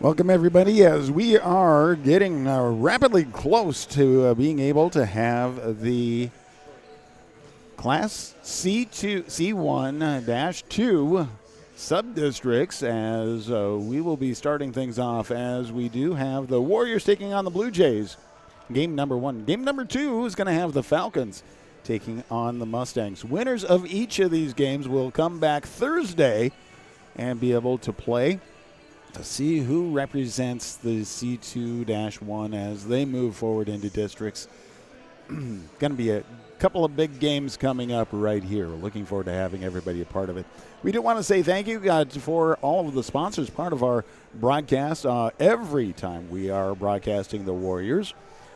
Welcome, everybody, as we are getting rapidly close to being able to have the Class C2, C1-2 Subdistricts, as we will be starting things off as we do have the Warriors taking on the Blue Jays. Game number one. Game number two is going to have the Falcons taking on the Mustangs. Winners of each of these games will come back Thursday and be able to play to see who represents the C2-1 as they move forward into districts. Going to be a couple of big games coming up right here. We're looking forward to having everybody a part of it. We do want to say thank you for all of the sponsors, part of our broadcast. Every time we are broadcasting the Warriors.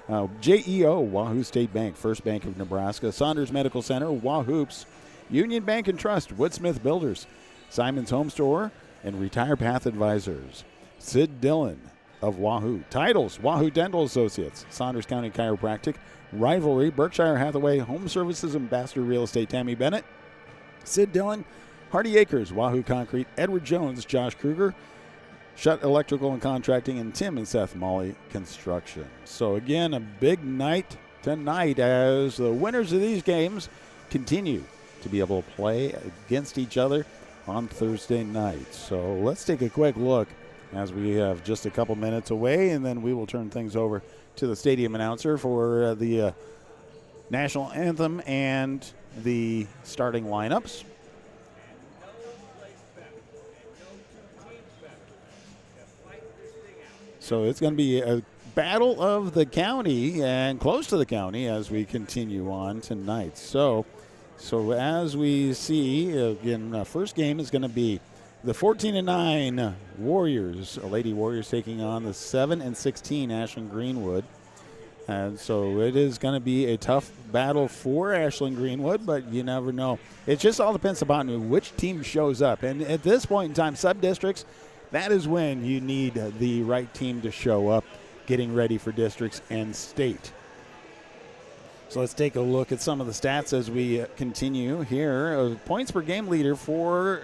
JEO, Wahoo State Bank, First Bank of Nebraska, Saunders Medical Center, Wahoops, Union Bank and Trust, Woodsmith Builders, Simon's Home Store, and Retire Path Advisors. Sid Dillon of Wahoo. Titles, Wahoo Dental Associates, Saunders County Chiropractic, Rivalry, Berkshire Hathaway, Home Services, Ambassador Real Estate, Tammy Bennett, Sid Dillon, Hardy Acres, Wahoo Concrete, Edward Jones, Josh Kruger, Shutt Electrical and Contracting, and Tim and Seth Molly Construction. So again, a big night tonight as the winners of these games continue to be able to play against each other on Thursday night. So let's take a quick look as we have just a couple minutes away, and then we will turn things over to the stadium announcer for the national anthem and the starting lineups. So it's going to be a battle of the county and close to the county as we continue on tonight. So as we see, again, first game is going to be the 14-9 Warriors, Lady Warriors taking on the 7-16 Ashland-Greenwood. And so it is going to be a tough battle for Ashland-Greenwood, but you never know. It just all depends upon which team shows up. And at this point in time, sub-districts, that is when you need the right team to show up, getting ready for districts and state. So let's take a look at some of the stats as we continue here. Points per game leader for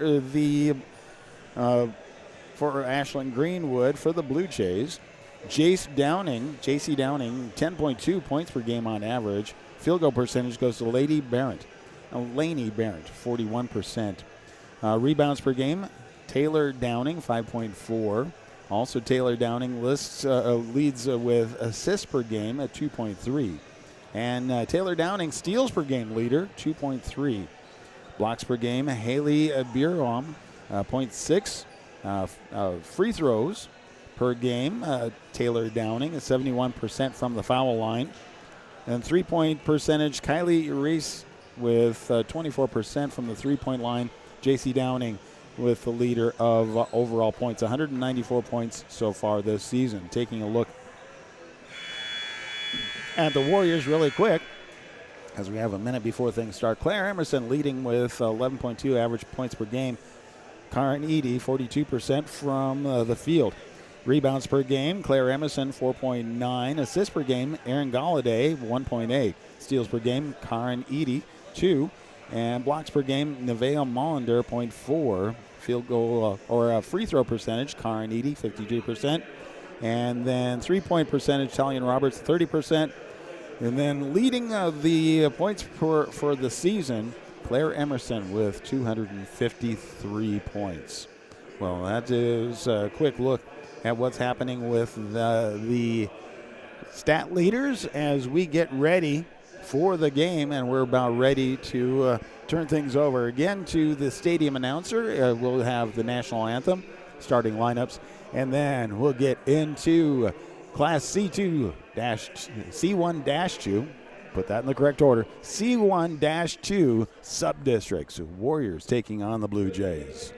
for Ashland-Greenwood for the Blue Jays. JC Downing, 10.2 points per game on average. Field goal percentage goes to Laney Barrett, 41%. Rebounds per game, Taylor Downing, 5.4. Also, Taylor Downing leads with assists per game at 2.3. And Taylor Downing, steals per game leader, 2.3. Blocks per game, Haley Bierbaum, 0.6. Free throws per game, Taylor Downing, 71% from the foul line. And three-point percentage, Kylie Reese with 24% from the three-point line. JC Downing with the leader of overall points, 194 points so far this season. Taking a look at the Warriors really quick, as we have a minute before things start. Claire Emerson leading with 11.2 average points per game. Karen Edie, 42% from the field. Rebounds per game, Claire Emerson, 4.9. Assists per game, Erin Galladay, 1.8. Steals per game, Karen Edie, 2. And blocks per game, Nevaeh Mollander, 0.4. Field goal or free throw percentage, Karen Edie, 52%. And then three-point percentage, Talion Roberts, 30%. And then leading the points for the season, Claire Emerson with 253 points. Well, that is a quick look at what's happening with the stat leaders as we get ready for the game, and we're about ready to turn things over again to the stadium announcer. We'll have the national anthem, starting lineups, and then we'll get into Class C1-2, put that in the correct order, C1-2 Subdistricts. Warriors taking on the Blue Jays.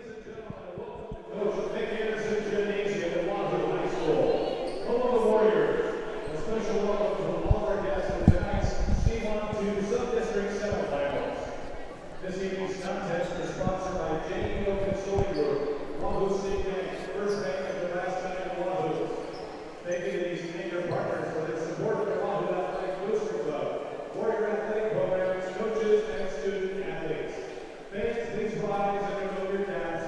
Please rise and remove your caps.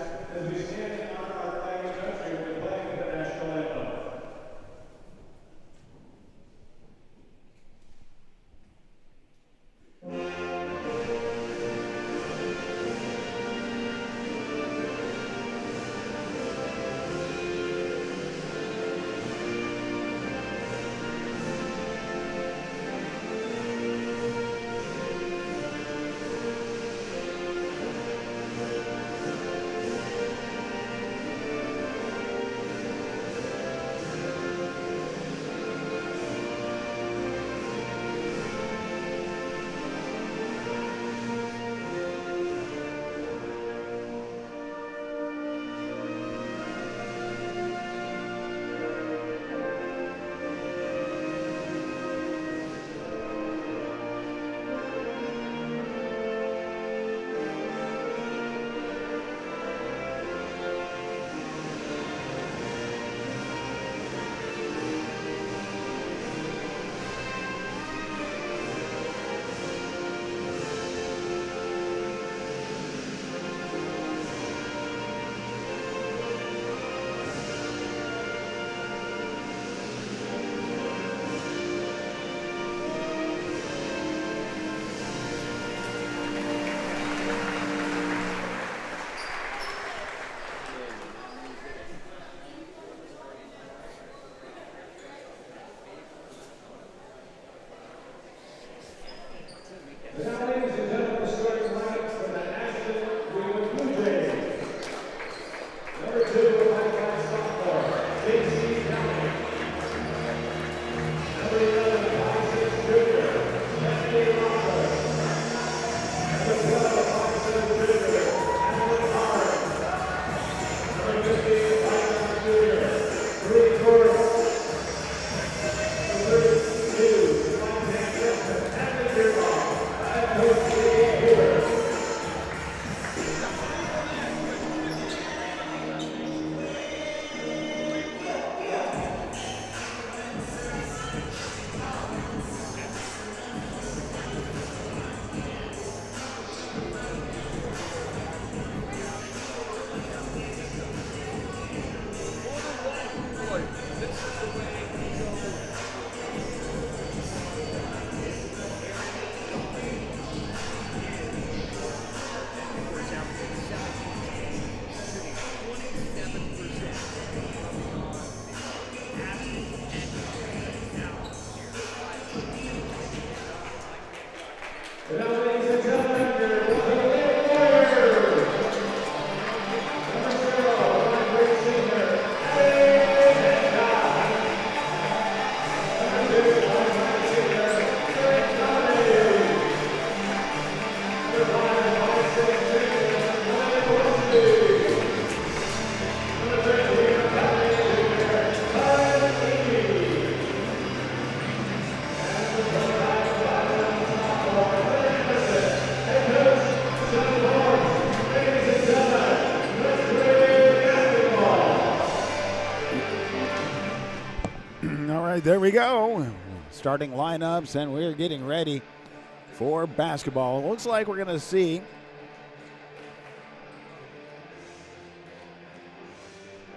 right, there we go. Starting lineups, and we're getting ready for basketball. Looks like we're going to see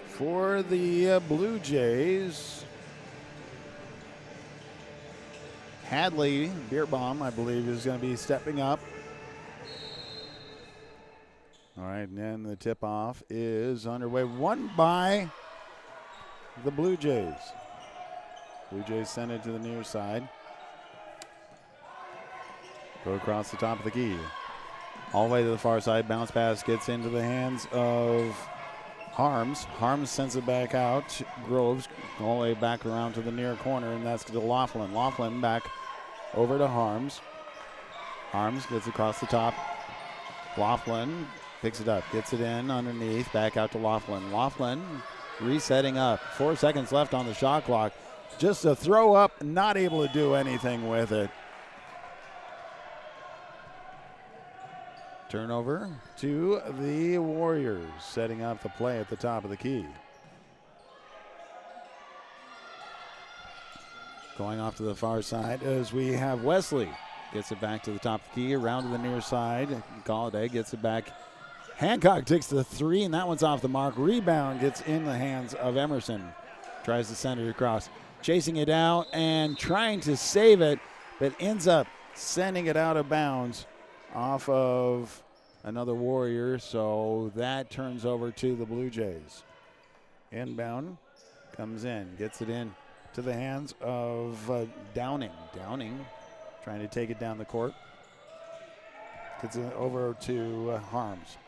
for the Blue Jays, Hadley Beerbaum, I believe, is going to be stepping up. All right, and then the tip-off is underway. Won by the Blue Jays. Blue Jays send it to the near side. Go across the top of the key. All the way to the far side. Bounce pass gets into the hands of Harms. Harms sends it back out. Groves all the way back around to the near corner, and that's to Laughlin. Laughlin back over to Harms. Harms gets across the top. Laughlin picks it up, gets it in underneath, back out to Laughlin. Laughlin resetting up. 4 seconds left on the shot clock. Just a throw up, not able to do anything with it. Turnover to the Warriors, setting up the play at the top of the key. Going off to the far side as we have Wesley. Gets it back to the top of the key, around to the near side. Galladay gets it back. Hancock takes the three, and that one's off the mark. Rebound gets in the hands of Emerson. Tries to send it across. Chasing it out and trying to save it, but ends up sending it out of bounds off of another Warrior, so that turns over to the Blue Jays. Inbound comes in, gets it in to the hands of Downing. Downing trying to take it down the court. Gets it over to Harms.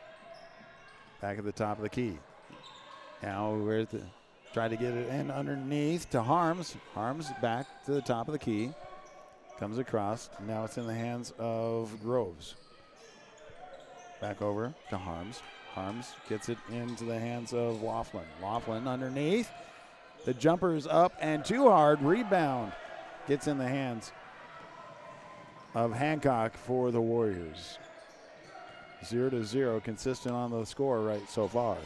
Back at the top of the key. Now we're at the try to get it in underneath to Harms. Harms back to the top of the key. Comes across. Now it's in the hands of Groves. Back over to Harms. Harms gets it into the hands of Laughlin. Laughlin underneath. The jumper's up and too hard. Rebound gets in the hands of Hancock for the Warriors. 0-0, consistent on the score right so far.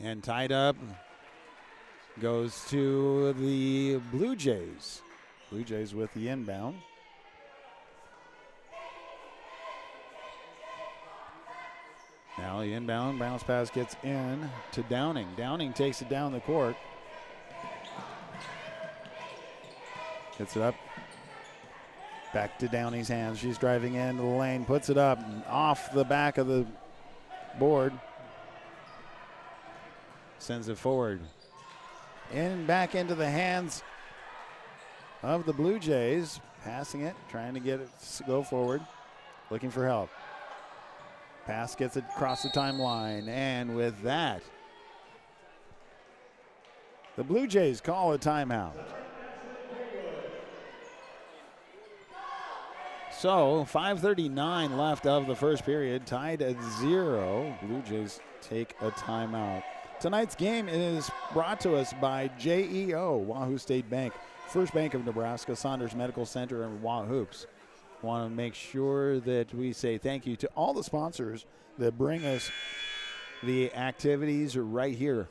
And tied up goes to the Blue Jays. Blue Jays with the inbound. Now the inbound bounce pass gets in to Downing. Downing takes it down the court. Gets it up. Back to Downing's hands. She's driving into the lane. Puts it up off the back of the board. Sends it forward. In back into the hands of the Blue Jays. Passing it. Trying to get it to go forward. Looking for help. Pass gets it across the timeline. And with that, the Blue Jays call a timeout. So 5:39 left of the first period, tied at 0. Blue Jays take a timeout. Tonight's game is brought to us by JEO, Wahoo State Bank, First Bank of Nebraska, Saunders Medical Center, and Wahoops. Want to make sure that we say thank you to all the sponsors that bring us the activities right here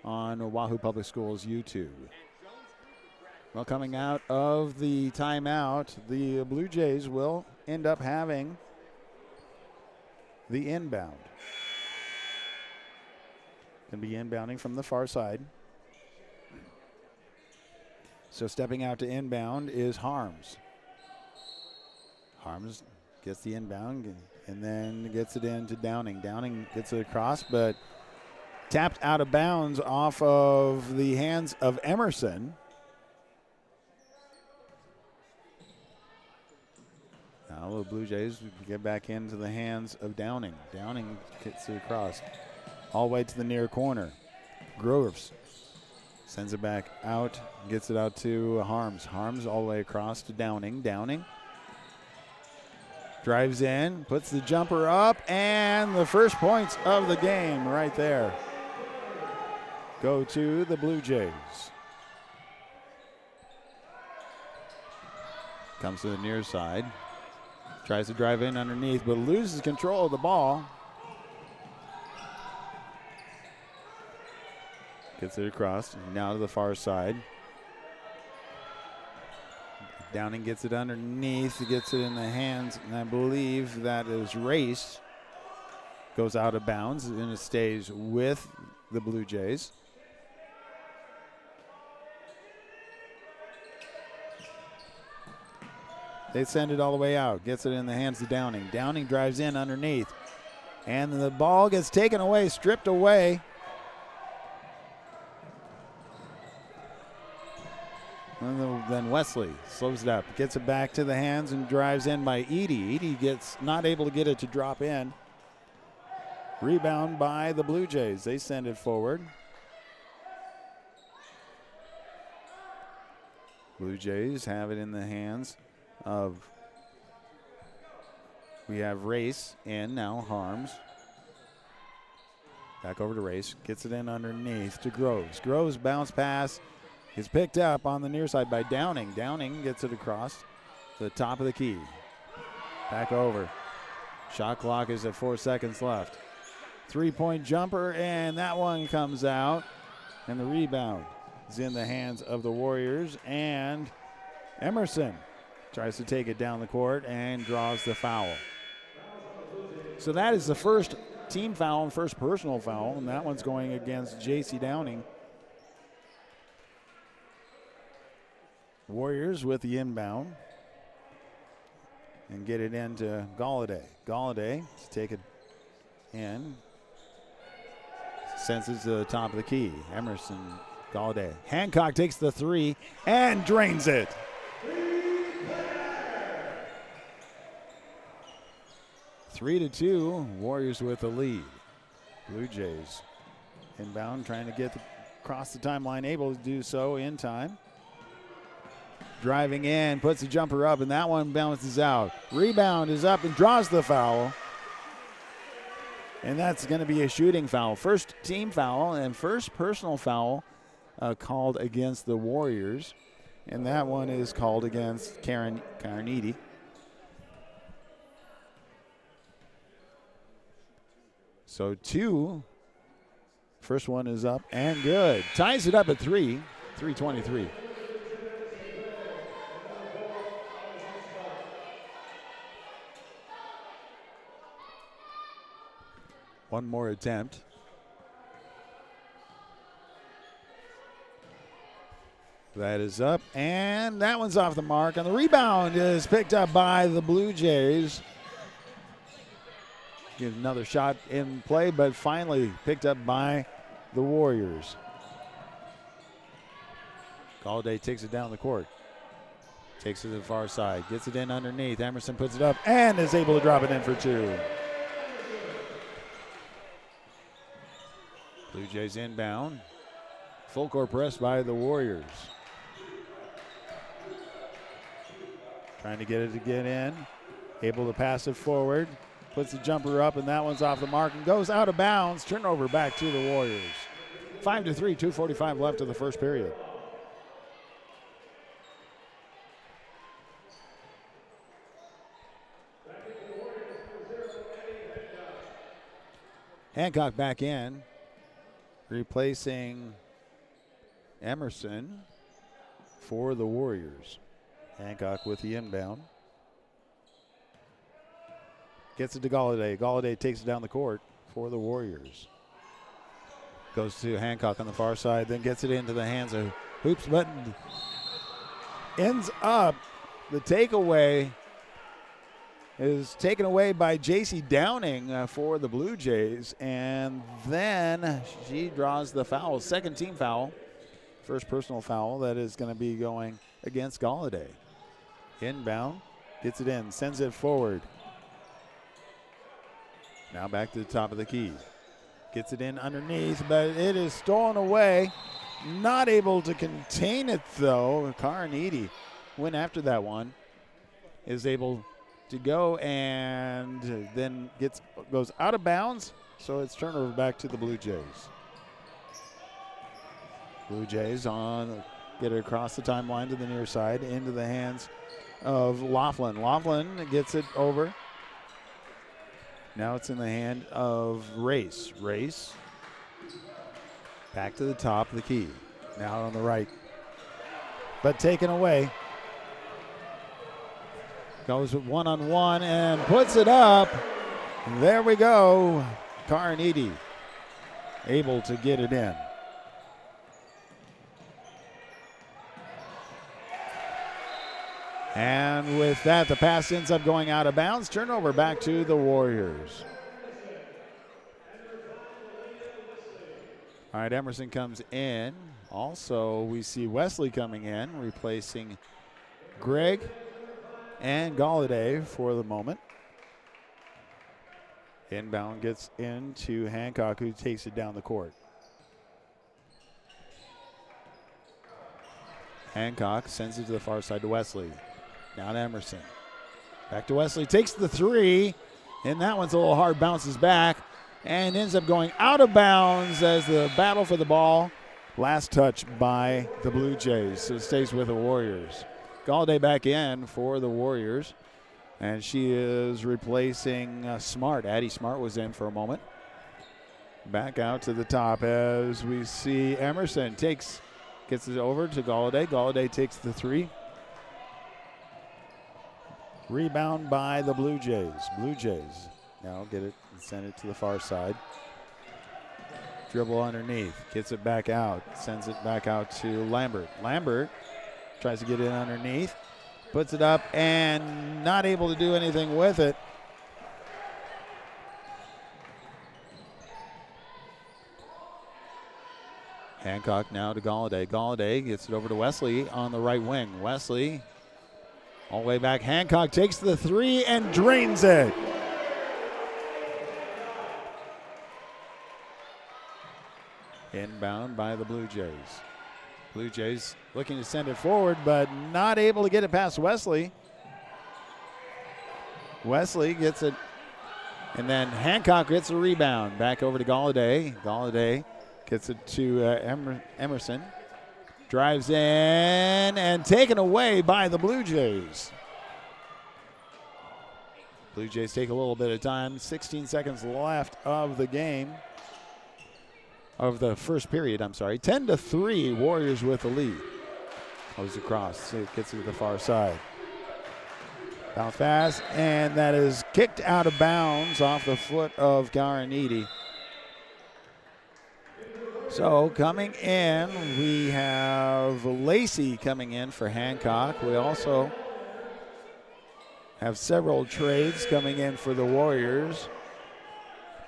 on Wahoo Public Schools YouTube. Well, coming out of the timeout, the Blue Jays will end up having the inbound. Going to be inbounding from the far side. So stepping out to inbound is Harms. Harms gets the inbound and then gets it into Downing. Downing gets it across, but tapped out of bounds off of the hands of Emerson. Now the Blue Jays get back into the hands of Downing. Downing gets it across all the way to the near corner. Groves sends it back out, gets it out to Harms. Harms all the way across to Downing. Downing drives in, puts the jumper up, and the first points of the game right there go to the Blue Jays. Comes to the near side. Tries to drive in underneath, but loses control of the ball. Gets it across, now to the far side. Downing gets it underneath, gets it in the hands, and I believe that is Race. Goes out of bounds, and it stays with the Blue Jays. They send it all the way out, gets it in the hands of Downing. Downing drives in underneath, and the ball gets taken away, stripped away. And then Wesley slows it up, gets it back to the hands and drives in by Edie. Edie gets not able to get it to drop in. Rebound by the Blue Jays. They send it forward. Blue Jays have it in the hands of, we have Race in now, Harms. Back over to Race, gets it in underneath to Groves. Groves bounce pass. Is picked up on the near side by Downing. Downing gets it across to the top of the key. Back over. Shot clock is at 4 seconds left. 3-point jumper, and that one comes out. And the rebound is in the hands of the Warriors. And Emerson tries to take it down the court and draws the foul. So that is the first team foul and first personal foul, and that one's going against J.C. Downing. Warriors with the inbound and get it into Galladay. Galladay to take it in. Sends it to the top of the key. Emerson, Galladay. Hancock takes the three and drains it. 3-2, Warriors with the lead. Blue Jays inbound, trying to get across the timeline, able to do so in time. Driving in, puts the jumper up, and that one bounces out. Rebound is up and draws the foul. And that's going to be a shooting foul. First team foul and first personal foul called against the Warriors. And that one is called against Carnegie. So two. First one is up and good. Ties it up at 3:23. One more attempt. That is up, and that one's off the mark. And the rebound is picked up by the Blue Jays. Give another shot in play, but finally picked up by the Warriors. Galladay takes it down the court. Takes it to the far side. Gets it in underneath. Emerson puts it up and is able to drop it in for two. Blue Jays inbound. Full court press by the Warriors. Trying to get it to get in. Able to pass it forward. Puts the jumper up, and that one's off the mark and goes out of bounds. Turnover back to the Warriors. 5-3, 2:45 left of the first period. Hancock back in, replacing Emerson for the Warriors. Hancock with the inbound. Gets it to Galladay. Galladay takes it down the court for the Warriors. Goes to Hancock on the far side, then gets it into the hands of Hoops, but ends up the takeaway is taken away by J.C. Downing for the Blue Jays, and then she draws the foul. Second team foul. First personal foul that is going to be going against Galladay. Inbound, gets it in, sends it forward. Now back to the top of the key. Gets it in underneath, but it is stolen away. Not able to contain it, though. Carnegie went after that one. Is able to go and then goes out of bounds. So it's turnover back to the Blue Jays. Blue Jays get it across the timeline to the near side into the hands of Laughlin. Laughlin gets it over. Now it's in the hand of Race. Race Back to the top of the key. Now on the right. But taken away. Goes with one-on-one and puts it up. There we go. Carnegie able to get it in. And with that, the pass ends up going out of bounds. Turnover back to the Warriors. All right, Emerson comes in. Also, we see Wesley coming in, replacing Greg and Galladay for the moment. Inbound gets into Hancock, who takes it down the court. Hancock sends it to the far side to Wesley. Down to Emerson. Back to Wesley, takes the three, and that one's a little hard, bounces back, and ends up going out of bounds as the battle for the ball. Last touch by the Blue Jays, so it stays with the Warriors. Galladay back in for the Warriors, and she is replacing Smart. Addie Smart was in for a moment. Back out to the top as we see Emerson gets it over to Galladay. Galladay takes the three. Rebound by the Blue Jays. Blue Jays now get it and send it to the far side. Dribble underneath, gets it back out, sends it back out to Lambert. Lambert tries to get it underneath, puts it up, and not able to do anything with it. Hancock now to Galladay. Galladay gets it over to Wesley on the right wing. Wesley all the way back. Hancock takes the three and drains it. Inbound by the Blue Jays. Blue Jays looking to send it forward, but not able to get it past Wesley. Wesley gets it, and then Hancock gets the rebound. Back over to Galladay. Galladay gets it to Emerson. Drives in and taken away by the Blue Jays. Blue Jays take a little bit of time. 16 seconds left of the game. Of the first period, 10-3, Warriors with the lead. Goes across, it gets it to the far side. Bounce pass, and that is kicked out of bounds off the foot of Garinidi. So coming in, we have Lacey coming in for Hancock. We also have several trades coming in for the Warriors,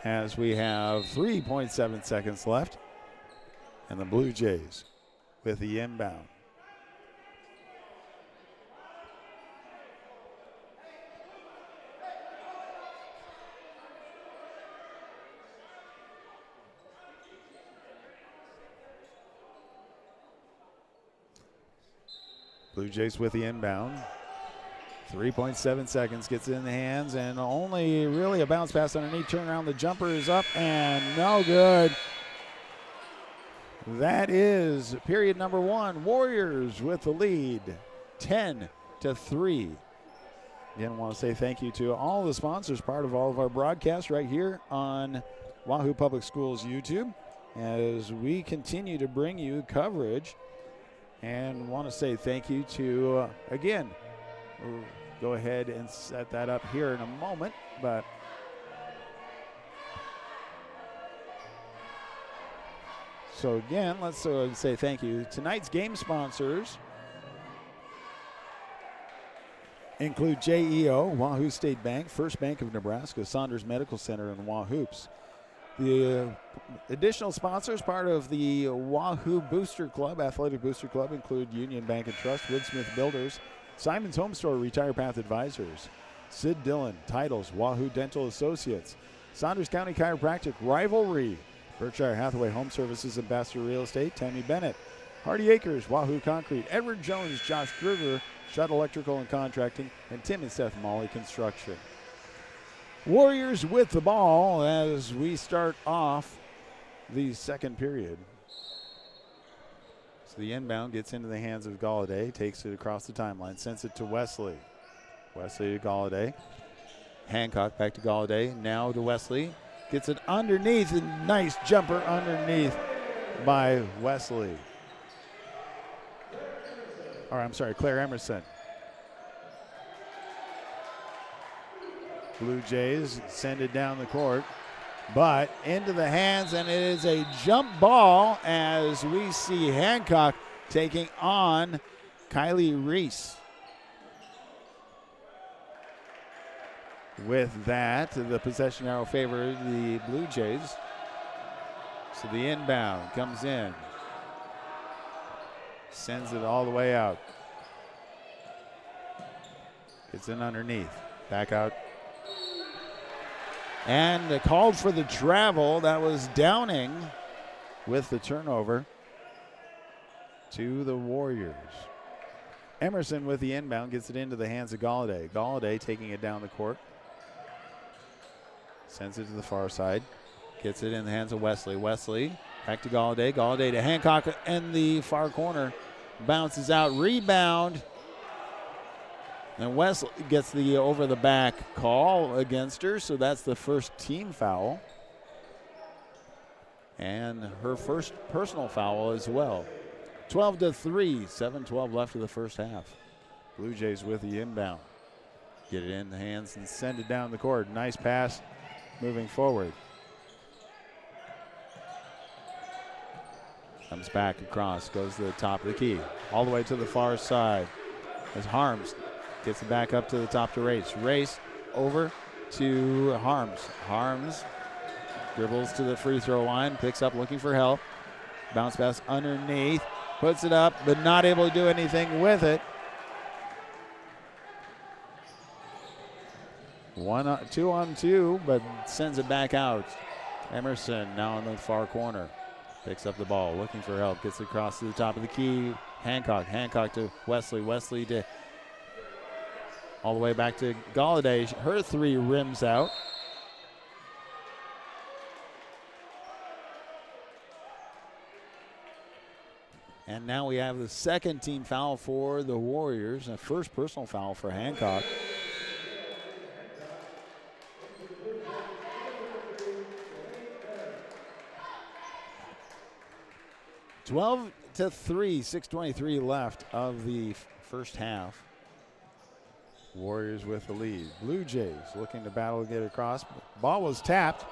as we have 3.7 seconds left, and the Blue Jays with the inbound. Blue Jays with the inbound. 3.7 seconds, gets it in the hands, and only really a bounce pass underneath. Turn around, the jumper is up and no good. That is period number one. Warriors with the lead, 10-3. Again, I want to say thank you to all the sponsors, part of all of our broadcasts right here on Wahoo Public Schools YouTube, as we continue to bring you coverage. And want to say thank you to, again, we'll go ahead and set that up here in a moment, but so again, let's say thank you. Tonight's game sponsors include JEO, Wahoo State Bank, First Bank of Nebraska, Saunders Medical Center, and Wahoops. The additional sponsors, part of the Wahoo Booster Club, Athletic Booster Club, include Union Bank and Trust, Woodsmith Builders, Simon's Home Store, Retire Path Advisors, Sid Dillon, Titles, Wahoo Dental Associates, Saunders County Chiropractic, Rivalry, Berkshire Hathaway Home Services, Ambassador Real Estate, Tammy Bennett, Hardy Acres, Wahoo Concrete, Edward Jones, Josh Kruger, Shutt Electrical and Contracting, and Tim and Seth Molly Construction. Warriors with the ball as we start off the second period. So the inbound gets into the hands of Galladay, takes it across the timeline, sends it to Wesley. Wesley to Galladay. Hancock back to Galladay, now to Wesley. Gets it underneath, and nice jumper underneath by Wesley. Or I'm sorry, Claire Emerson. Blue Jays send it down the court, but into the hands, and it is a jump ball as we see Hancock taking on Kylie Reese. With that, the possession arrow favored the Blue Jays. So the inbound comes in. Sends it all the way out. It's in underneath. Back out. And called for the travel. That was Downing with the turnover to the Warriors. Emerson with the inbound gets it into the hands of Galladay. Galladay taking it down the court. Sends it to the far side. Gets it in the hands of Wesley. Wesley back to Galladay. Galladay to Hancock in the far corner. Bounces out. Rebound. And Wesley gets the over the back call against her, so that's the first team foul. And her first personal foul as well. 12-3, 7:12 left of the first half. Blue Jays with the inbound. Get it in the hands and send it down the court. Nice pass moving forward. Comes back across, goes to the top of the key. All the way to the far side as Harms gets it back up to the top to Race. Race over to Harms. Harms dribbles to the free throw line, picks up looking for help. Bounce pass underneath, puts it up, but not able to do anything with it. 2-on-2, but sends it back out. Emerson now in the far corner. Picks up the ball, looking for help, gets it across to the top of the key. Hancock to Wesley. Wesley to all the way back to Galladay. Her three rims out. And now we have the second team foul for the Warriors, and first personal foul for Hancock. (12-3), 6:23 left of the first half. Warriors with the lead. Blue Jays looking to battle to get across. Ball was tapped.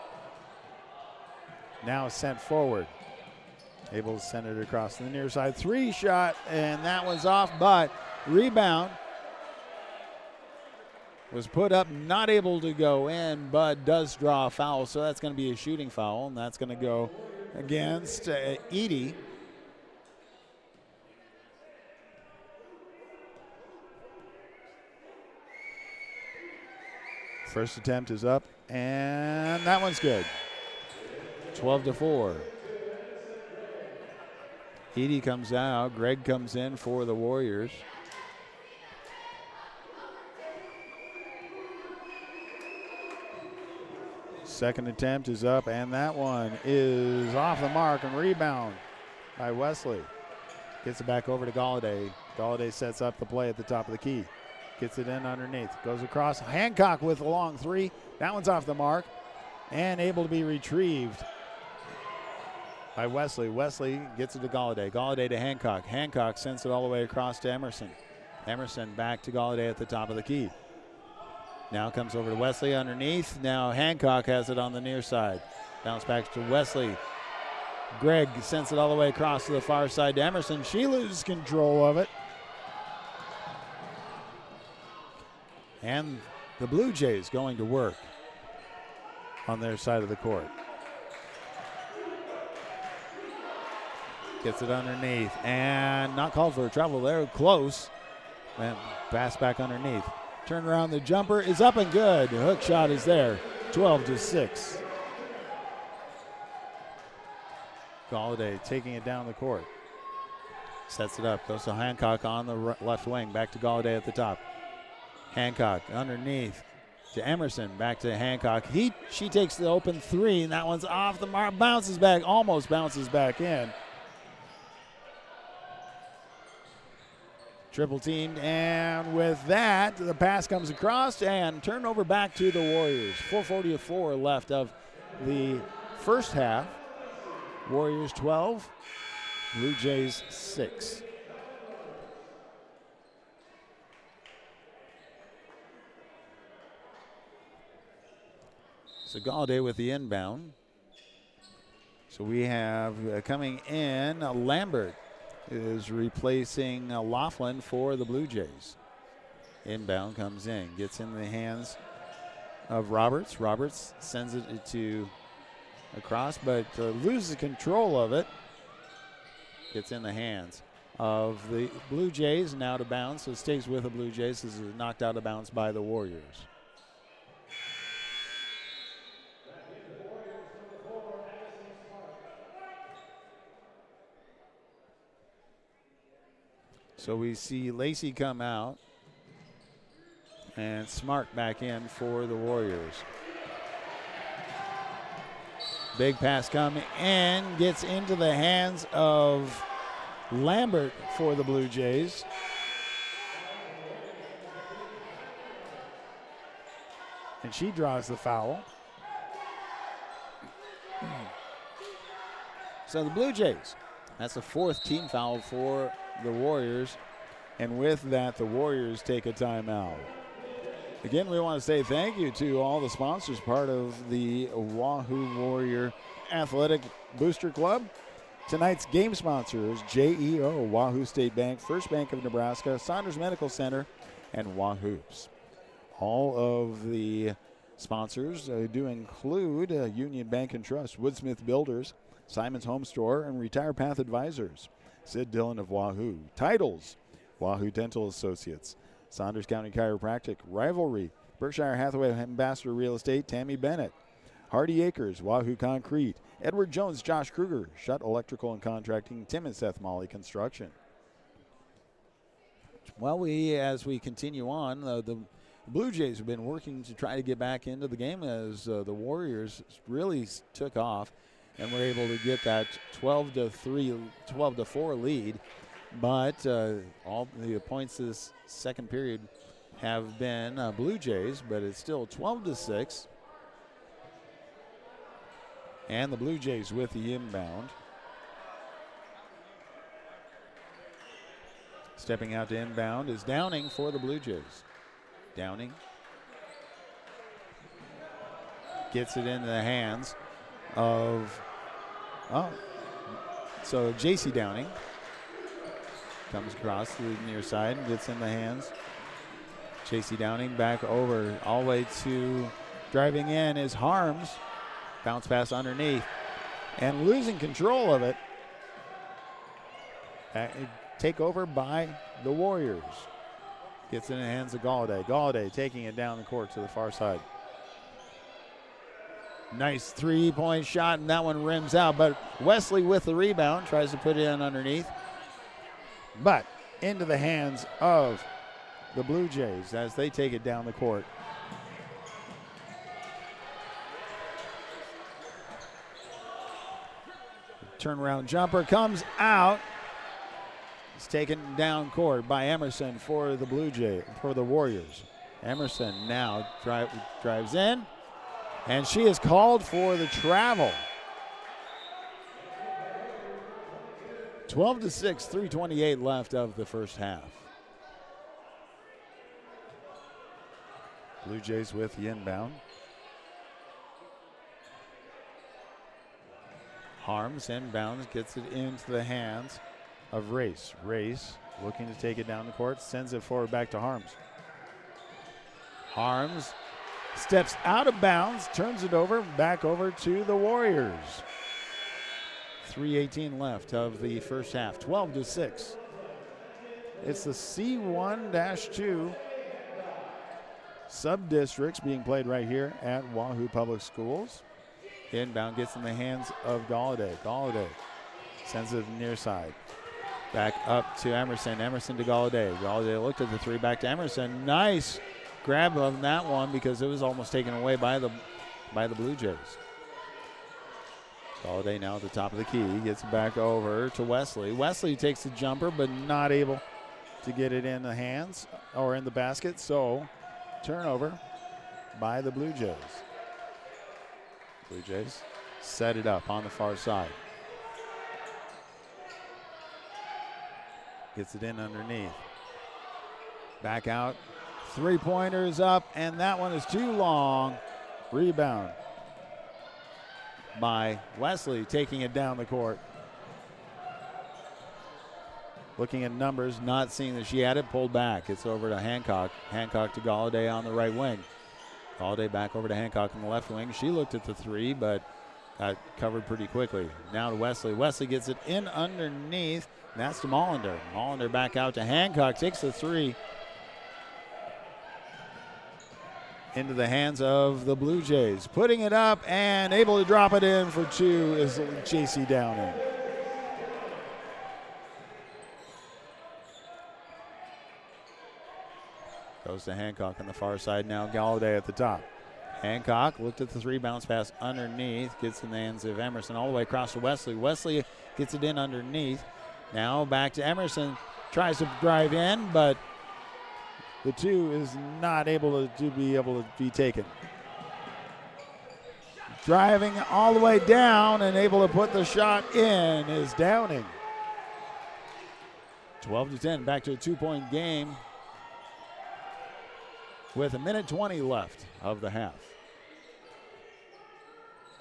Now sent forward. Able to send it across to the near side. Three shot, and that was off, but rebound was put up, not able to go in, but does draw a foul, so that's going to be a shooting foul, and that's going to go against Edie. First attempt is up, and that one's good. 12-4. Edie comes out. Greg comes in for the Warriors. Second attempt is up, and that one is off the mark, and rebound by Wesley. Gets it back over to Galladay. Galladay sets up the play at the top of the key. Gets it in underneath. Goes across. Hancock with a long three. That one's off the mark and able to be retrieved by Wesley. Wesley gets it to Galladay. Galladay to Hancock. Hancock sends it all the way across to Emerson. Emerson back to Galladay at the top of the key. Now comes over to Wesley underneath. Now Hancock has it on the near side. Bounce back to Wesley. Greg sends it all the way across to the far side to Emerson. She loses control of it. And the Blue Jays going to work on their side of the court. Gets it underneath and not called for a travel there. Close. And pass back underneath. Turn around, the jumper is up and good. The hook shot is there. 12-6. Galladay taking it down the court. Sets it up. Goes to Hancock on the left wing. Back to Galladay at the top. Hancock underneath to Emerson, back to Hancock. She takes the open three, and that one's off the mark. Bounces back, almost bounces back in. Triple teamed, and with that, the pass comes across and turnover back to the Warriors. 4:44 left of the first half. Warriors 12, Blue Jays 6. So Galladay with the inbound. So we have coming in, Lambert is replacing Laughlin for the Blue Jays. Inbound comes in, gets in the hands of Roberts. Roberts sends it to across, but loses control of it. Gets in the hands of the Blue Jays and out of bounds. So it stays with the Blue Jays. This is knocked out of bounds by the Warriors. So we see Lacey come out and Smart back in for the Warriors. Big pass coming in, gets into the hands of Lambert for the Blue Jays. And she draws the foul. So the Blue Jays, that's the 4th team foul for the Warriors, and with that, the Warriors take a timeout. Again, we want to say thank you to all the sponsors, part of the Wahoo Warrior Athletic Booster Club. Tonight's game sponsors, JEO, Wahoo State Bank, First Bank of Nebraska, Saunders Medical Center, and Wahoops. All of the sponsors do include Union Bank and Trust, Woodsmith Builders, Simon's Home Store, and Retire Path Advisors. Sid Dillon of Wahoo. Titles, Wahoo Dental Associates, Saunders County Chiropractic, Rivalry, Berkshire Hathaway Ambassador Real Estate, Tammy Bennett, Hardy Acres, Wahoo Concrete, Edward Jones, Josh Kruger, Shutt Electrical and Contracting, Tim and Seth Molly Construction. Well, as we continue on, the Blue Jays have been working to try to get back into the game as the Warriors really took off and were able to get that 12-4 lead. But all the points this second period have been Blue Jays, but it's still 12-6. And the Blue Jays with the inbound. Stepping out to inbound is Downing for the Blue Jays. Downing gets it into the hands of, so J.C. Downing comes across to the near side and gets in the hands. J.C. Downing back over all the way to driving in is Harms. Bounce pass underneath and losing control of it. Take over by the Warriors. Gets in the hands of Galladay. Galladay taking it down the court to the far side. Nice three-point shot, and that one rims out. But Wesley with the rebound tries to put it in underneath. But into the hands of the Blue Jays as they take it down the court. Turnaround jumper comes out. It's taken down court by Emerson for the for the Warriors. Emerson now drives in, and she is called for the travel. 12-6, 3:28 left of the first half. Blue Jays with the inbound. Harms inbounds, gets it into the hands of Race. Race looking to take it down the court, sends it forward back to Harms. Harms steps out of bounds, turns it over, back over to the Warriors. 3:18 left of the first half, 12-6. It's the C1-2 Subdistricts being played right here at Wahoo Public Schools. Inbound gets in the hands of Galladay. Galladay sends it to the near side. Back up to Emerson. Emerson to Galladay. Galladay looked at the three, back to Emerson. Nice grab on that one because it was almost taken away by the Blue Jays. Galladay now at the top of the key. Gets it back over to Wesley. Wesley takes the jumper but not able to get it in the hands or in the basket. So turnover by the Blue Jays. Blue Jays set it up on the far side. Gets it in underneath. Back out. Three-pointers up, and that one is too long. Rebound by Wesley, taking it down the court. Looking at numbers, not seeing that she had it, pulled back. It's over to Hancock. Hancock to Galladay on the right wing. Galladay back over to Hancock on the left wing. She looked at the three, but got covered pretty quickly. Now to Wesley. Wesley gets it in underneath. That's to Mollander. Mollander back out to Hancock. Takes the three. Into the hands of the Blue Jays. Putting it up and able to drop it in for two is J.C. Downing. Goes to Hancock on the far side now. Galladay at the top. Hancock looked at the three, bounce pass underneath. Gets in the hands of Emerson all the way across to Wesley. Wesley gets it in underneath. Now back to Emerson. Tries to drive in, but the two is not able to be taken. Driving all the way down and able to put the shot in is Downing. 12-10, back to a 2-point game with 1:20 left of the half.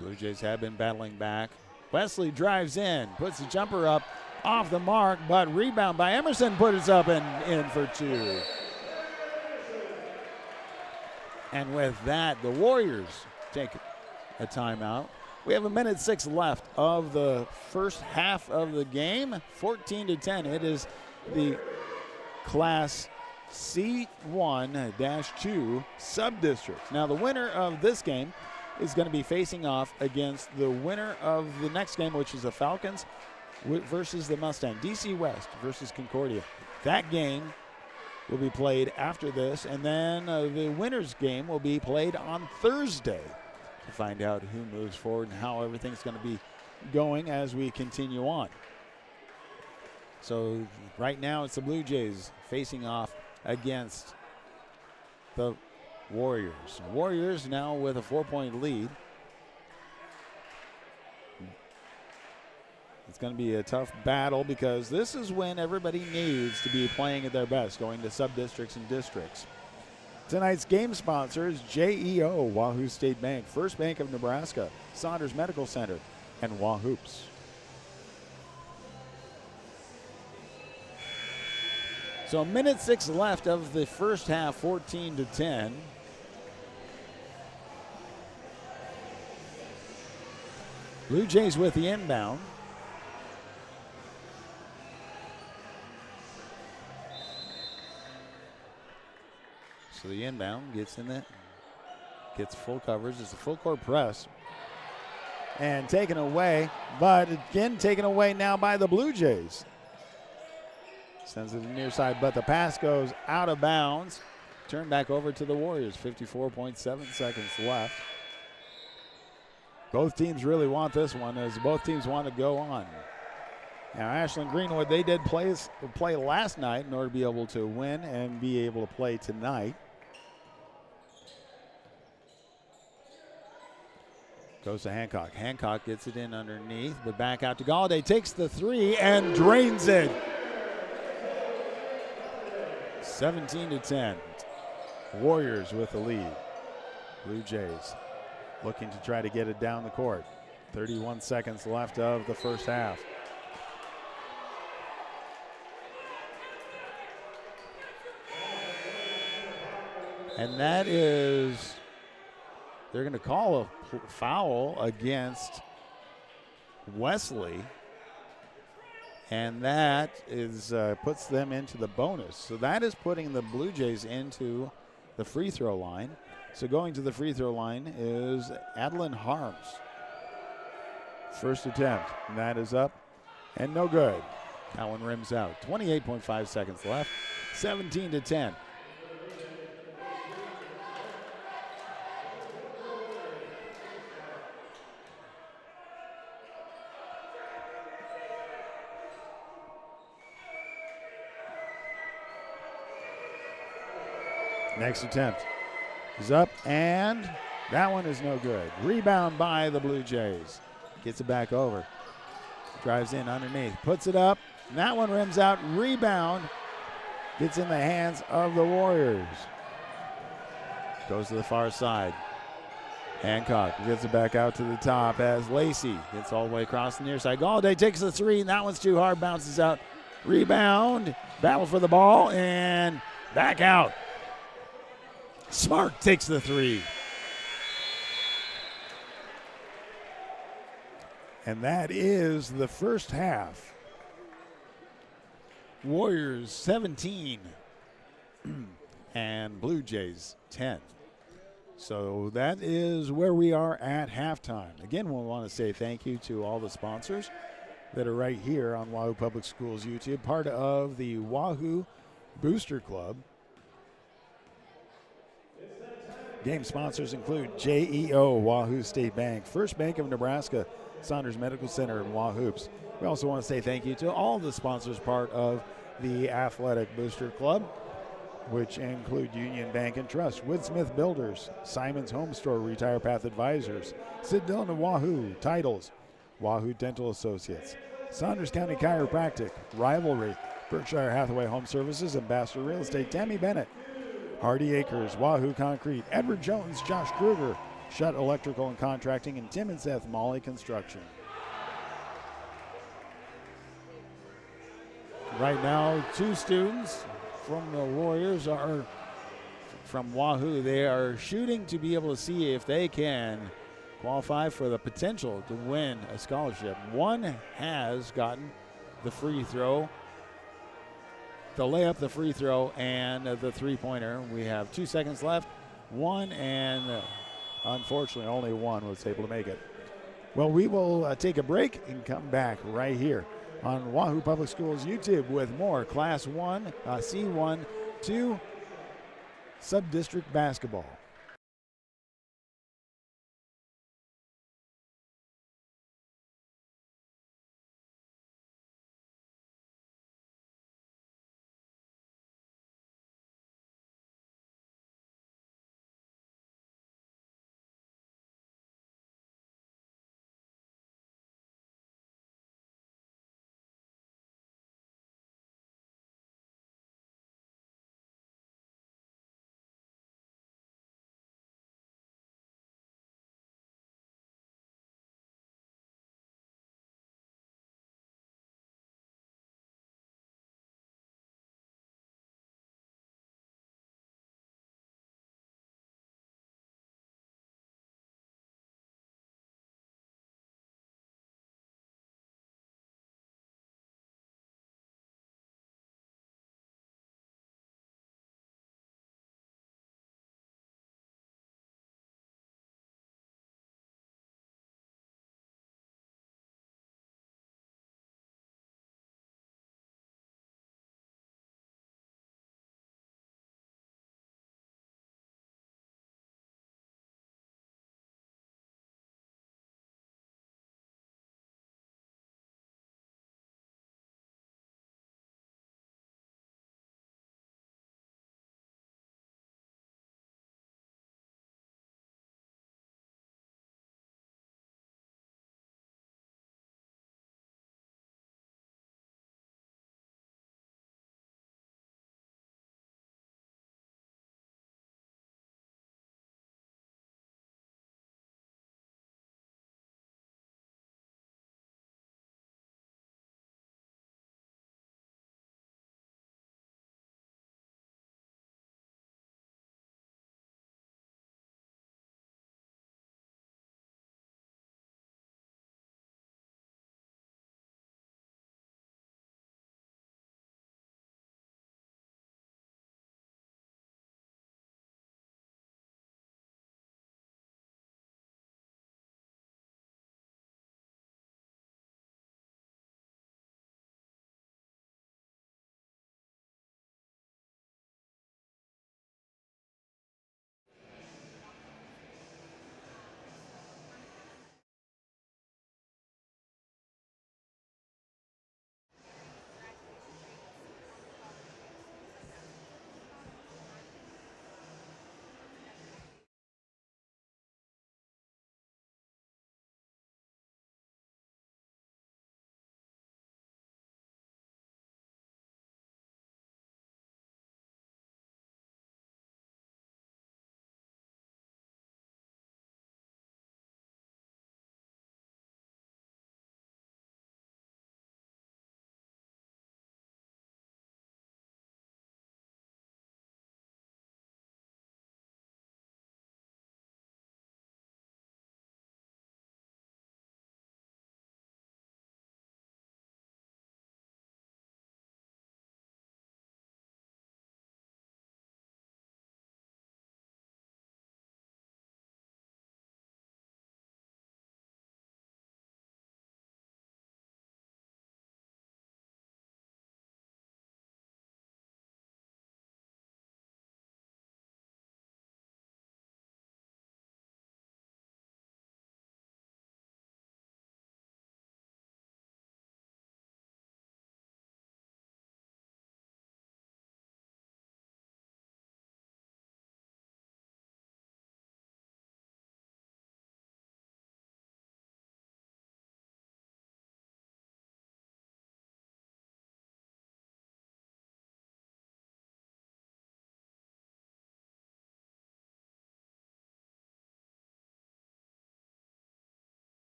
Blue Jays have been battling back. Wesley drives in, puts the jumper up off the mark, but rebound by Emerson, puts it up and in for two. And with that, the Warriors take a timeout. We have 1:06 left of the first half of the game. 14-10. It is the Class C1-2 Subdistrict. Now, the winner of this game is going to be facing off against the winner of the next game, which is the Falcons versus the Mustangs. DC West versus Concordia. That game will be played after this, and then the winner's game will be played on Thursday to find out who moves forward and how everything's going to be going as we continue on. So right now it's the Blue Jays facing off against the Warriors. Warriors now with a 4-point lead. It's going to be a tough battle because this is when everybody needs to be playing at their best, going to sub-districts and districts. Tonight's game sponsors, JEO, Wahoo State Bank, First Bank of Nebraska, Saunders Medical Center, and Wahoops. So 1:06 left of the first half, 14-10. Blue Jays with the inbound. So the inbound gets in it, gets full coverage. It's a full court press. And taken away, but again taken away now by the Blue Jays. Sends it to the near side, but the pass goes out of bounds. Turn back over to the Warriors. 54.7 seconds left. Both teams really want this one, as both teams want to go on. Now, Ashland-Greenwood, they did play last night in order to be able to win and be able to play tonight. Goes to Hancock. Hancock gets it in underneath, but back out to Galladay. Takes the three and drains it. 17-10. Warriors with the lead. Blue Jays looking to try to get it down the court. 31 seconds left of the first half. And that is, they're going to call a foul against Wesley. And that is puts them into the bonus. So that is putting the Blue Jays into the free throw line. So going to the free throw line is Adeline Harms. First attempt, and that is up and no good. That one rims out. 28.5 seconds left, 17-10. Next attempt is up, and that one is no good. Rebound by the Blue Jays. Gets it back over. Drives in underneath. Puts it up, And that one rims out. Rebound gets in the hands of the Warriors. Goes to the far side. Hancock gets it back out to the top as Lacey gets all the way across the near side. Galladay takes the three, and that one's too hard, bounces out. Rebound, battle for the ball, and back out. Smart takes the three. And that is the first half. Warriors 17 and Blue Jays 10. So that is where we are at halftime. Again, we want to say thank you to all the sponsors that are right here on Wahoo Public Schools YouTube, part of the Wahoo Booster Club. Game sponsors include JEO, Wahoo State Bank, First Bank of Nebraska, Saunders Medical Center, and Wahoops. We also want to say thank you to all the sponsors part of the Athletic Booster Club, which include Union Bank and Trust, Woodsmith Builders, Simon's Home Store, Retire Path Advisors, Sid Dillon and Wahoo, Titles, Wahoo Dental Associates, Saunders County Chiropractic, Rivalry, Berkshire Hathaway Home Services, Ambassador Real Estate, Tammy Bennett, Hardy Acres, Wahoo Concrete, Edward Jones, Josh Kruger, Shutt Electrical and Contracting, and Tim and Seth Molly Construction. Right now, two students from the Warriors are from Wahoo. They are shooting to be able to see if they can qualify for the potential to win a scholarship. One has gotten the free throw, the layup, the free throw, and the three-pointer. We have 2 seconds left. One, and unfortunately only one was able to make it. Well, we will take a break and come back right here on Wahoo Public Schools YouTube with more Class 1, C1-2 Subdistrict basketball.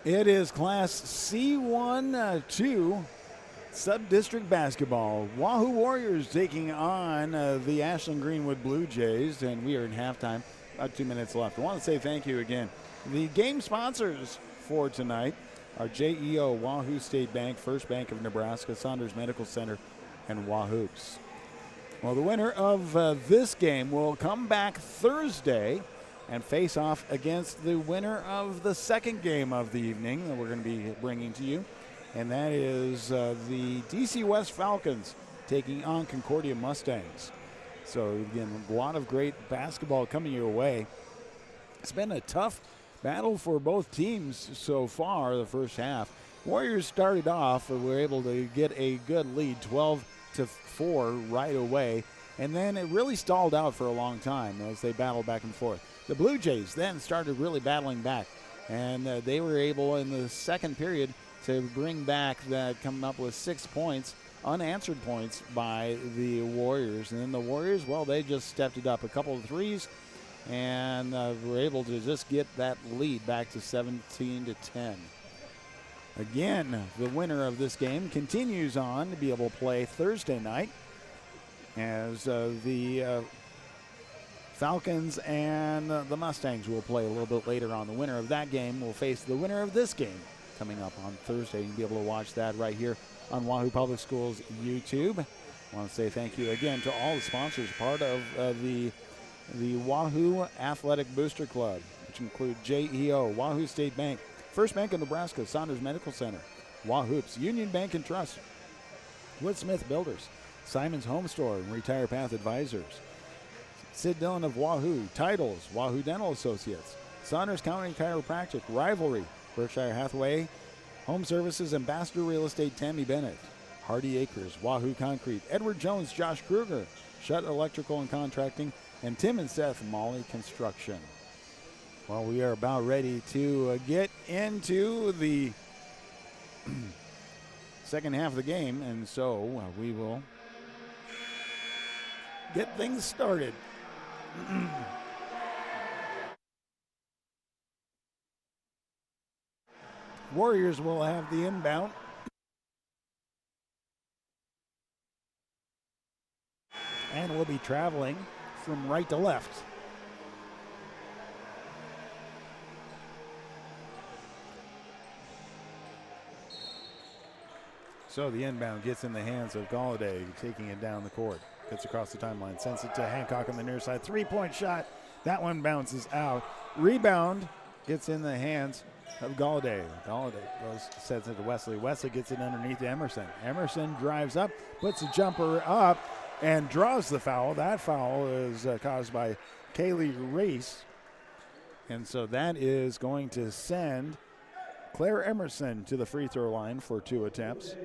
It is Class C1-2 Subdistrict basketball. Wahoo Warriors taking on the Ashland-Greenwood Blue Jays, and we are in halftime. About 2 minutes left. I want to say thank you again. The game sponsors for tonight are JEO, Wahoo State Bank, First Bank of Nebraska, Saunders Medical Center, and Wahoops. Well, the winner of this game will come back Thursday and face off against the winner of the second game of the evening that we're going to be bringing to you. And that is the DC West Falcons taking on Concordia Mustangs. So, again, a lot of great basketball coming your way. It's been a tough battle for both teams so far, the first half. Warriors started off and were able to get a good lead, 12-4 right away. And then it really stalled out for a long time as they battled back and forth. The Blue Jays then started really battling back. And they were able in the second period to bring back that, coming up with 6 points, unanswered points by the Warriors. And then the Warriors, well, they just stepped it up. A couple of threes and were able to just get that lead back to 17-10. Again, the winner of this game continues on to be able to play Thursday night as the Falcons and the Mustangs will play a little bit later on. The winner of that game will face the winner of this game coming up on Thursday. You'll be able to watch that right here on Wahoo Public Schools YouTube. I want to say thank you again to all the sponsors, part of the Wahoo Athletic Booster Club, which include JEO, Wahoo State Bank, First Bank of Nebraska, Saunders Medical Center, Wahoops, Union Bank and Trust, Wood Smith Builders, Simon's Home Store and Retire Path Advisors, Sid Dillon of Wahoo, Titles, Wahoo Dental Associates, Saunders County Chiropractic, Rivalry, Berkshire Hathaway, Home Services, Ambassador Real Estate, Tammy Bennett, Hardy Acres, Wahoo Concrete, Edward Jones, Josh Kruger, Shutt Electrical and Contracting, and Tim and Seth Molly Construction. Well, we are about ready to get into the second half of the game, and so we will get things started. Warriors will have the inbound. And will be traveling from right to left. So the inbound gets in the hands of Galladay, taking it down the court. Gets across the timeline, sends it to Hancock on the near side. Three-point shot. That one bounces out. Rebound gets in the hands of Galladay. Galladay sends it to Wesley. Wesley gets it underneath to Emerson. Emerson drives up, puts a jumper up, and draws the foul. That foul is caused by Kaylee Race. And so that is going to send Claire Emerson to the free throw line for 2 attempts.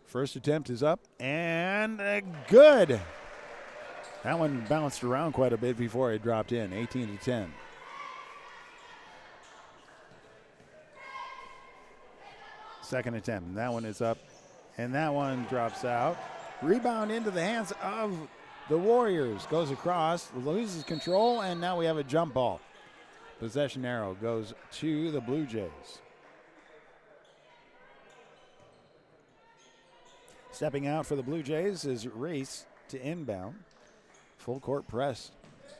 First attempt is up and good. That one bounced around quite a bit before it dropped in, 18-10. Second attempt, and that one is up, and that one drops out. Rebound into the hands of the Warriors. Goes across, loses control, and now we have a jump ball. Possession arrow goes to the Blue Jays. Stepping out for the Blue Jays is Race to inbound. Full court press.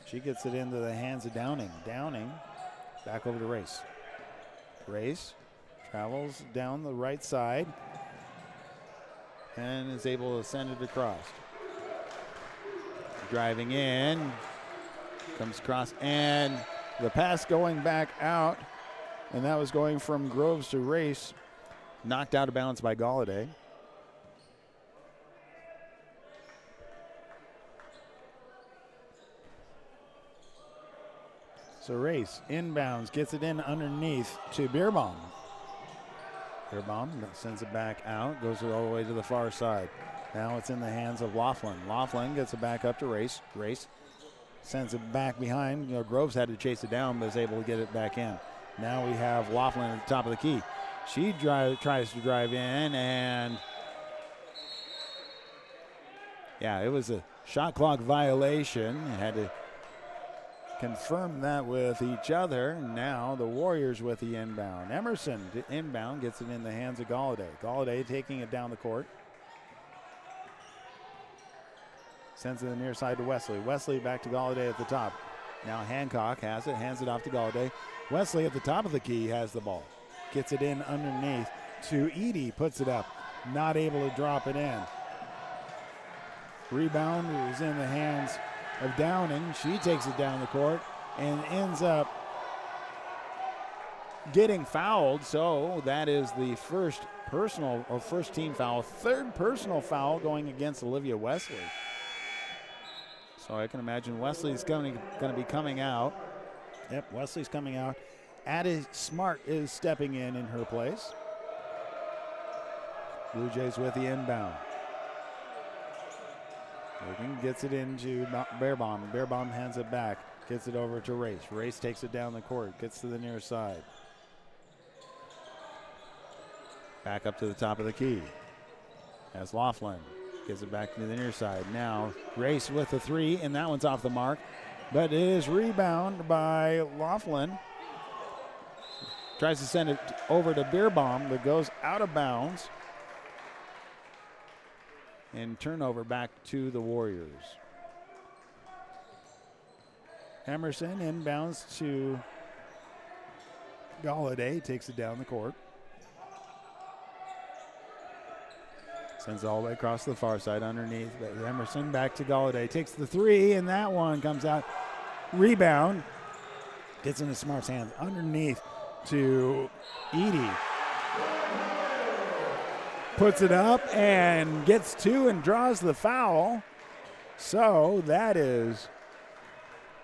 She gets it into the hands of Downing. Downing back over to Race. Race travels down the right side and is able to send it across. Driving in, comes across, and the pass going back out, and that was going from Groves to Race. Knocked out of bounds by Galladay. So Race inbounds, gets it in underneath to Beerbaum. Beerbaum sends it back out, goes all the way to the far side. Now it's in the hands of Laughlin. Laughlin gets it back up to Race. Race sends it back behind. Groves had to chase it down, but is able to get it back in. Now we have Laughlin at the top of the key. She tries to drive in, and yeah, it was a shot clock violation. Had to confirm that with each other. Now the Warriors with the inbound. Emerson inbound, gets it in the hands of Galladay. Galladay taking it down the court. Sends it to the near side to Wesley. Wesley back to Galladay at the top. Now Hancock has it, hands it off to Galladay. Wesley at the top of the key has the ball. Gets it in underneath to Edie, puts it up. Not able to drop it in. Rebound is in the hands of Downing. She takes it down the court and ends up getting fouled. So that is the first personal or first team foul, third personal foul going against Olivia Wesley. So I can imagine Wesley's going to be coming out. Yep, Wesley's coming out. Addie Smart is stepping in her place. Blue Jays with the inbound. Logan gets it into Beerbaum. Beerbaum hands it back. Gets it over to Race. Race takes it down the court. Gets to the near side. Back up to the top of the key. As Laughlin gets it back to the near side. Now Race with the three, and that one's off the mark. But it is rebounded by Laughlin. Tries to send it over to Beerbaum, but goes out of bounds. And turnover back to the Warriors. Emerson inbounds to Galladay, takes it down the court. Sends it all the way across the far side underneath. But Emerson back to Galladay, takes the three, and that one comes out. Rebound. Gets into Smart's hands underneath to Edie. Puts it up and gets two and draws the foul. So that is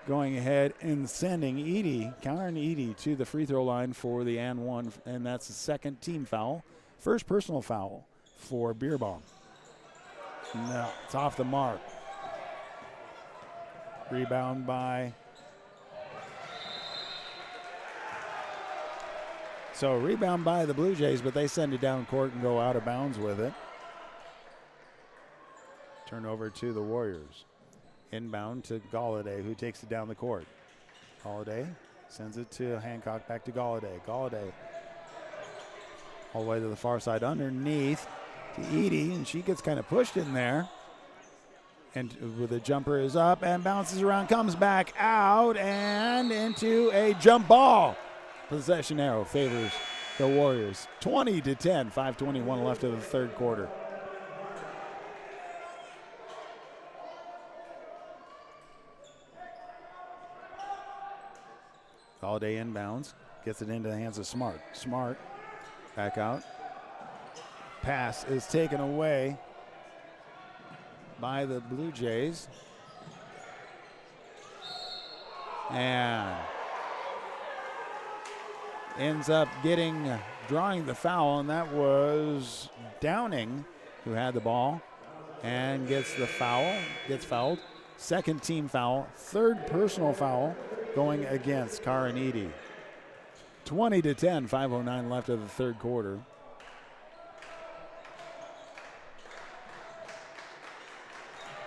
going ahead and sending Edie, countering Edie to the free throw line for the and one, and that's the second team foul. First personal foul for Beerbaum. No, it's off the mark. Rebound by. So rebound by the Blue Jays, but they send it down court and go out of bounds with it. Turnover to the Warriors. Inbound to Galladay, who takes it down the court. Galladay sends it to Hancock, back to Galladay. Galladay all the way to the far side underneath to Edie, and she gets kind of pushed in there. And with a jumper is up and bounces around, comes back out and into a jump ball. Possession arrow favors the Warriors. 20-10, 5:21 left of the third quarter. Galladay inbounds, gets it into the hands of Smart. Smart back out. Pass is taken away by the Blue Jays. And ends up drawing the foul, and that was Downing, who had the ball and gets the foul, gets fouled. Second team foul, third personal foul going against Cara and Edie. 20-10, 5:09 left of the third quarter.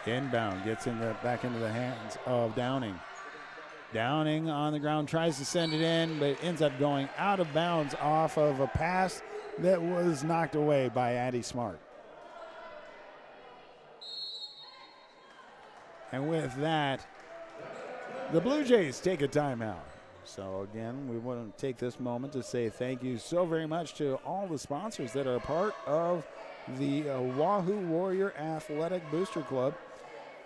Inbound gets back into the hands of Downing. Downing on the ground, tries to send it in, but ends up going out of bounds off of a pass that was knocked away by Addie Smart. And with that, the Blue Jays take a timeout. So again, we want to take this moment to say thank you so very much to all the sponsors that are a part of the Wahoo Warrior Athletic Booster Club.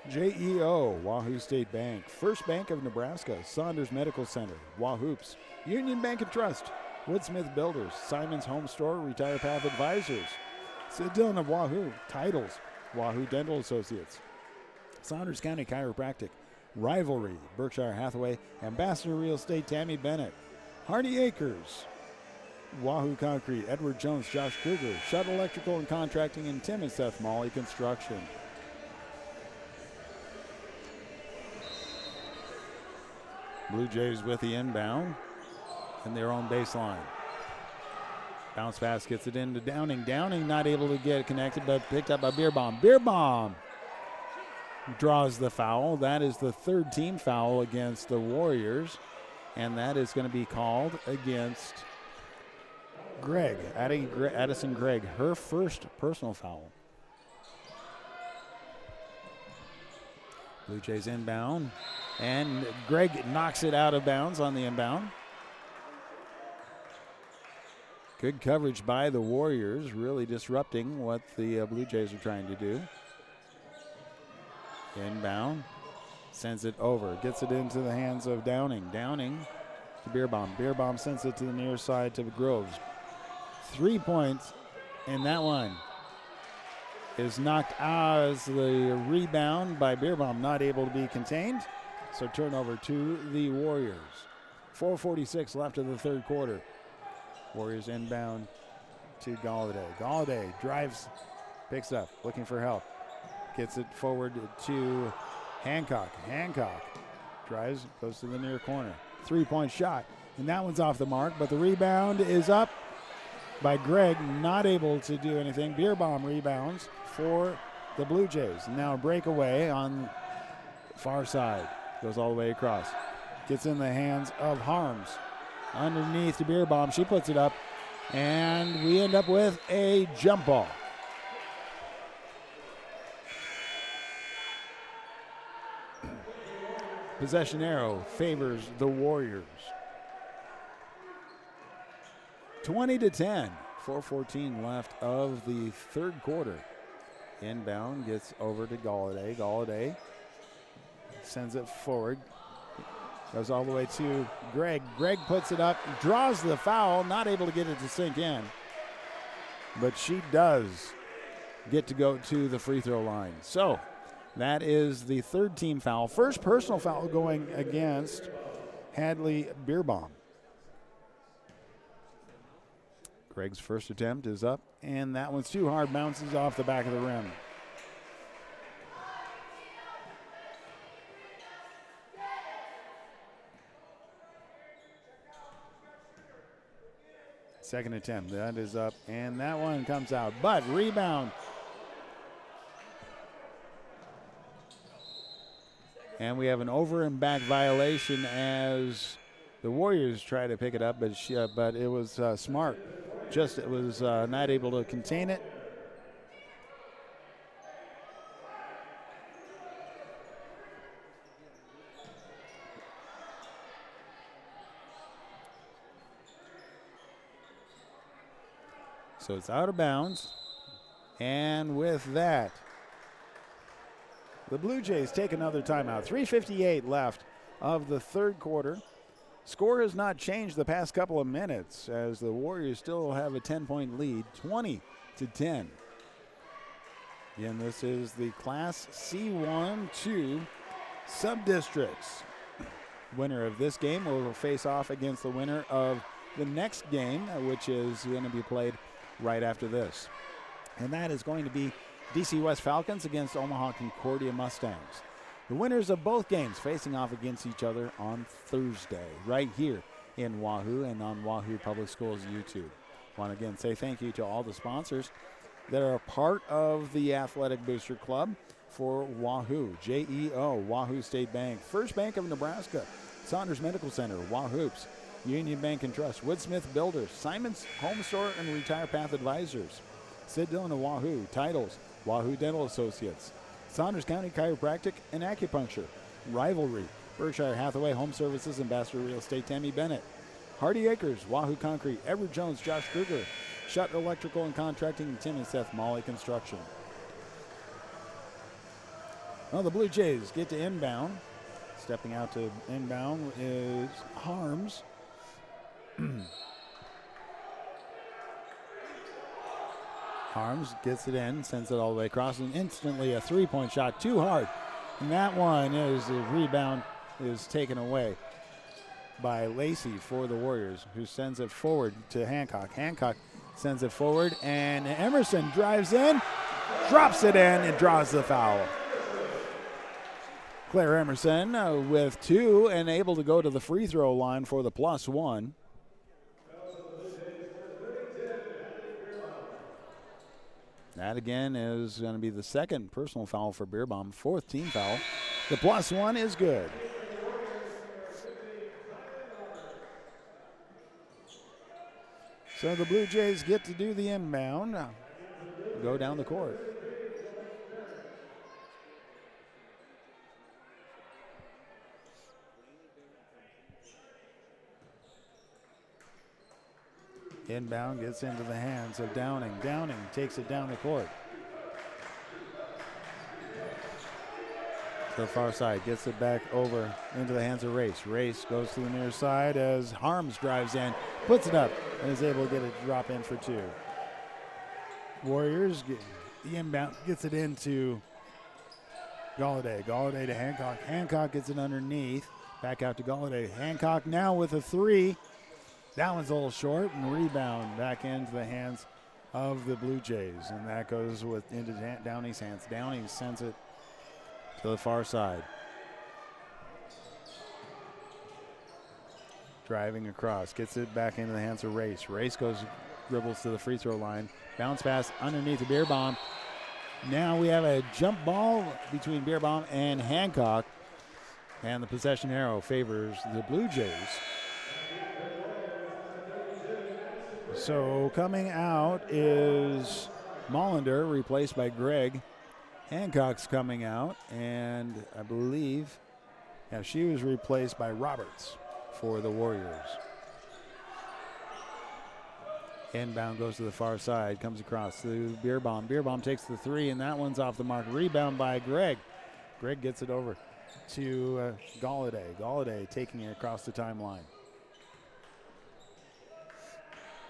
JEO, Wahoo State Bank, First Bank of Nebraska, Saunders Medical Center, Wahoops, Union Bank and Trust, Woodsmith Builders, Simon's Home Store, Retire Path Advisors, Sid Dillon of Wahoo, Titles, Wahoo Dental Associates, Saunders County Chiropractic, Rivalry, Berkshire Hathaway, Ambassador Real Estate, Tammy Bennett, Hardy Acres, Wahoo Concrete, Edward Jones, Josh Kruger, Shutt Electrical and Contracting, and Tim and Seth Molly Construction. Blue Jays with the inbound and their own baseline. Bounce pass gets it into Downing. Downing not able to get it connected, but picked up by Beerbaum. Beerbaum draws the foul. That is the third team foul against the Warriors, and that is going to be called against Gregg, Addison Gregg, her first personal foul. Blue Jays inbound, and Gregg knocks it out of bounds on the inbound. Good coverage by the Warriors, really disrupting what the Blue Jays are trying to do. Inbound, sends it over, gets it into the hands of Downing. Downing to Beerbaum. Beerbaum sends it to the near side to Groves. 3 points, and that one is knocked out as the rebound by Beerbaum, not able to be contained. So turnover to the Warriors. 4:46 left of the third quarter. Warriors inbound to Galladay. Galladay drives, picks up, looking for help. Gets it forward to Hancock. Hancock drives, goes to the near corner. 3-point shot, and that one's off the mark, but the rebound is up by Gregg, not able to do anything. Beerbaum rebounds for the Blue Jays. Now a breakaway on the far side. Goes all the way across. Gets in the hands of Harms. Underneath to Beerbaum. She puts it up, and we end up with a jump ball. Possession arrow favors the Warriors. 20-10. 4:14 left of the third quarter. Inbound gets over to Galladay. Galladay sends it forward. Goes all the way to Gregg. Gregg puts it up, draws the foul, not able to get it to sink in. But she does get to go to the free throw line. So that is the third team foul. First personal foul going against Hadley Beerbaum. Gregg's first attempt is up, and that one's too hard, bounces off the back of the rim. Second attempt, that is up, and that one comes out, but rebound. And we have an over and back violation as the Warriors try to pick it up, but it was Smart. It was not able to contain it. So it's out of bounds. And with that, the Blue Jays take another timeout. 3:58 left of the third quarter. Score has not changed the past couple of minutes as the Warriors still have a 10-point lead, 20-10. Again, this is the Class C1-2 Subdistricts. Winner of this game will face off against the winner of the next game, which is going to be played right after this. And that is going to be DC West Falcons against Omaha Concordia Mustangs. The winners of both games facing off against each other on Thursday, right here in Wahoo and on Wahoo Public Schools YouTube. I want to again say thank you to all the sponsors that are a part of the Athletic Booster Club for Wahoo. JEO, Wahoo State Bank, First Bank of Nebraska, Saunders Medical Center, Wahoops, Union Bank and Trust, Woodsmith Builders, Simon's Home Store and Retire Path Advisors, Sid Dillon of Wahoo, Titles, Wahoo Dental Associates, Saunders County Chiropractic and Acupuncture, Rivalry, Berkshire Hathaway Home Services, Ambassador Real Estate, Tammy Bennett, Hardy Acres, Wahoo Concrete, Edward Jones, Josh Kruger, Shutt Electrical and Contracting, and Tim and Seth Molly Construction. Well, the Blue Jays get to inbound. Stepping out to inbound is Harms. Harms gets it in, sends it all the way across, and instantly a three-point shot, too hard. And that one is the rebound is taken away by Lacey for the Warriors, who sends it forward to Hancock. Hancock sends it forward, and Emerson drives in, drops it in, and draws the foul. Claire Emerson with two and able to go to the free throw line for the +1. That again is going to be the second personal foul for Beerbaum, fourth team foul. The +1 is good. So the Blue Jays get to do the inbound, go down the court. Inbound gets into the hands of Downing. Downing takes it down the court. To the far side, gets it back over into the hands of Race. Race goes to the near side as Harms drives in, puts it up, and is able to get a drop in for two. Warriors, the inbound gets it into Galladay. Galladay to Hancock. Hancock gets it underneath. Back out to Galladay. Hancock now with a three. That one's a little short, and rebound back into the hands of the Blue Jays. And that goes into Downey's hands. Downey sends it to the far side. Driving across, gets it back into the hands of Race. Race dribbles to the free throw line. Bounce pass underneath the Beerbaum. Now we have a jump ball between Beerbaum and Hancock. And the possession arrow favors the Blue Jays. So coming out is Mollander, replaced by Gregg. Hancock's coming out, and I believe she was replaced by Roberts for the Warriors. Inbound goes to the far side, comes across to Beerbaum. Beerbaum takes the three, and that one's off the mark. Rebound by Gregg. Gregg gets it over to Galladay. Galladay taking it across the timeline.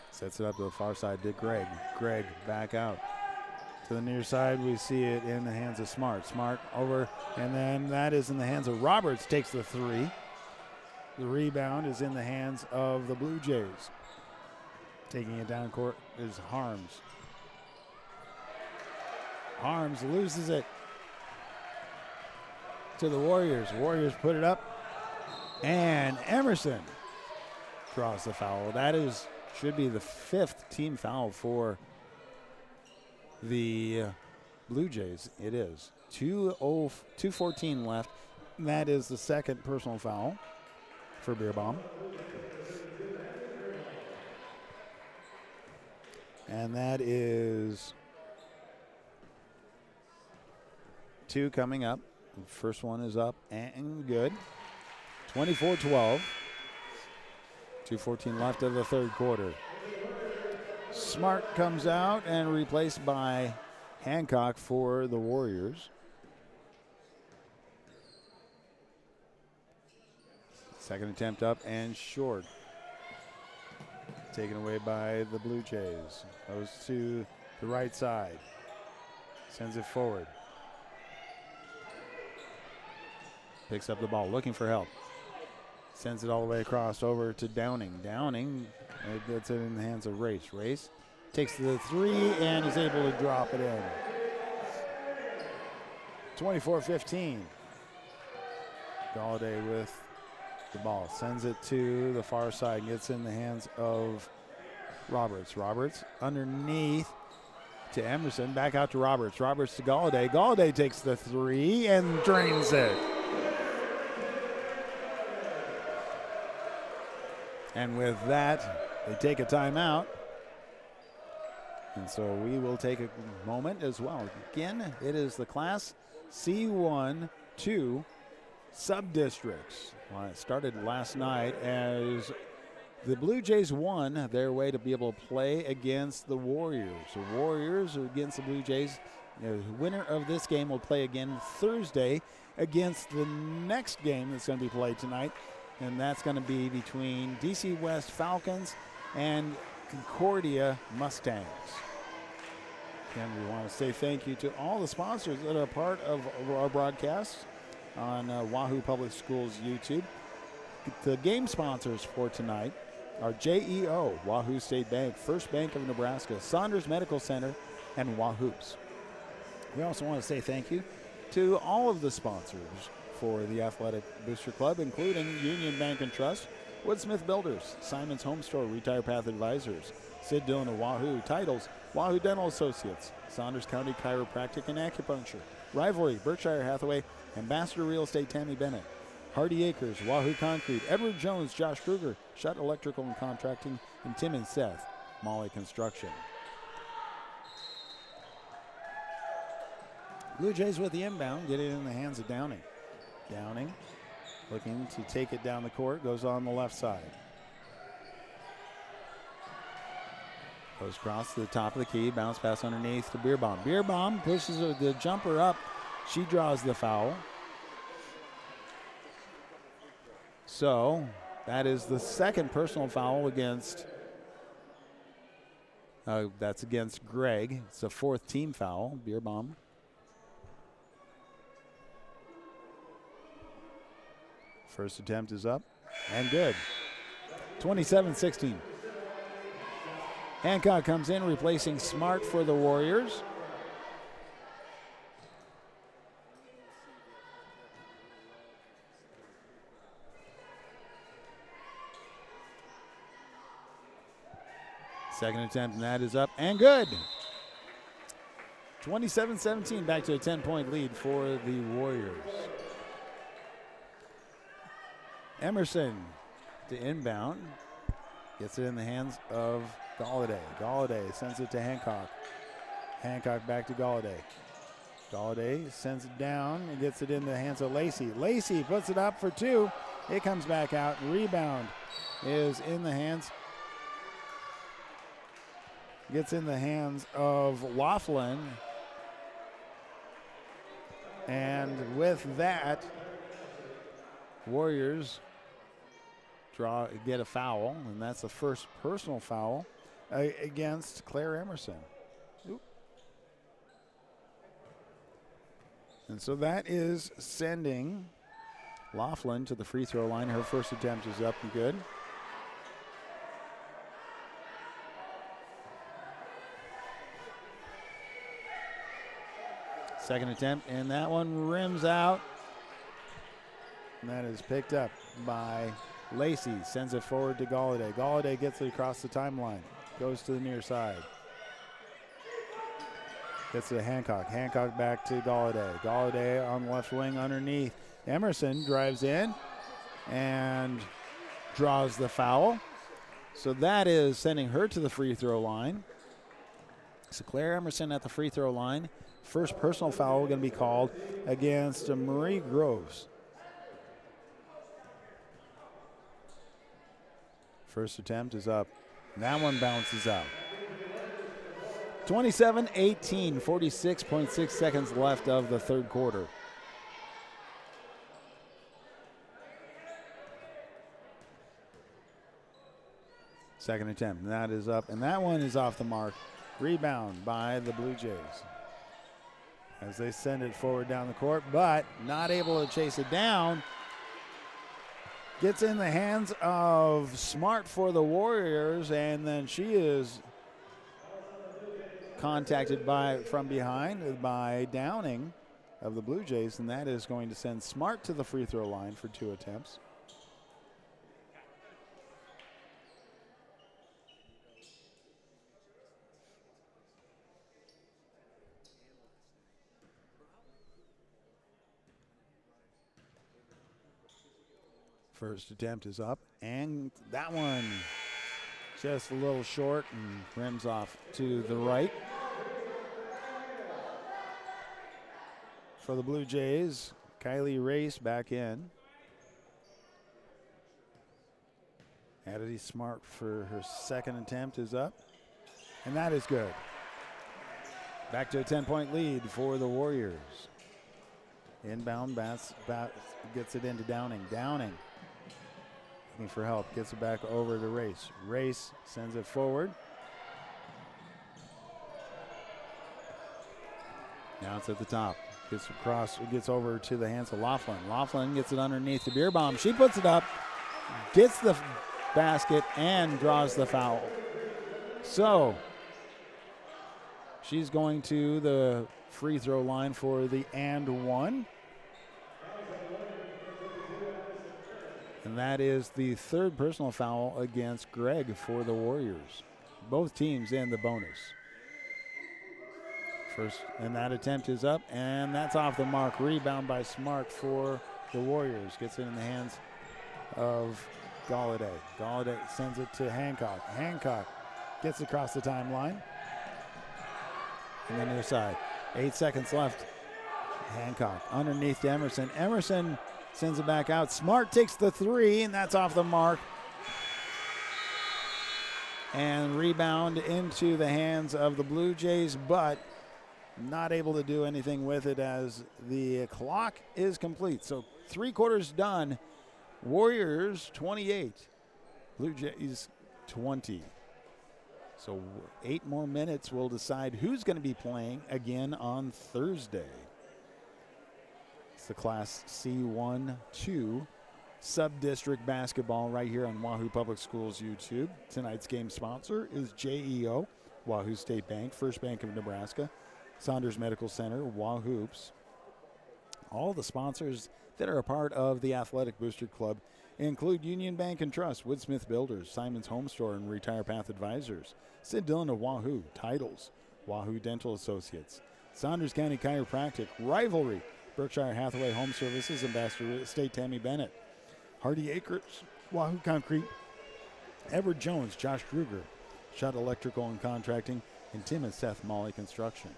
Sets it up to the far side to Gregg. Gregg back out. To the near side, we see it in the hands of Smart. Smart over, and then that is in the hands of Roberts, takes the three. The rebound is in the hands of the Blue Jays. Taking it down court is Harms. Harms loses it to the Warriors. Warriors put it up, and Emerson draws the foul. That should be the fifth team foul for the Blue Jays. It is 2:14 left. That is the second personal foul for Beerbaum. And that is two coming up. The first one is up and good. 24-12. 2:14 left of the third quarter. Smart comes out and replaced by Hancock for the Warriors. Second attempt up and short. Taken away by the Blue Jays. Goes to the right side. Sends it forward. Picks up the ball, looking for help. Sends it all the way across over to Downing. Downing gets it in the hands of Race. Race takes the three and is able to drop it in. 24-15. Galladay with the ball. Sends it to the far side. Gets in the hands of Roberts. Roberts underneath to Emerson. Back out to Roberts. Roberts to Galladay. Galladay takes the three and drains it. And with that, they take a timeout. And so we will take a moment as well. Again, it is the Class C1-2 Subdistricts. Well, it started last night as the Blue Jays won their way to be able to play against the Warriors. The Warriors are against the Blue Jays. The winner of this game will play again Thursday against the next game that's going to be played tonight. And that's going to be between DC West Falcons and Concordia Mustangs. Again, we want to say thank you to all the sponsors that are part of our broadcast on Wahoo Public Schools YouTube. The game sponsors for tonight are JEO, Wahoo State Bank, First Bank of Nebraska, Saunders Medical Center, and Wahoops. We also want to say thank you to all of the sponsors for the Athletic Booster Club, including Union Bank and Trust, Woodsmith Builders, Simon's Home Store, Retire Path Advisors, Sid Dillon of Wahoo. Titles: Wahoo Dental Associates, Saunders County Chiropractic and Acupuncture. Rivalry: Berkshire Hathaway, Ambassador Real Estate Tammy Bennett. Hardy Acres, Wahoo Concrete, Edward Jones, Josh Kruger, Shutt Electrical and Contracting, and Tim and Seth, Molly Construction. Blue Jays with the inbound, get it in the hands of Downing. Downing looking to take it down the court, goes on the left side. Goes across to the top of the key, bounce pass underneath to Beerbaum. Beerbaum pushes the jumper up. She draws the foul. So that is the second personal foul against, that's against Greg. It's a fourth team foul, Beerbaum. First attempt is up and good. 27-16. Hancock comes in, replacing Smart for the Warriors. Second attempt, and that is up and good. 27-17, back to a 10-point lead for the Warriors. Emerson to inbound. Gets it in the hands of Galladay. Galladay sends it to Hancock. Hancock back to Galladay. Galladay sends it down and gets it in the hands of Lacey. Lacey puts it up for two. It comes back out. Rebound is in the hands. Gets in the hands of Laughlin. And with that, Warriors get a foul, and that's the first personal foul against Claire Emerson. Oop. And so that is sending Laughlin to the free throw line. Her first attempt is up and good. Second attempt, and that one rims out. And that is picked up by Lacey. Sends it forward to Galladay. Galladay gets it across the timeline. Goes to the near side. Gets it to Hancock. Hancock back to Galladay. Galladay on the left wing underneath. Emerson drives in and draws the foul. So that is sending her to the free throw line. So Claire Emerson at the free throw line. First personal foul going to be called against Marie Groves. First attempt is up. That one bounces out. 27-18, 46.6 seconds left of the third quarter. Second attempt, and that is up, and that one is off the mark. Rebound by the Blue Jays as they send it forward down the court, but not able to chase it down. Gets in the hands of Smart for the Warriors, and then she is contacted from behind by Downing of the Blue Jays, and that is going to send Smart to the free throw line for two attempts. First attempt is up, and that one just a little short and rims off to the right. For the Blue Jays, Kylie Race back in. Addie Smart for her second attempt is up, and that is good. Back to a 10-point lead for the Warriors. Inbound, gets it into Downing. Downing looking for help, gets it back over to Race. Race sends it forward. Now it's at the top. Gets across, gets over to the hands of Laughlin. Laughlin gets it underneath the Beerbaum. She puts it up, gets the basket, and draws the foul. So she's going to the free throw line for the and one. And that is the third personal foul against Greg for the Warriors. both teams in the bonus. First, and that attempt is up, and that's off the mark. Rebound by Smart for the Warriors. Gets it in the hands of Galladay. Galladay sends it to Hancock. Hancock gets across the timeline. And the near side. 8 seconds left. Hancock underneath to Emerson. Emerson sends it back out. Smart takes the three, and that's off the mark. And rebound into the hands of the Blue Jays, but not able to do anything with it as the clock is complete. So 3 quarters done. Warriors 28, Blue Jays 20. So 8 more minutes will decide who's going to be playing again on Thursday. It's the Class C1-2 Subdistrict basketball right here on Wahoo Public Schools YouTube. Tonight's game sponsor is JEO, Wahoo State Bank, First Bank of Nebraska, Saunders Medical Center, Wahoops. All the sponsors that are a part of the Athletic Booster Club include Union Bank and Trust, Woodsmith Builders, Simon's Home Store and Retire Path Advisors, Sid Dillon of Wahoo, Titles, Wahoo Dental Associates, Saunders County Chiropractic, Rivalry, Berkshire Hathaway Home Services, Ambassador State Tammy Bennett, Hardy Acres, Wahoo Concrete, Edward Jones, Josh Kruger, Shot Electrical and Contracting, and Tim and Seth Molly Construction.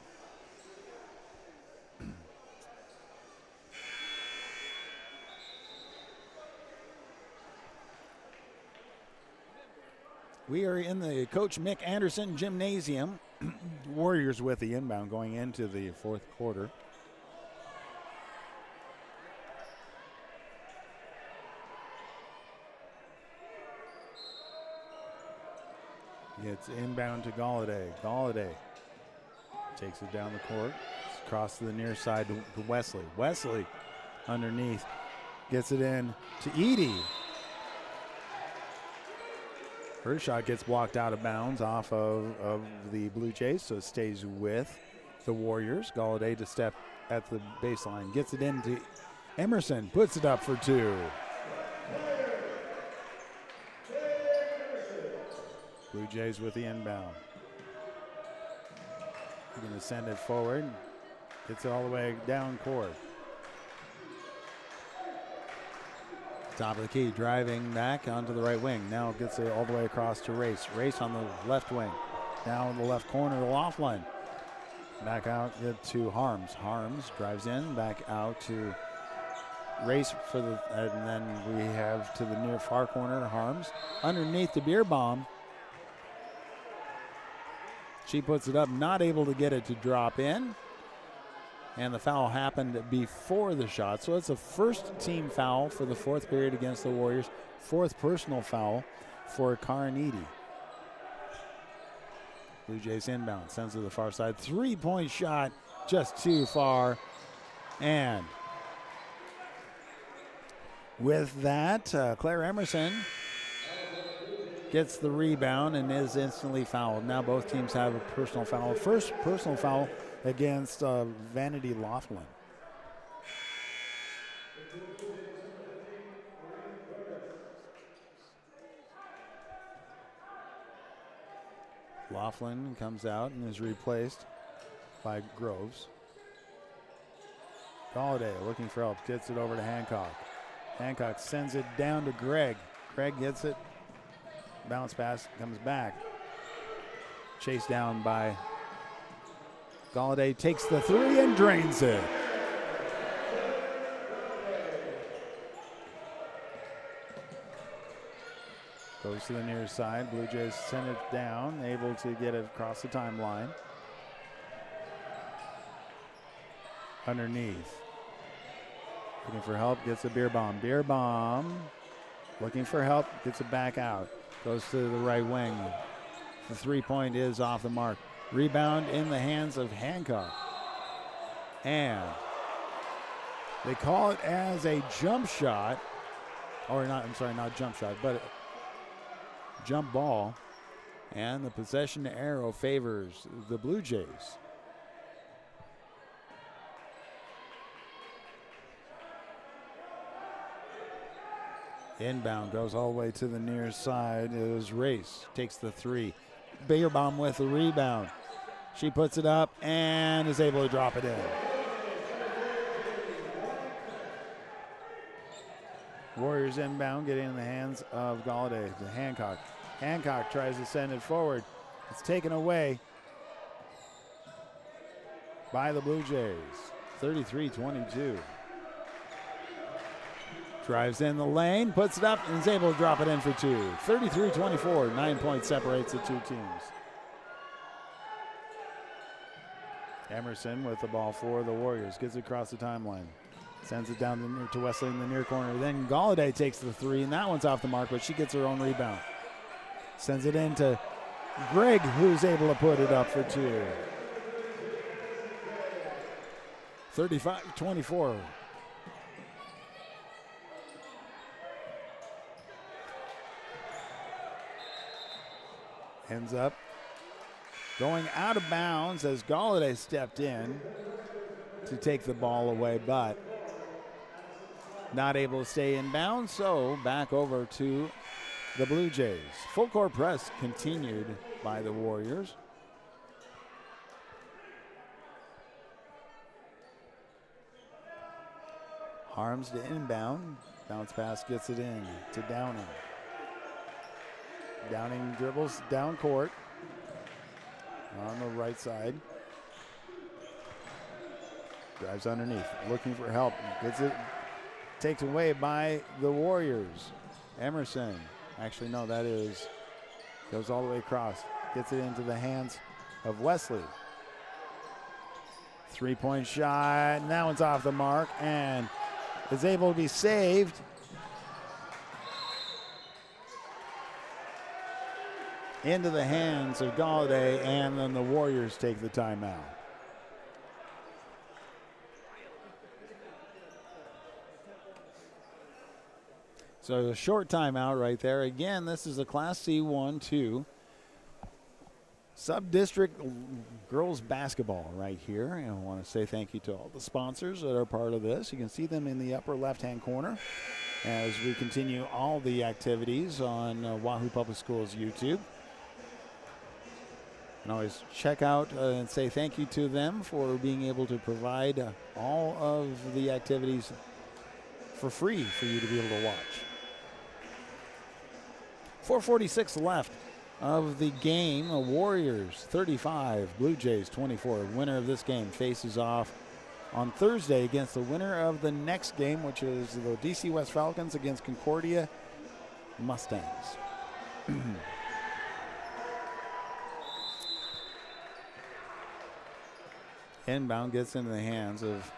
We are in the Coach Mick Anderson Gymnasium. Warriors with the inbound going into the fourth quarter. It's inbound to Galladay. Galladay takes it down the court. It's across to the near side to Wesley. Wesley underneath. Gets it in to Edie. Her shot gets blocked out of bounds off of the Blue Jays, so it stays with the Warriors. Galladay to step at the baseline. Gets it into Emerson. Puts it up for 2. Blue Jays with the inbound. They're going to send it forward. Gets it all the way down court. Top of the key, driving back onto the right wing. Now gets it all the way across to Race. Race on the left wing. Now in the left corner, the Laughlin. Back out to Harms. Harms drives in, back out to Race for the, and then we have to the near far corner, Harms. Underneath the beer bomb. She puts it up, not able to get it to drop in. And the foul happened before the shot. So it's a first team foul for the fourth period against the Warriors. 4th personal foul for Carnegie. Blue Jays inbound, sends to the far side. 3-point shot, just too far. And with that, Claire Emerson gets the rebound and is instantly fouled. Now both teams have a personal foul. First personal foul against Vanity Laughlin. Laughlin comes out and is replaced by Groves. Galladay looking for help, gets it over to Hancock. Hancock sends it down to Gregg. Gregg gets it, bounce pass, comes back. Chased down by Galladay, takes the 3 and drains it. Goes to the near side. Blue Jays send it down, able to get it across the timeline. Underneath. Looking for help, gets a beer bomb. Beer bomb. Looking for help, gets it back out. Goes to the right wing. The 3-point is off the mark. Rebound in the hands of Hancock. And they call it as a jump shot. Or not, I'm sorry, not jump shot, but jump ball. And the possession arrow favors the Blue Jays. Inbound goes all the way to the near side. It was Race. Takes the 3. Beerbaum with the rebound. She puts it up and is able to drop it in. Warriors inbound, getting in the hands of Galladay to Hancock. Hancock tries to send it forward. It's taken away by the Blue Jays. 33-22. Drives in the lane, puts it up, and is able to drop it in for two. 33-24, 9 points separates the two teams. Emerson with the ball for the Warriors. Gets it across the timeline. Sends it down to Wesley in the near corner. Then Galladay takes the three, and that one's off the mark, but she gets her own rebound. Sends it in to Greg, who's able to put it up for two. 35-24. Ends up going out of bounds as Galladay stepped in to take the ball away, but not able to stay in bounds, so back over to the Blue Jays. Full court press continued by the Warriors. Harms to inbound. Bounce pass gets it in to Downing. Downing dribbles down court on the right side. Drives underneath, looking for help. Gets it taken away by the Warriors. Emerson, actually no, goes all the way across. Gets it into the hands of Wesley. 3-point shot, and that one's off the mark and is able to be saved. Into the hands of Galladay, and then the Warriors take the timeout. So a short timeout right there. Again, this is a Class C1-2 Subdistrict girls basketball right here. And I want to say thank you to all the sponsors that are part of this. You can see them in the upper left-hand corner as we continue all the activities on Wahoo Public Schools YouTube. And always check out and say thank you to them for being able to provide all of the activities for free for you to be able to watch. 4:46 left of the game. Warriors 35, Blue Jays 24. Winner of this game faces off on Thursday against the winner of the next game, which is the DC West Falcons against Concordia Mustangs. Inbound gets into the hands of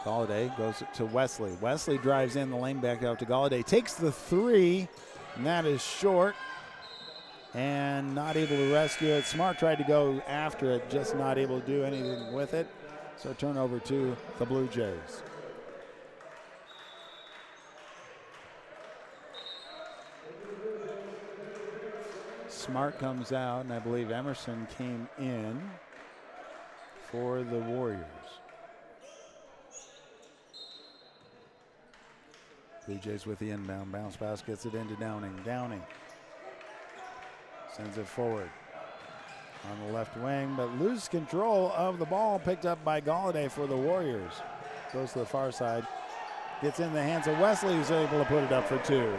Galladay, goes to Wesley. Wesley drives in the lane back out to Galladay, takes the three, and that is short and not able to rescue it. Smart tried to go after it, just not able to do anything with it. So turnover to the Blue Jays. Smart comes out, and I believe Emerson came in for the Warriors. Blue Jays with the inbound. Bounce pass gets it into Downing. Downing sends it forward on the left wing, but loses control of the ball, picked up by Galladay for the Warriors. Goes to the far side. Gets in the hands of Wesley, who's able to put it up for two.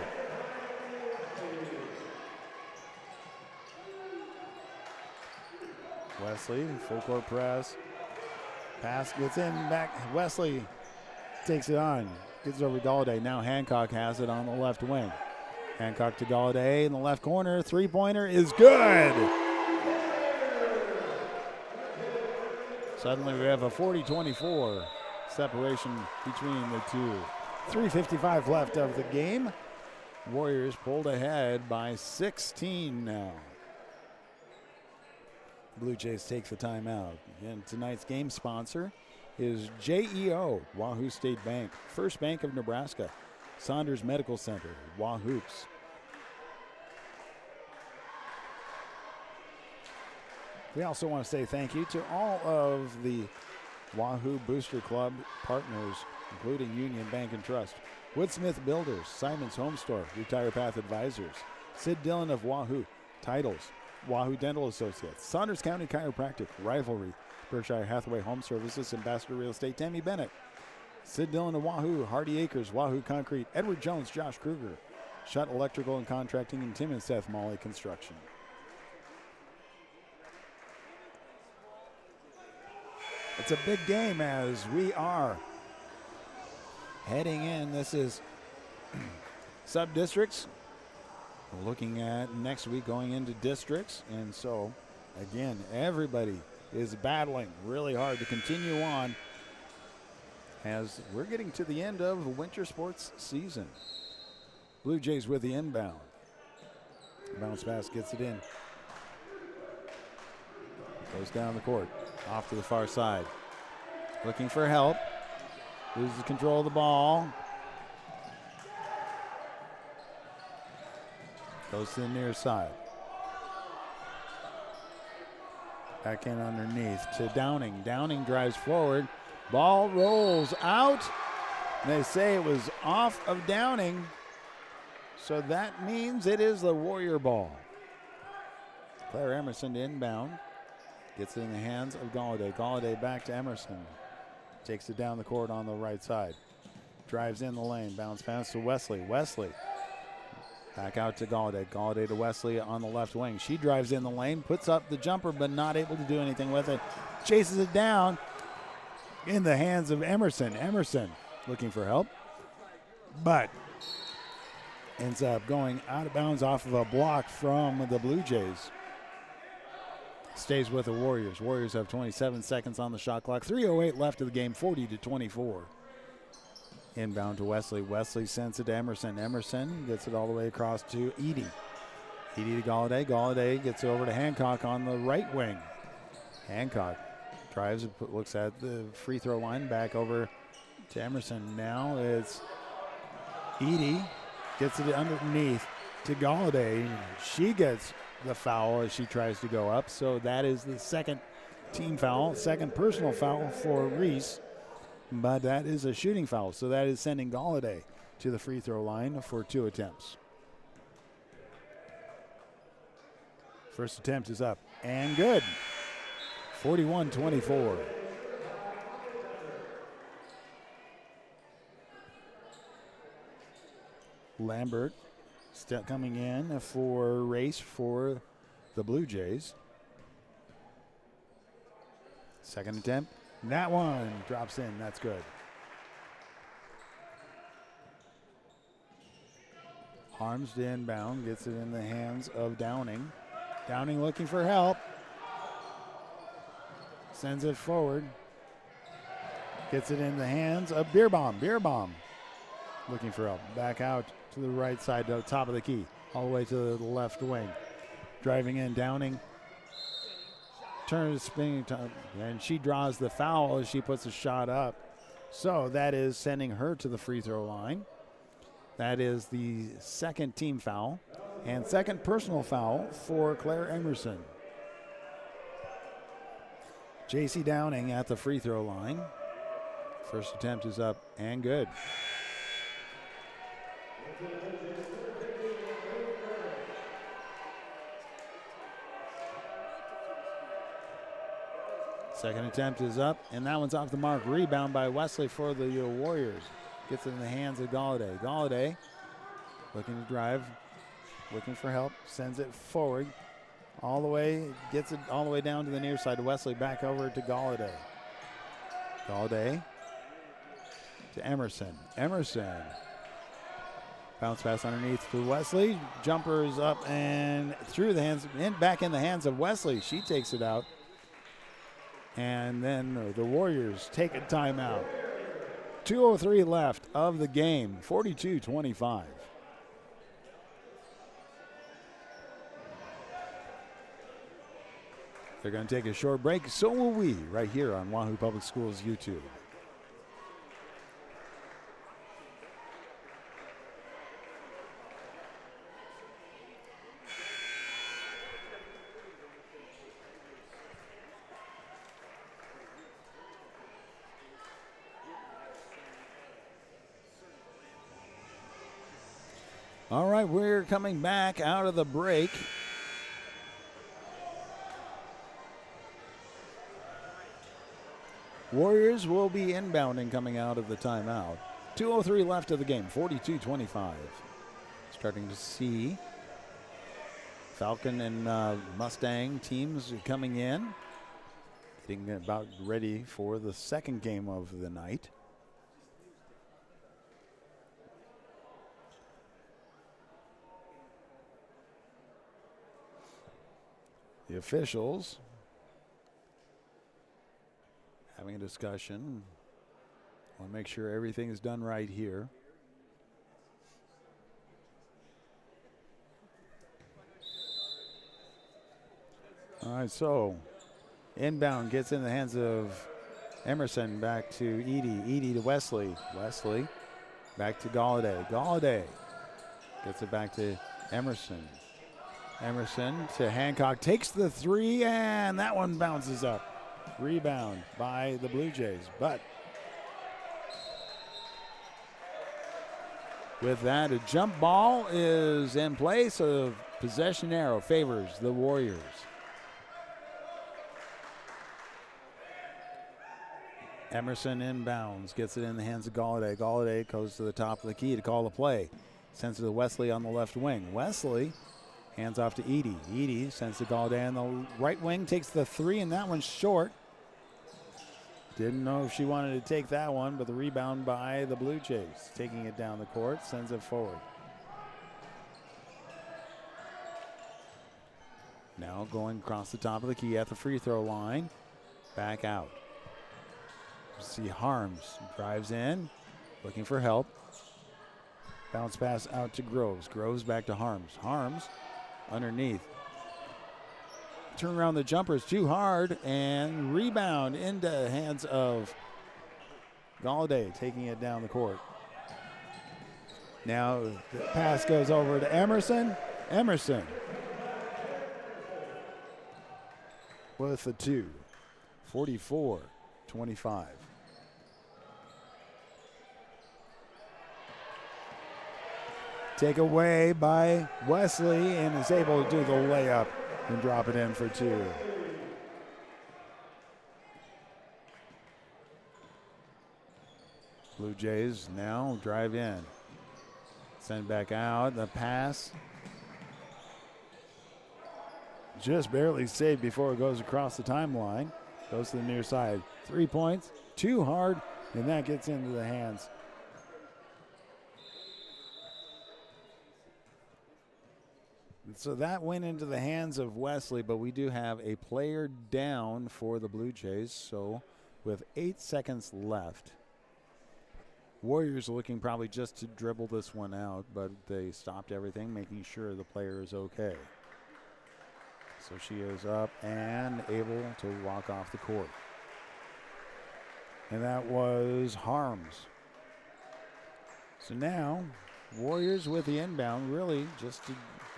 Wesley, full court press. Pass gets in, back. Wesley takes it on. Gets it over to Galladay. Now Hancock has it on the left wing. Hancock to Galladay in the left corner. Three-pointer is good. Suddenly we have a 40-24 separation between the two. 3:55 left of the game. Warriors pulled ahead by 16 now. Blue Jays take the timeout. And tonight's game sponsor is JEO, Wahoo State Bank, First Bank of Nebraska, Saunders Medical Center, Wahoops. We also want to say thank you to all of the Wahoo Booster Club partners, including Union Bank and Trust, Woodsmith Builders, Simon's Home Store, Retire Path Advisors, Sid Dillon of Wahoo, Titles, Wahoo Dental Associates, Saunders County Chiropractic, Rivalry, Berkshire Hathaway Home Services, Ambassador Real Estate, Tammy Bennett, Sid Dillon of Wahoo, Hardy Acres, Wahoo Concrete, Edward Jones, Josh Kruger, Shutt Electrical and Contracting, and Tim and Seth Molly Construction. It's a big game as we are heading in. This is sub-districts. We're looking at next week going into districts. And so, again, everybody is battling really hard to continue on as we're getting to the end of winter sports season. Blue Jays with the inbound. Bounce pass gets it in. Goes down the court. Off to the far side. Looking for help. Loses control of the ball. Goes to the near side. Back in underneath to Downing. Downing drives forward. Ball rolls out. They say it was off of Downing. So that means it is the Warrior ball. Claire Emerson to inbound. Gets it in the hands of Galladay. Galladay back to Emerson. Takes it down the court on the right side. Drives in the lane. Bounce pass to Wesley. Wesley back out to Galladay. Galladay to Wesley on the left wing. She drives in the lane. Puts up the jumper but not able to do anything with it. Chases it down in the hands of Emerson. Emerson looking for help. But ends up going out of bounds off of a block from the Blue Jays. Stays with the Warriors. Warriors have 27 seconds on the shot clock. 3:08 left of the game, 40-24. Inbound to Wesley. Wesley sends it to Emerson. Emerson gets it all the way across to Edie. Edie to Galladay. Galladay gets it over to Hancock on the right wing. Hancock drives, looks at the free throw line, back over to Emerson. Now it's Edie. Gets it underneath to Galladay. She gets the foul as she tries to go up. So that is the second team foul, second personal foul for Reese. But that is a shooting foul. So that is sending Galladay to the free throw line for 2 attempts. First attempt is up and good. 41-24. Lambert coming in for race for the Blue Jays. Second attempt. That one drops in. That's good. Harms to inbound. Gets it in the hands of Downing. Downing looking for help. Sends it forward. Gets it in the hands of Beerbaum. Beerbaum looking for help. Back out to the right side, to the top of the key, all the way to the left wing. Driving in, Downing. Turns, spinning, and she draws the foul as she puts a shot up. So that is sending her to the free throw line. That is the second team foul and second personal foul for Claire Emerson. JC Downing at the free throw line. First attempt is up and good. Second attempt is up, and that one's off the mark. Rebound by Wesley for the Warriors. Gets it in the hands of Galladay. Galladay looking to drive, looking for help, sends it forward all the way, gets it all the way down to the near side to Wesley, back over to Galladay. Galladay to Emerson. Emerson. Bounce pass underneath to Wesley. Jumper is up and through the hands, and back in the hands of Wesley. She takes it out. And then the Warriors take a timeout. 2:03 left of the game, 42-25. They're going to take a short break. So will we, right here on Wahoo Public Schools YouTube. All right, we're coming back out of the break. Warriors will be inbounding coming out of the timeout. 2:03 left of the game, 42-25. Starting to see Falcon and Mustang teams coming in, getting about ready for the second game of the night. The officials having a discussion. Want to make sure everything is done right here. All right, so inbound gets in the hands of Emerson, back to Edie. Edie to Wesley. Wesley back to Galladay. Galladay gets it back to Emerson. Emerson to Hancock, takes the three, and that one bounces up. Rebound by the Blue Jays, but with that, a jump ball is in play, so possession arrow favors the Warriors. Emerson inbounds, gets it in the hands of Galladay. Galladay goes to the top of the key to call the play. Sends it to Wesley on the left wing. Wesley hands off to Edie. Edie sends to Galladay on the right wing, takes the three, and that one's short. Didn't know if she wanted to take that one, but the rebound by the Blue Jays. Taking it down the court, sends it forward. Now going across the top of the key at the free throw line. Back out. See Harms drives in, looking for help. Bounce pass out to Groves. Groves back to Harms. Harms underneath. Turn around the jumper's too hard, and rebound into the hands of Galladay, taking it down the court. Now the pass goes over to Emerson. Emerson with the two. 44-25. Take away by Wesley, and is able to do the layup and drop it in for two. Blue Jays now drive in. Send back out, the pass. Just barely saved before it goes across the timeline. Goes to the near side. 3 points, too hard, and that gets into the hands. So that went into the hands of Wesley, but we do have a player down for the Blue Jays. So with 8 seconds left, Warriors looking probably just to dribble this one out, but they stopped everything, making sure the player is okay. So she is up and able to walk off the court. And that was Harms. So now, Warriors with the inbound, really just to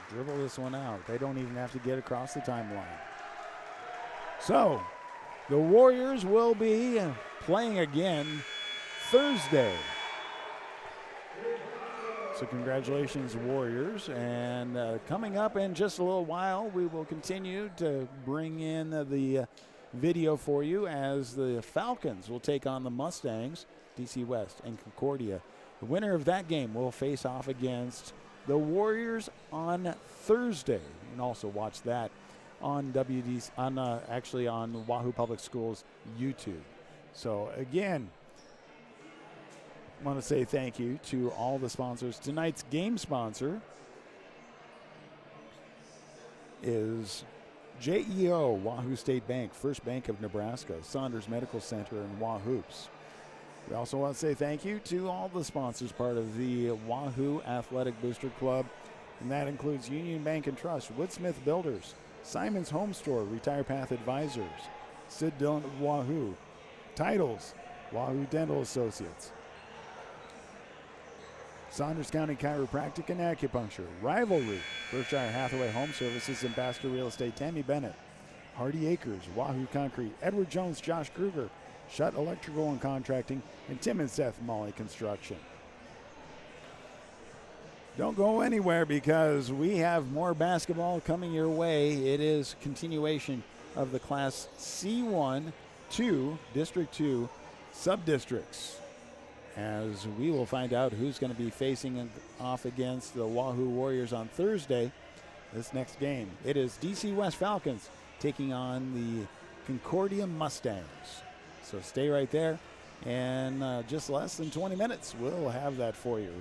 dribble this one out. They don't even have to get across the timeline. So, the Warriors will be playing again Thursday. So congratulations, Warriors. And coming up in just a little while, we will continue to bring in the video for you as the Falcons will take on the Mustangs, DC West and Concordia. The winner of that game will face off against the Warriors on Thursday. You can also watch that on actually on Wahoo Public Schools YouTube. So again, I want to say thank you to all the sponsors. Tonight's game sponsor is JEO, Wahoo State Bank, First Bank of Nebraska, Saunders Medical Center, and Wahoops. We also want to say thank you to all the sponsors part of the Wahoo Athletic Booster Club, and that includes Union Bank and Trust, Woodsmith Builders, Simon's Home Store, Retire Path Advisors, Sid Dillon of Wahoo, Titles, Wahoo Dental Associates, Saunders County Chiropractic and Acupuncture, Rivalry, Berkshire Hathaway Home Services, Ambassador Real Estate, Tammy Bennett, Hardy Acres, Wahoo Concrete, Edward Jones, Josh Kruger, Shutt Electrical and Contracting, and Tim and Seth Molly Construction. Don't go anywhere because we have more basketball coming your way. It is continuation of the Class C1 District 2 Subdistricts, as we will find out who's going to be facing off against the Wahoo Warriors on Thursday, this next game. It is DC West Falcons taking on the Concordia Mustangs. So stay right there, and just less than 20 minutes, we'll have that for you.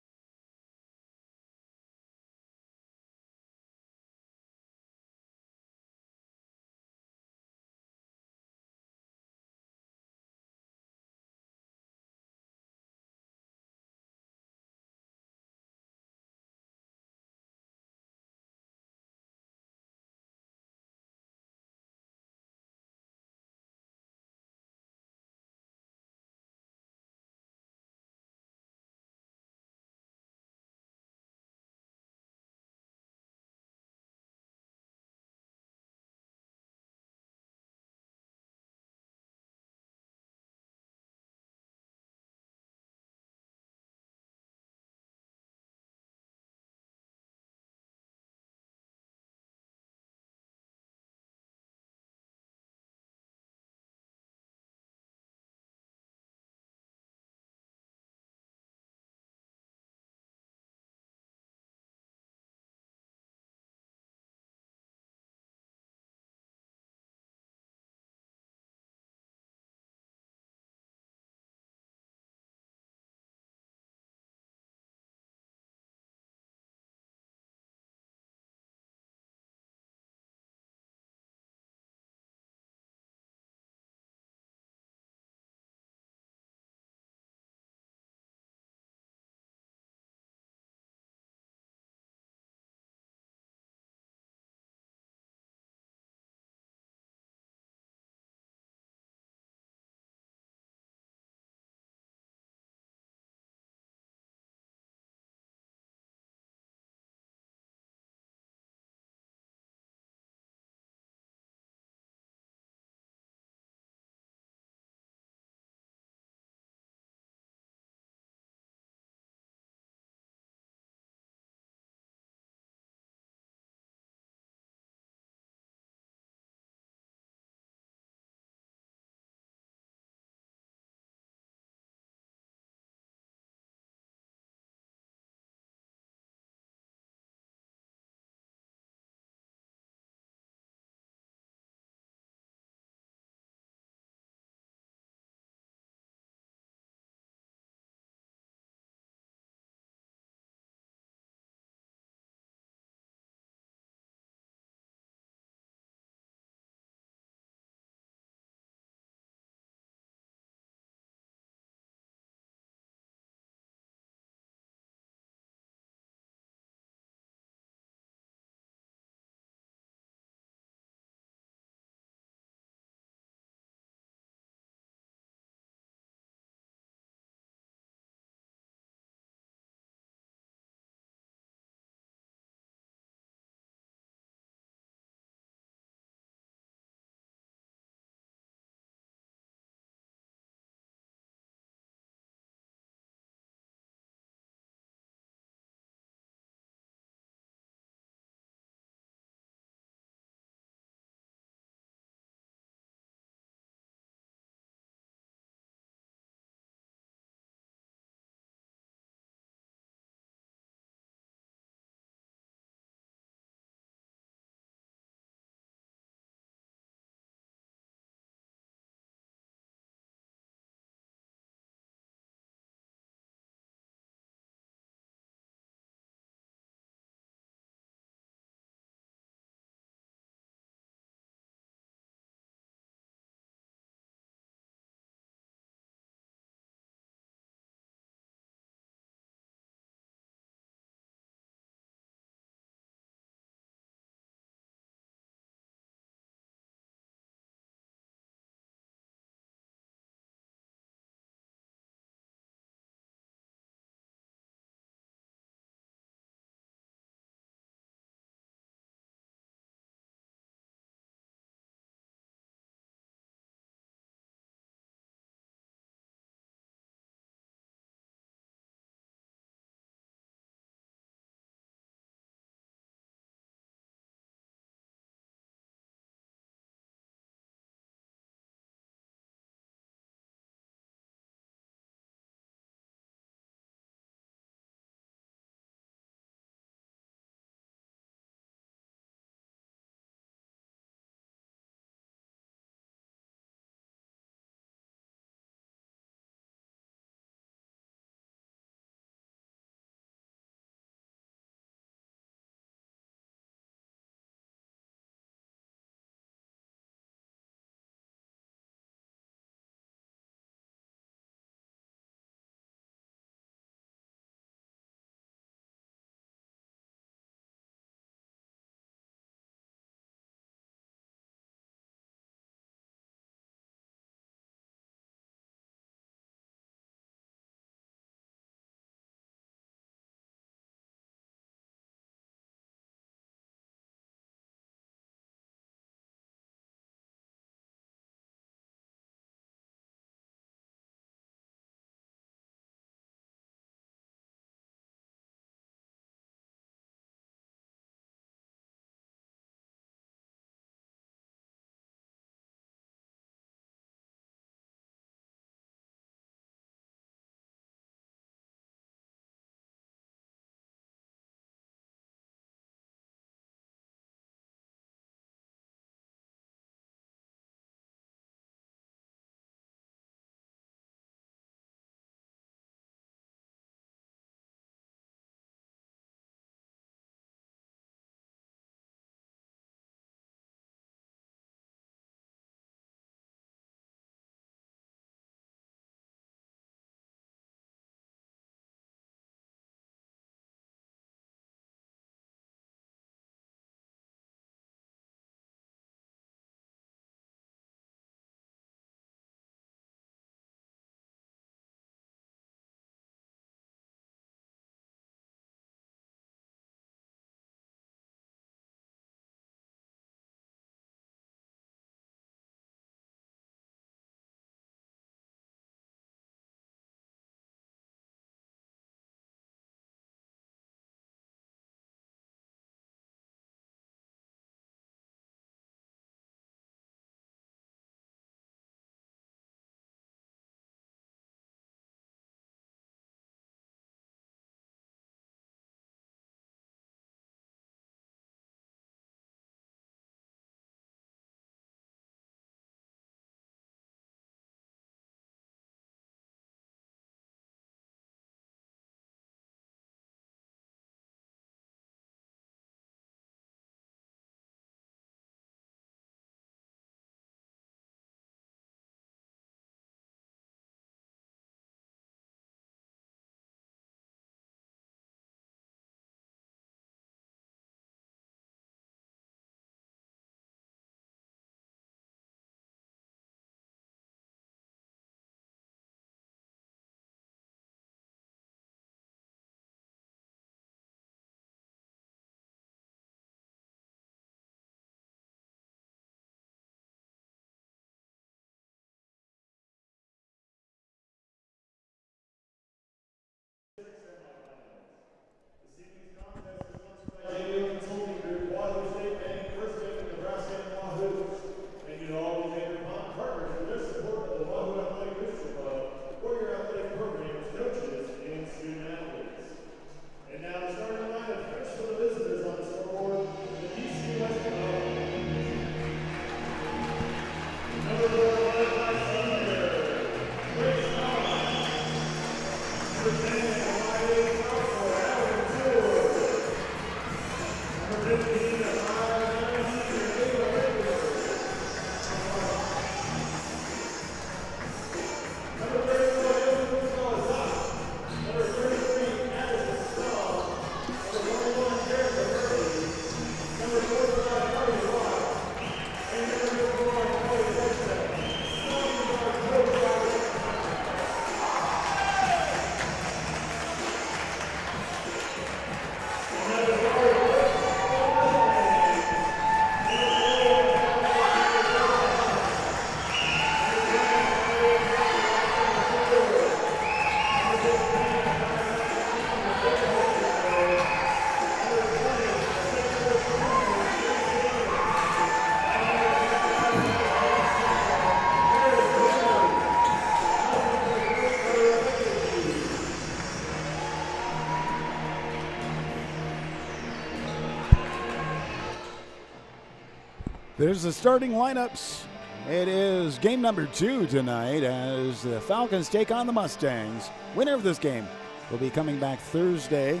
There's the starting lineups. It is game number 2 tonight as the Falcons take on the Mustangs. Winner of this game will be coming back Thursday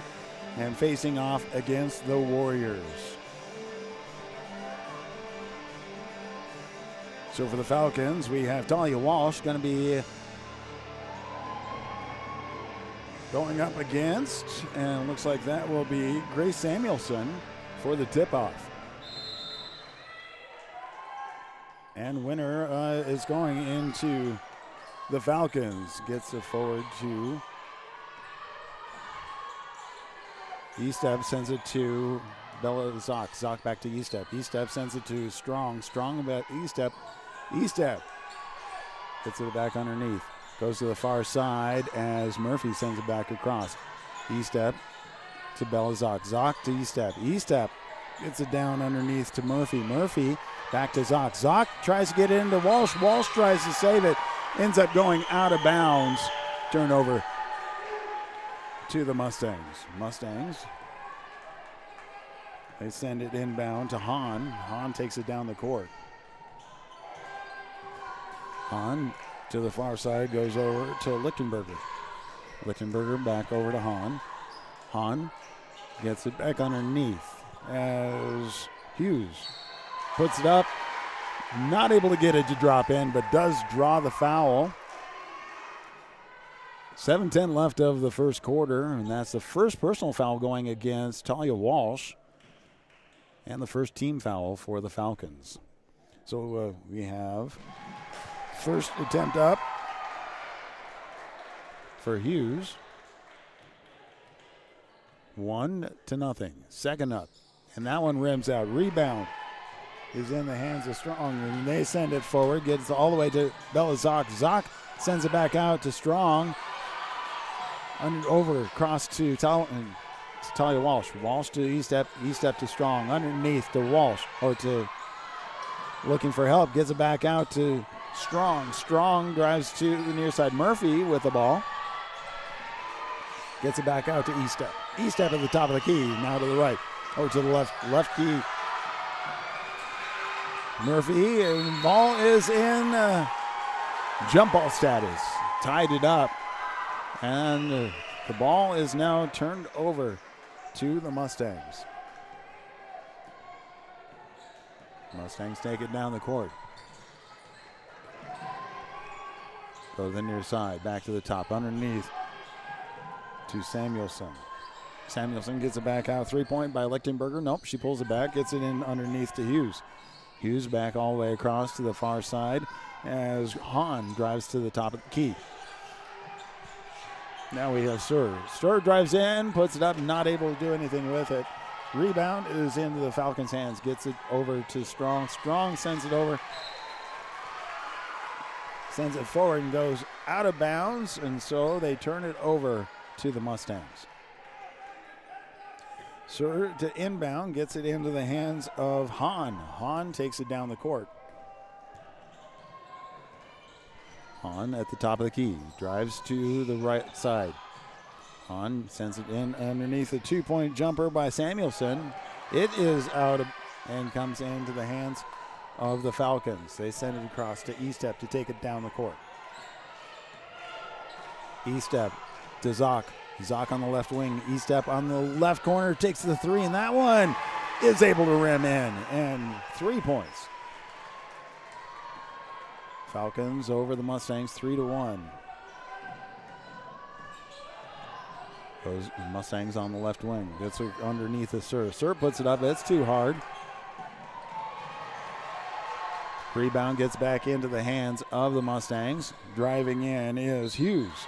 and facing off against the Warriors. So for the Falcons, we have Talia Walsh going to be going up against, and it looks like that will be Grace Samuelson for the tip-off. And winner is going into the Falcons. Gets it forward to Estep, sends it to Bella Zock. Zock back to Estep. Estep sends it to Strong. Strong about Estep. Estep gets it back underneath. Goes to the far side as Murphy sends it back across. Estep to Bella Zock. Zock to Estep. Estep gets it down underneath to Murphy. Murphy back to Zock. Zock tries to get it into Walsh. Walsh tries to save it. Ends up going out of bounds. Turnover to the Mustangs. Mustangs, they send it inbound to Hahn. Hahn takes it down the court. Hahn to the far side goes over to Lichtenberger. Lichtenberger back over to Hahn. Hahn gets it back underneath as Hughes puts it up. Not able to get it to drop in, but does draw the foul. 7:10 left of the first quarter, and that's the first personal foul going against Talia Walsh and the first team foul for the Falcons. So we have first attempt up for Hughes. 1-0. Second up, and that one rims out. Rebound is in the hands of Strong, and they send it forward. Gets all the way to Bella Zock. Zock sends it back out to Strong. Over across to Talia Walsh. Walsh to Estep. Estep to Strong. Underneath to Walsh, or to looking for help. Gets it back out to Strong. Strong drives to the near side. Murphy with the ball. Gets it back out to Estep. Estep at the top of the key. Now to the right. Over to the left key. Murphy, and ball is in jump ball status. Tied it up. And the ball is now turned over to the Mustangs. Mustangs take it down the court. Go to the near side, back to the top, underneath to Samuelson. Samuelson gets it back out, 3-point by Lichtenberger. Nope, she pulls it back, gets it in underneath to Hughes. Hughes back all the way across to the far side as Hahn drives to the top of the key. Now we have Sir. Sir drives in, puts it up, not able to do anything with it. Rebound is into the Falcons' hands. Gets it over to Strong. Strong sends it over. Sends it forward and goes out of bounds, and so they turn it over to the Mustangs. Sir to inbound, gets it into the hands of Hahn. Hahn takes it down the court. Hahn at the top of the key, drives to the right side. Hahn sends it in underneath a 2-point jumper by Samuelson. It is out of, and comes into the hands of the Falcons. They send it across to Estep to take it down the court. Estep to Zock. Zock on the left wing. Estep on the left corner takes the 3, and that one is able to rim in, and 3 points. Falcons over the Mustangs 3-1. Those Mustangs on the left wing. Gets it underneath the Sir. Sir puts it up. It's too hard. Rebound gets back into the hands of the Mustangs. Driving in is Hughes.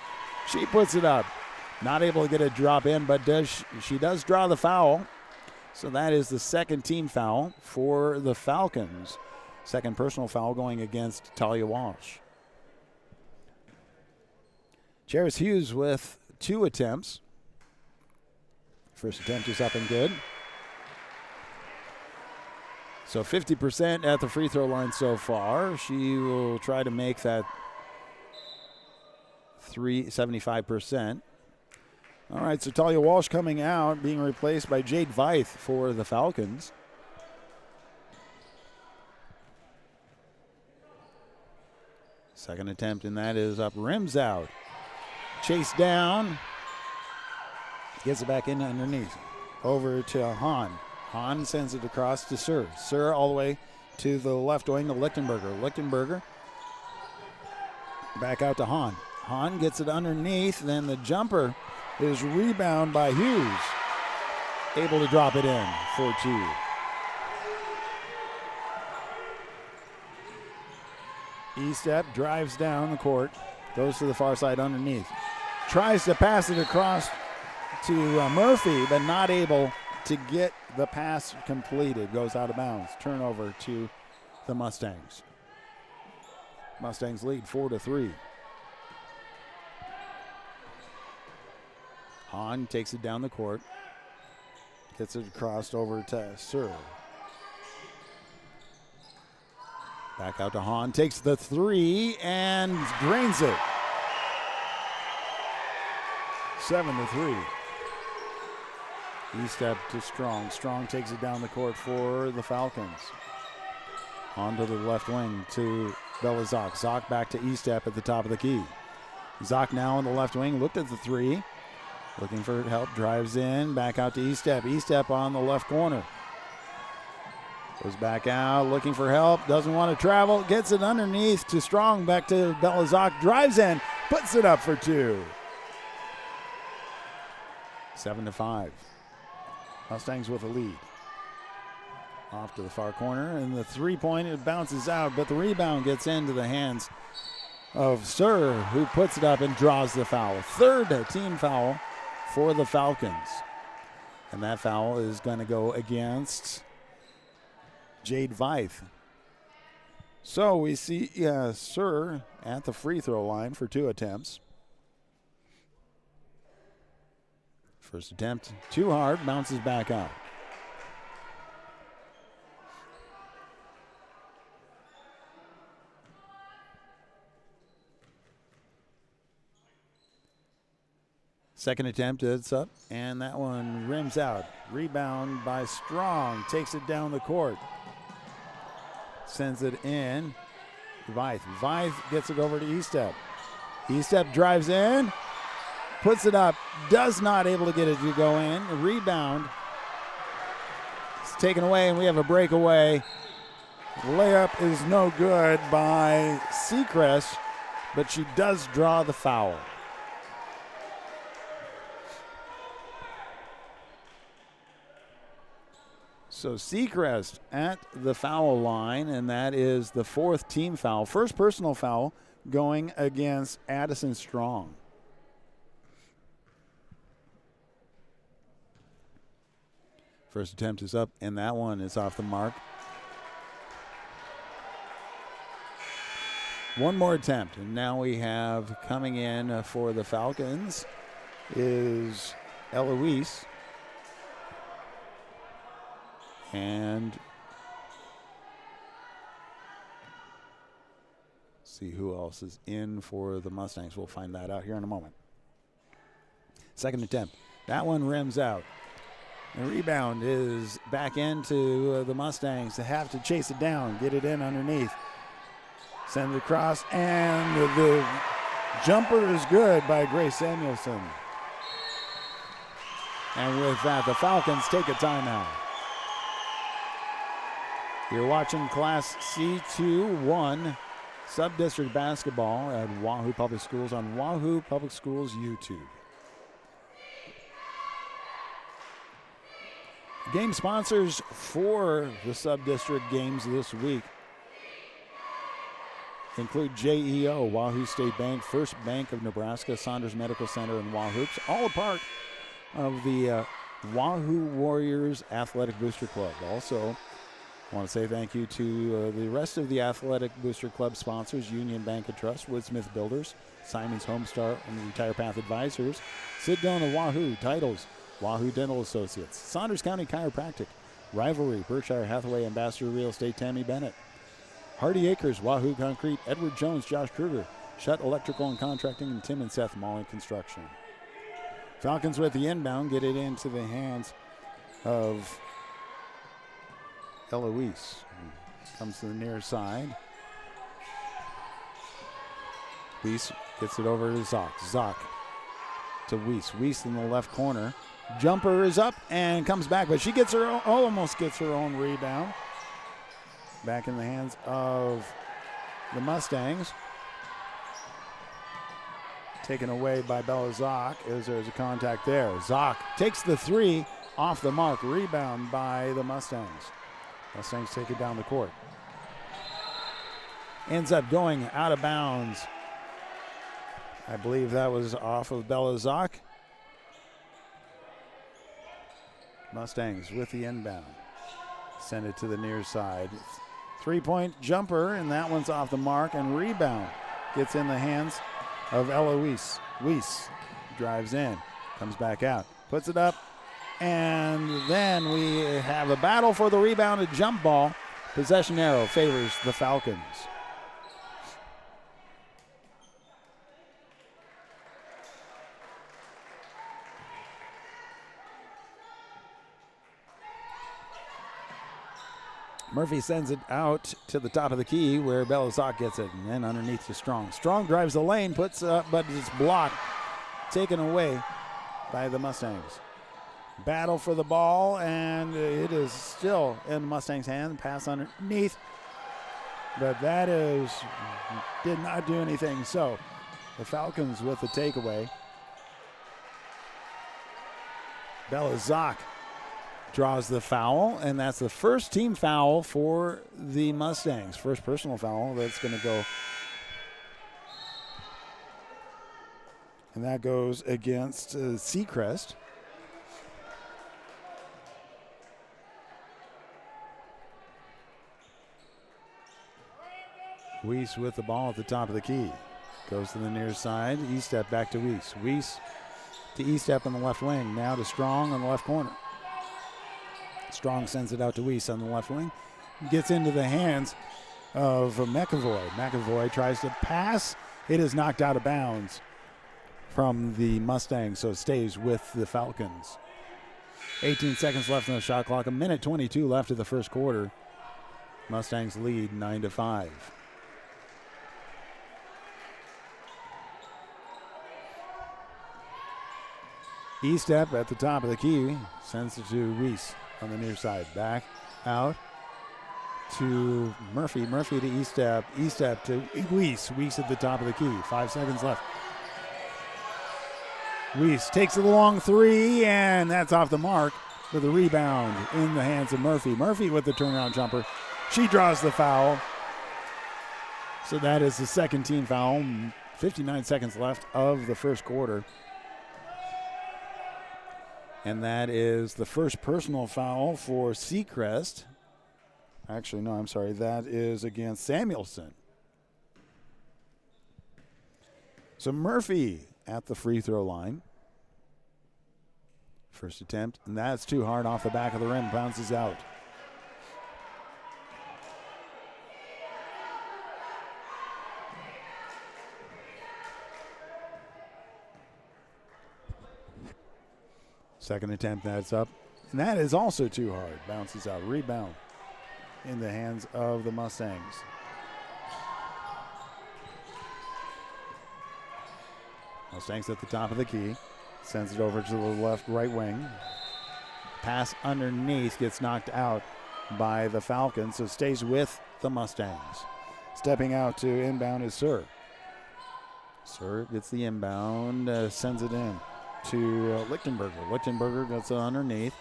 She puts it up. Not able to get a drop in, but she does draw the foul. So that is the second team foul for the Falcons. Second personal foul going against Talia Walsh. Charis Hughes with 2 attempts. First attempt is up and good. So 50% at the free throw line so far. She will try to make that 75%. All right, so Talia Walsh coming out, being replaced by Jade Veith for the Falcons. Second attempt, and that is up, rims out. Chase down. Gets it back in underneath. Over to Hahn. Hahn sends it across to Sir. Sir all the way to the left wing to Lichtenberger. Lichtenberger back out to Hahn. Hahn gets it underneath. Then the jumper is rebounded by Hughes. Able to drop it in for 2. E-step drives down the court. Goes to the far side underneath. Tries to pass it across to Murphy, but not able to get the pass completed. Goes out of bounds. Turnover to the Mustangs. Mustangs lead 4-3. Hahn takes it down the court. Gets it across over to Sir. Back out to Hahn. Takes the 3 and drains it. 7-3. E-step to Strong. Strong takes it down the court for the Falcons. On to the left wing to Belazak. Zock back to E-step at the top of the key. Zock now on the left wing. Looked at the 3. Looking for help. Drives in. Back out to E-step. E-step on the left corner. Goes back out. Looking for help. Doesn't want to travel. Gets it underneath to Strong. Back to Belazak. Drives in. Puts it up for 2. 7-5. Mustangs with a lead. Off to the far corner, and the 3-point, it bounces out, but the rebound gets into the hands of Sir, who puts it up and draws the foul. Third team foul for the Falcons. And that foul is going to go against Jade Veith. So we see Sir at the free throw line for 2 attempts. First attempt, too hard, bounces back out. Second attempt, it's up, and that one rims out. Rebound by Strong, takes it down the court. Sends it in. Veith. Veith gets it over to E-step. E-step drives in. Puts it up, does not able to get it to go in. A rebound. It's taken away, and we have a breakaway. Layup is no good by Seacrest, but she does draw the foul. So Seacrest at the foul line, and that is the 4th team foul. First personal foul going against Addison Strong. First attempt is up, and that one is off the mark. One more attempt, and now we have coming in for the Falcons is Eloise. And see who else is in for the Mustangs. We'll find that out here in a moment. Second attempt. That one rims out. The rebound is back into the Mustangs. They have to chase it down, get it in underneath. Send it across, and the jumper is good by Grace Samuelson. And with that, the Falcons take a timeout. You're watching Class C2-1 Subdistrict basketball at Wahoo Public Schools on Wahoo Public Schools YouTube. Game sponsors for the Subdistrict games this week include JEO, Wahoo State Bank, First Bank of Nebraska, Saunders Medical Center, and Wahoops, all a part of the Wahoo Warriors Athletic Booster Club. Also, I want to say thank you to the rest of the Athletic Booster Club sponsors, Union Bank and Trust, Woodsmith Builders, Simon's Homestar, and Retire Path Advisors. Sit down to Wahoo, Titles, Wahoo Dental Associates, Saunders County Chiropractic, Rivalry, Berkshire Hathaway Ambassador Real Estate, Tammy Bennett, Hardy Acres, Wahoo Concrete, Edward Jones, Josh Kruger, Shutt Electrical and Contracting, and Tim and Seth Molly Construction. Falcons with the inbound, get it into the hands of Eloise. Comes to the near side. Weiss gets it over to Zock. Zock to Weiss. Weiss in the left corner. Jumper is up and comes back, but she gets her own, almost gets her own rebound. Back in the hands of the Mustangs. Taken away by Bella Zock as there's a contact there. Zock takes the three off the mark. Rebound by the Mustangs. Mustangs take it down the court. Ends up going out of bounds. I believe that was off of Bella Zock. Mustangs with the inbound. Send it to the near side. 3-point jumper, and that one's off the mark, and rebound gets in the hands of Ella Weiss. Weiss drives in, comes back out, puts it up, and then we have a battle for the rebounded jump ball. Possession arrow favors the Falcons. Murphy sends it out to the top of the key where Bella Zock gets it, and then underneath to Strong. Strong drives the lane, puts up, but it's blocked, taken away by the Mustangs. Battle for the ball, and it is still in the Mustangs' hand. Pass underneath, but that did not do anything. So the Falcons with the takeaway. Bella Zock draws the foul, and that's the first team foul for the Mustangs. First personal foul that's going to go. And that goes against Seacrest. Weiss with the ball at the top of the key. Goes to the near side. E-step back to Weiss. Weiss to E-step on the left wing. Now to Strong on the left corner. Strong sends it out to Weiss on the left wing. Gets into the hands of McAvoy. McAvoy tries to pass. It is knocked out of bounds from the Mustangs, so it stays with the Falcons. 18 seconds left on the shot clock. 1:22 left of the first quarter. Mustangs lead 9-5. E-step at the top of the key. Sends it to Weiss on the near side. Back out to Murphy. Murphy to E-step. E-step to Weiss. Weiss at the top of the key. 5 seconds left. Weiss takes a long three, and that's off the mark with a rebound in the hands of Murphy. Murphy with the turnaround jumper. She draws the foul. So that is the second team foul. 59 seconds left of the first quarter. And that is the first personal foul for Seacrest. Actually, no, I'm sorry. That is against Samuelson. So Murphy at the free throw line. First attempt, and that's too hard off the back of the rim. Bounces out. Second attempt, that's up. And that is also too hard. Bounces out. Rebound in the hands of the Mustangs. Mustangs at the top of the key. Sends it over to the left right wing. Pass underneath gets knocked out by the Falcons, so stays with the Mustangs. Stepping out to inbound is Sir. Sir gets the inbound, sends it in to Lichtenberger. Lichtenberger gets it underneath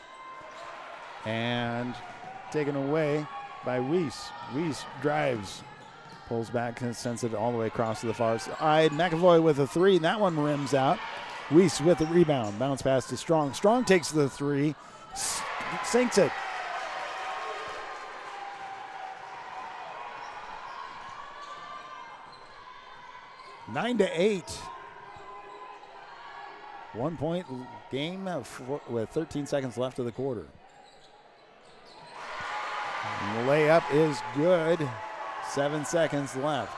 and taken away by Weiss. Weiss drives, pulls back and sends it all the way across to the far side. McAvoy with a three, and that one rims out. Weiss with the rebound. Bounce pass to Strong. Strong takes the three, sinks it. Nine to 8. 1 point game with 13 seconds left of the quarter. And the layup is good. 7 seconds left.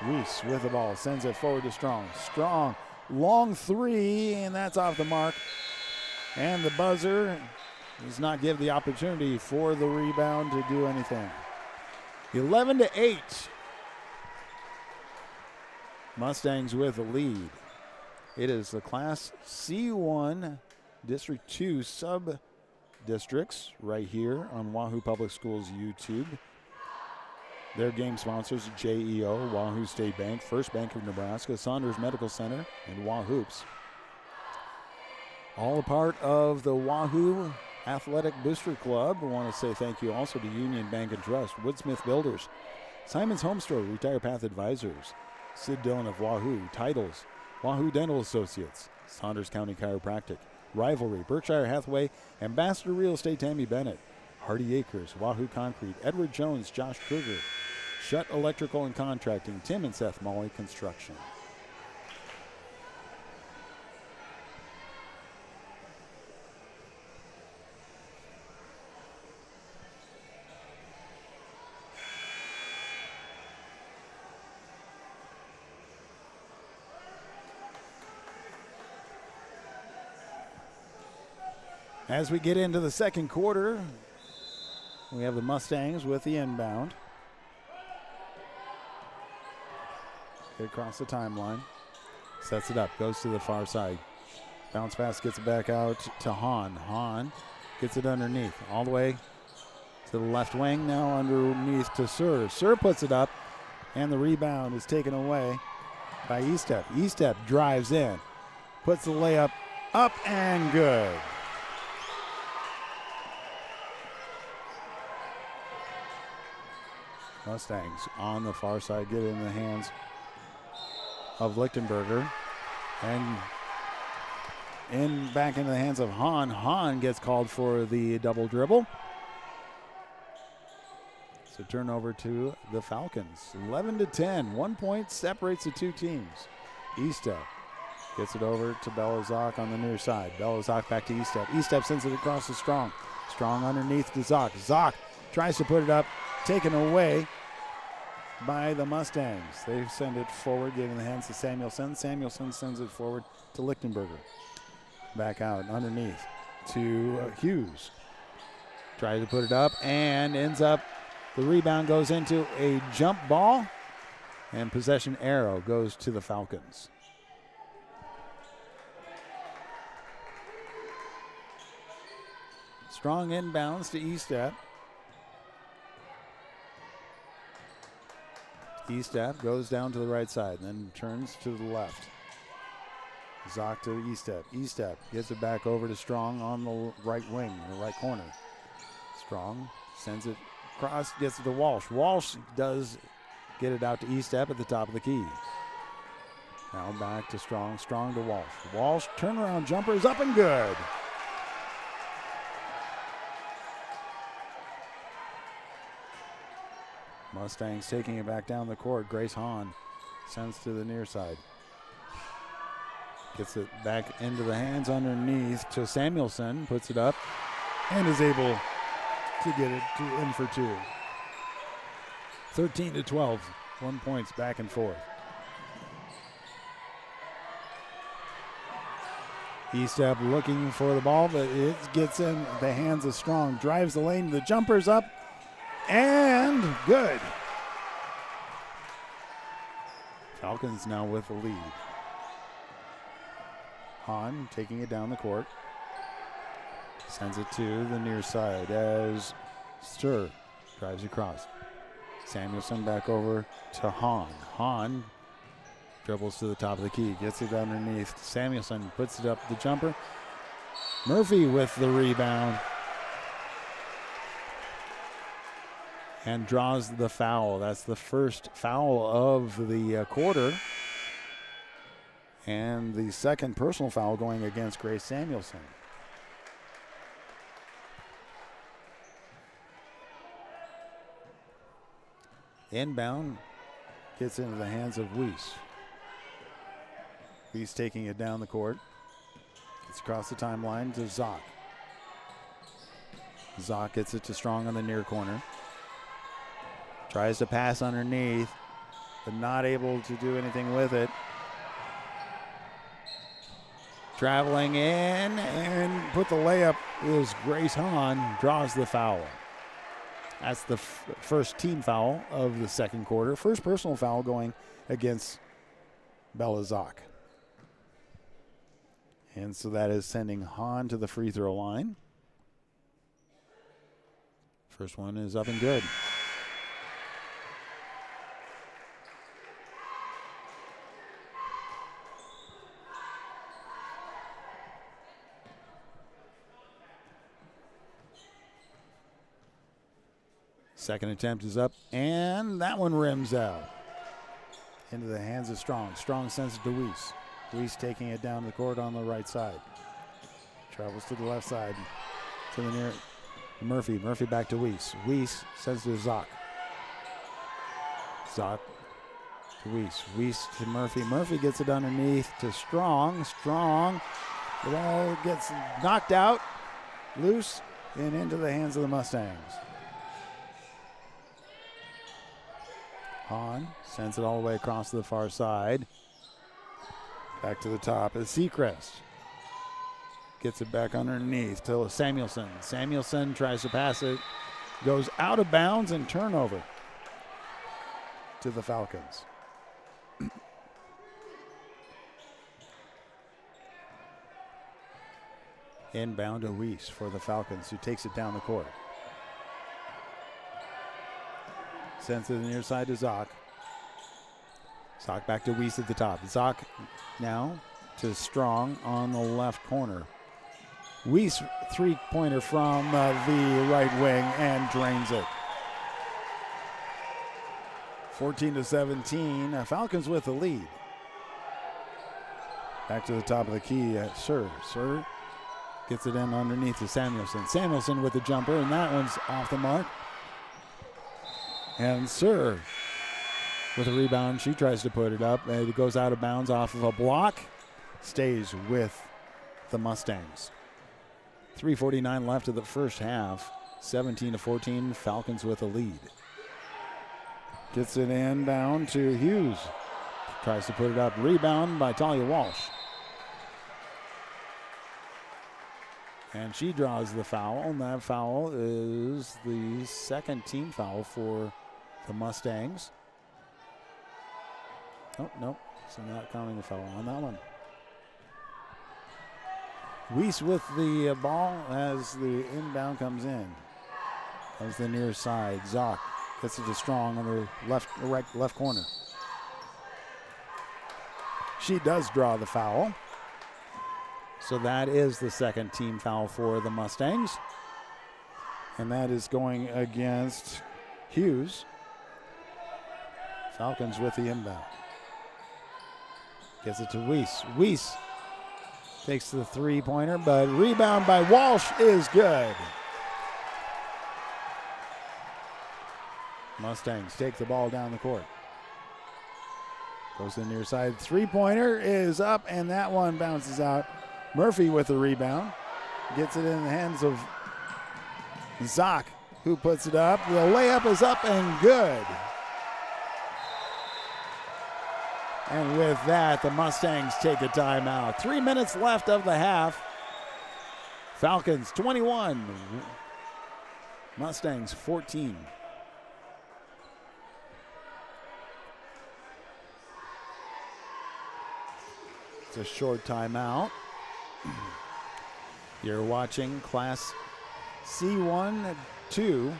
Weiss with the ball, sends it forward to Strong. Strong, long three, and that's off the mark. And the buzzer does not give the opportunity for the rebound to do anything. 11 to 8. Mustangs with the lead. It is the Class C1 District 2 Subdistricts right here on Wahoo Public Schools YouTube. Their game sponsors, JEO, Wahoo State Bank, First Bank of Nebraska, Saunders Medical Center, and Wahoops. All a part of the Wahoo Athletic Booster Club. I want to say thank you also to Union Bank and Trust, Woodsmith Builders, Simon's Home Store, Retire Path Advisors, Sid Dillon of Wahoo, Titles, Wahoo Dental Associates, Saunders County Chiropractic, Rivalry, Berkshire Hathaway, Ambassador Real Estate Tammy Bennett, Hardy Acres, Wahoo Concrete, Edward Jones, Josh Kruger, Shutt Electrical and Contracting, Tim and Seth Molly Construction. As we get into the second quarter, we have the Mustangs with the inbound. Get across the timeline. Sets it up, goes to the far side. Bounce pass gets it back out to Hahn. Hahn gets it underneath, all the way to the left wing, now underneath to Sir. Sir puts it up, and the rebound is taken away by Estep. Estep drives in, puts the layup up and good. Mustangs on the far side get it in the hands of Lichtenberger, and back into the hands of Hahn. Hahn gets called for the double dribble. So turnover to the Falcons. 11-10, 1 point separates the two teams. Estep gets it over to Belozak on the near side. Belozak back to Estep. Estep sends it across to Strong. Strong underneath to Zock. Zock tries to put it up, taken away by the Mustangs. They send it forward, giving the hands to Samuelson. Samuelson sends it forward to Lichtenberger. Back out underneath to Hughes. Tries to put it up and ends up, the rebound goes into a jump ball, and possession arrow goes to the Falcons. Strong inbounds to Estep. Estep goes down to the right side, then turns to the left. Zock to Estep. Estep gets it back over to Strong on the right wing, the right corner. Strong sends it across, gets it to Walsh. Walsh does get it out to Estep at the top of the key. Now back to Strong. Strong to Walsh. Walsh turnaround jumper is up and good. Mustangs taking it back down the court. Grace Hahn sends to the near side. Gets it back into the hands underneath to Samuelson. Puts it up and is able to get it in for two. 13-12. 1 points back and forth. Estep looking for the ball, but it gets in the hands of Strong. Drives the lane. The jumper's up. And good. Falcons now with the lead. Hahn taking it down the court. Sends it to the near side as Stir drives across. Samuelson back over to Hahn. Hahn dribbles to the top of the key. Gets it underneath. Samuelson puts it up the jumper. Murphy with the rebound. And draws the foul. That's the first foul of the quarter. And the second personal foul going against Grace Samuelson. Inbound gets into the hands of Weiss. Weiss taking it down the court. Gets across the timeline to Zock. Zock gets it to Strong on the near corner. Tries to pass underneath, but not able to do anything with it. Traveling in and put the layup is Grace Hahn, draws the foul. That's the first team foul of the second quarter. First personal foul going against Belazak. And so that is sending Hahn to the free throw line. First one is up and good. Second attempt is up, and that one rims out. Into the hands of Strong. Strong sends it to Weiss. Weiss taking it down the court on the right side. Travels to the left side. To the near Murphy. Murphy back to Weiss. Weiss sends to Zock. Zock to Weiss. Weiss to Murphy. Murphy gets it underneath to Strong. Strong. The ball gets knocked out, loose, and into the hands of the Mustangs. Hahn sends it all the way across to the far side. Back to the top is Seacrest. Gets it back underneath to Samuelson. Samuelson tries to pass it. Goes out of bounds and turnover to the Falcons. Inbound to Weiss for the Falcons, who takes it down the court. Sends it to the near side to Zock. Zock back to Weiss at the top. Zock now to Strong on the left corner. Weiss three-pointer from the right wing and drains it. 14-17. Falcons with the lead. Back to the top of the key. Sir gets it in underneath to Samuelson. Samuelson with the jumper, and that one's off the mark. And Sir with a rebound. She tries to put it up. It goes out of bounds off of a block. Stays with the Mustangs. 3:49 left of the first half. 17-14. Falcons with a lead. Gets it inbound to Hughes. Tries to put it up. Rebound by Talia Walsh. And she draws the foul. And that foul is the second team foul for the Mustangs. Oh, nope. So not counting the foul on that one. Weiss with the ball as the inbound comes in. Comes the near side. Zock gets it to Strong on the left corner. She does draw the foul. So that is the second team foul for the Mustangs. And that is going against Hughes. Falcons with the inbound. Gets it to Weiss. Weiss takes the three-pointer, but rebound by Walsh is good. Mustangs take the ball down the court. Goes to the near side. Three-pointer is up, and that one bounces out. Murphy with the rebound. Gets it in the hands of Zock, who puts it up. The layup is up and good. And with that, the Mustangs take a timeout. 3 minutes left of the half. Falcons 21. Mustangs 14. It's a short timeout. You're watching Class C1-2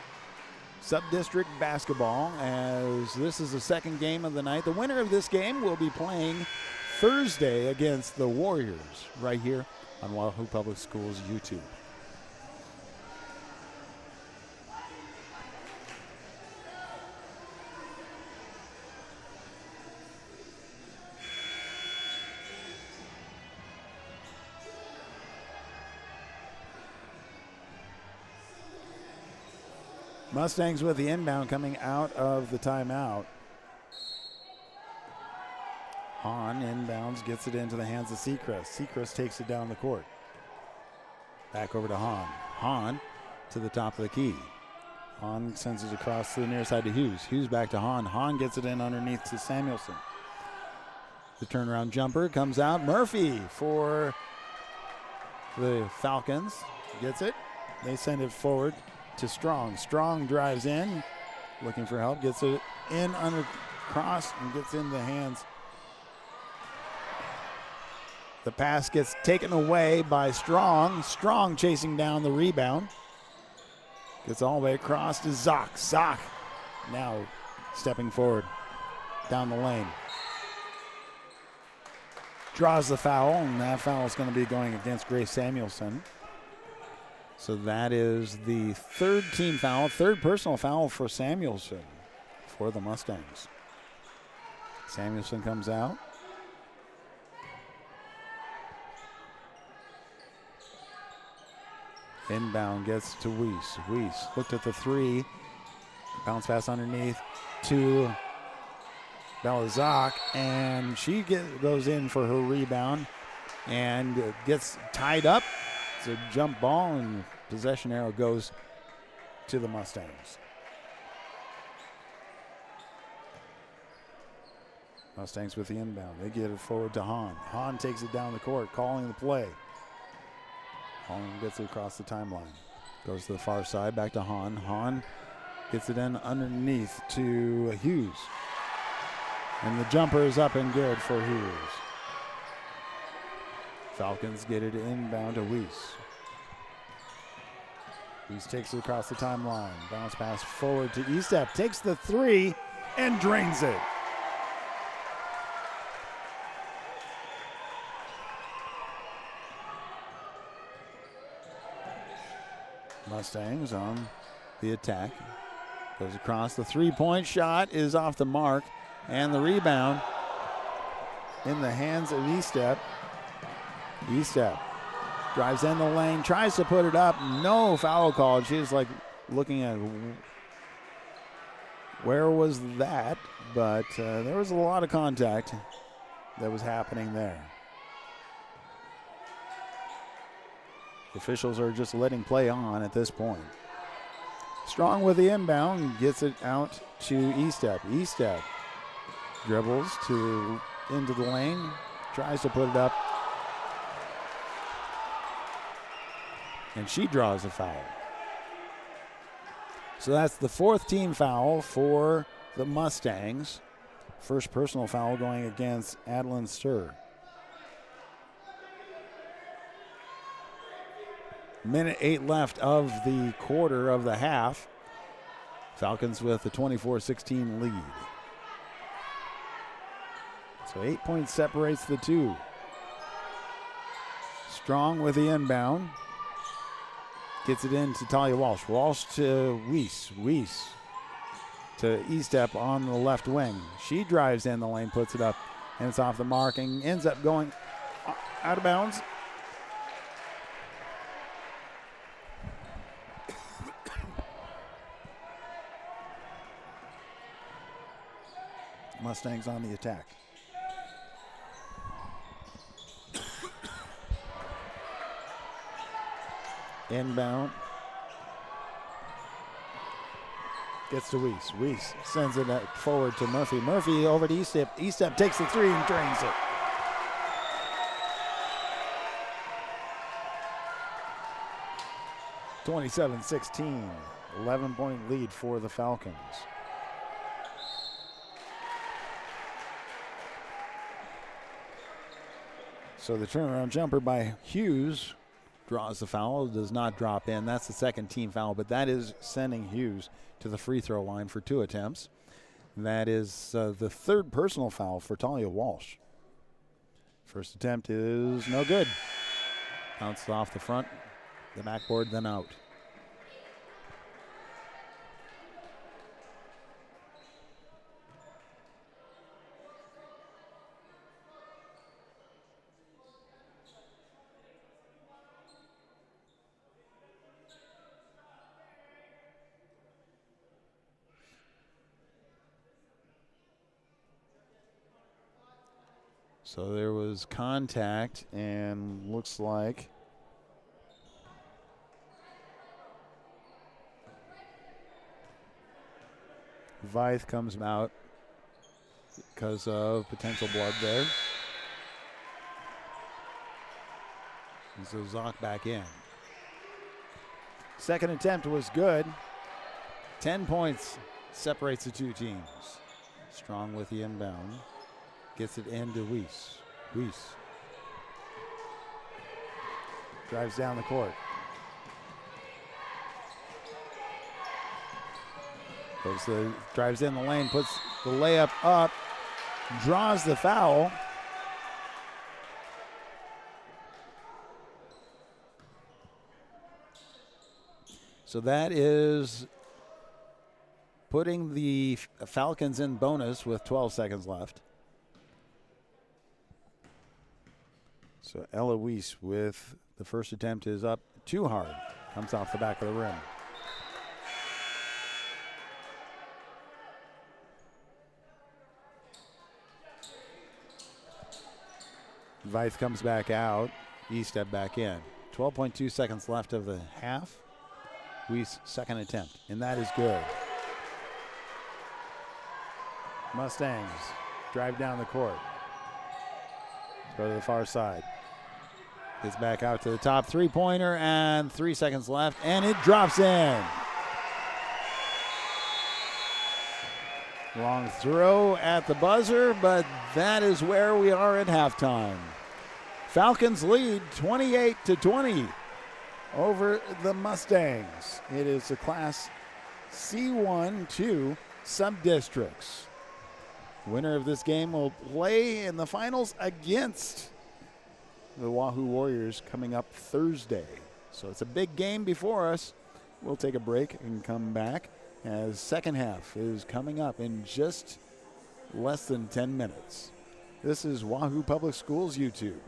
Subdistrict basketball, as this is the second game of the night. The winner of this game will be playing Thursday against the Warriors right here on Wahoo Public Schools YouTube. Mustangs with the inbound coming out of the timeout. Hahn inbounds, gets it into the hands of Seacrest. Seacrest takes it down the court. Back over to Hahn. Hahn to the top of the key. Hahn sends it across to the near side to Hughes. Hughes back to Hahn. Hahn gets it in underneath to Samuelson. The turnaround jumper comes out. Murphy for the Falcons. Gets it. They send it forward to Strong. Strong drives in, looking for help, gets it in under cross and gets in the hands The pass gets taken away by Strong. Strong chasing down the rebound. Gets all the way across to Zock. Zock now stepping forward down the lane. Draws the foul, and that foul is going to be going against Grace Samuelson. So that is the third team foul, third personal foul for Samuelson for the Mustangs. Samuelson comes out. Inbound gets to Weiss. Weiss looked at the three. Bounce pass underneath to Belazak, and she goes in for her rebound and gets tied up. It's a jump ball, and possession arrow goes to the Mustangs. Mustangs with the inbound. They get it forward to Hahn. Hahn takes it down the court, calling the play. Hahn gets it across the timeline. Goes to the far side, back to Hahn. Hahn gets it in underneath to Hughes. And the jumper is up and good for Hughes. Falcons get it inbound to Weiss. Weiss takes it across the timeline. Bounce pass forward to Estep. Takes the three and drains it. Mustangs on the attack. Goes across. The three-point shot is off the mark. And the rebound in the hands of Estep. Estep drives in the lane, tries to put it up. No foul called. She's like looking at where was that, but there was a lot of contact that was happening there. The officials are just letting play on at this point. Strong with the inbound, gets it out to Estep. Estep dribbles into the lane, tries to put it up, and she draws a foul. So that's the fourth team foul for the Mustangs. First personal foul going against Adeline Sturr. Minute 8 left of the quarter of the half. Falcons with a 24-16 lead. So 8 points separates the two. Strong with the inbound. Gets it in to Talia Walsh. Walsh to Weiss. Weiss to Estep on the left wing. She drives in the lane, puts it up, and it's off the mark and ends up going out of bounds. Mustangs on the attack. Inbound. Gets to Weiss. Weiss sends it forward to Murphy. Murphy over to Estep. Estep takes the three and drains it. (27-16). 11-point lead for the Falcons. So the turnaround jumper by Hughes draws the foul, does not drop in. That's the second team foul, but that is sending Hughes to the free throw line for 2 attempts. That is the third personal foul for Talia Walsh. First attempt is no good. Bounced off the front, the backboard, then out. So there was contact, and looks like Vythe comes out because of potential blood there. And so Zock back in. Second attempt was good. 10 points separates the two teams. Strong with the inbound. Gets it into Weiss. Weiss drives down the court. Drives in the lane, puts the layup up, draws the foul. So that is putting the Falcons in bonus with 12 seconds left. So Eloise with the first attempt is up too hard. Comes off the back of the rim. Veith comes back out. E-step back in. 12.2 seconds left of the half. Weiss' second attempt, and that is good. Mustangs drive down the court. Go to the far side. Gets back out to the top three-pointer, and 3 seconds left, and it drops in. Long throw at the buzzer, but that is where we are at halftime. Falcons lead 28-20 over the Mustangs. It is the Class C1-2 Subdistricts. Winner of this game will play in the finals against the Wahoo Warriors coming up Thursday. So it's a big game before us. We'll take a break and come back as second half is coming up in just less than 10 minutes. This is Wahoo Public Schools YouTube.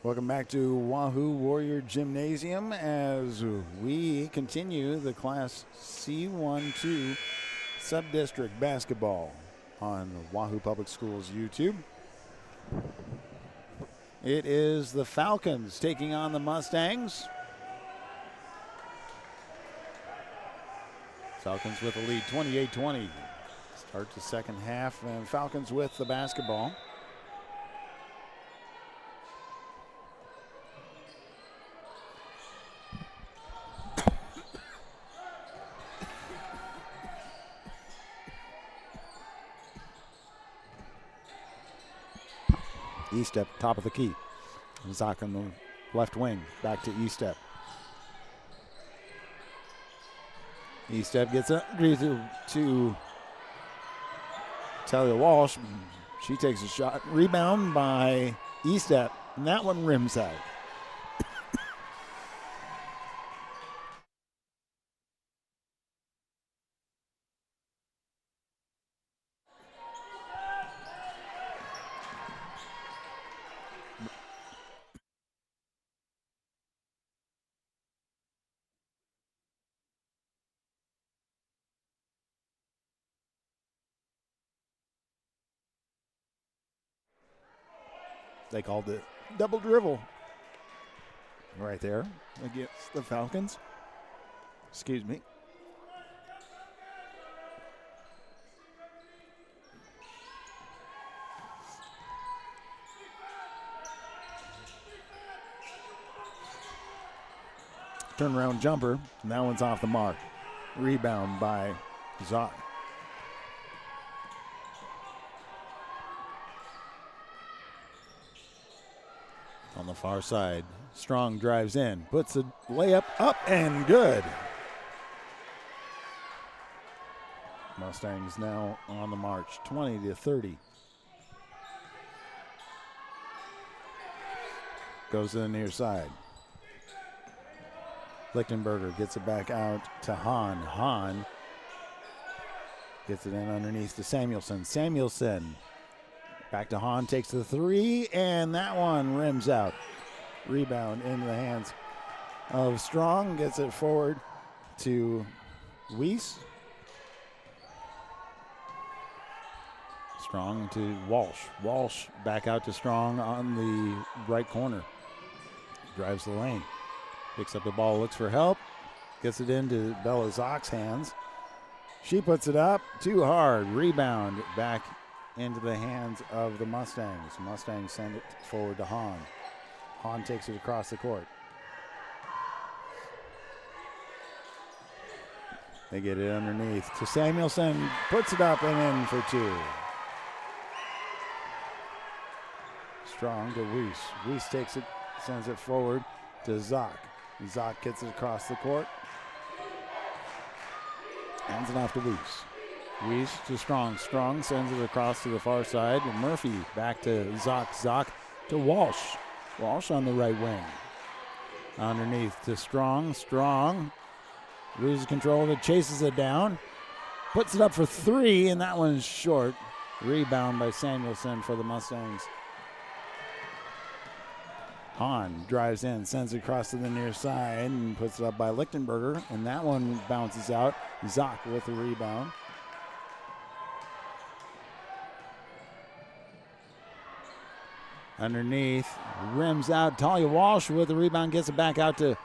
Welcome back to Wahoo Warrior Gymnasium as we continue the Class C1-2 Subdistrict basketball on Wahoo Public Schools YouTube. It is the Falcons taking on the Mustangs. Falcons with a lead, 28-20. Start the second half, and Falcons with the basketball. E-step, top of the key. Zach on the left wing, back to E-step. E-step gets agrees to Talia Walsh. She takes a shot. Rebound by E-step, and that one rims out. They called it double dribble right there against the Falcons. Excuse me. Turnaround jumper, and that one's off the mark. Rebound by Zach. On the far side, Strong drives in, puts a layup up and good. Mustangs now on the march, 20-30. Goes to the near side. Lichtenberger gets it back out to Hahn. Hahn gets it in underneath to Samuelson. Samuelson back to Hahn, takes the three, and that one rims out. Rebound into the hands of Strong, gets it forward to Weiss. Strong to Walsh. Walsh back out to Strong on the right corner. Drives the lane. Picks up the ball, looks for help. Gets it into Bella Zock's hands. She puts it up, too hard. Rebound back into the hands of the Mustangs. Mustangs send it forward to Hahn. Hahn takes it across the court. They get it underneath to Samuelson, puts it up and in for two. Strong to Weiss. Weiss takes it, sends it forward to Zock. Zock gets it across the court. Hands it off to Weiss. Weiss to Strong. Strong sends it across to the far side. And Murphy back to Zock. Zock to Walsh. Walsh on the right wing. Underneath to Strong. Strong loses control. It chases it down. Puts it up for three, and that one's short. Rebound by Samuelson for the Mustangs. Hahn drives in, sends it across to the near side, and puts it up by Lichtenberger, and that one bounces out. Zock with the rebound. Underneath, rims out. Talia Walsh with the rebound, gets it back out to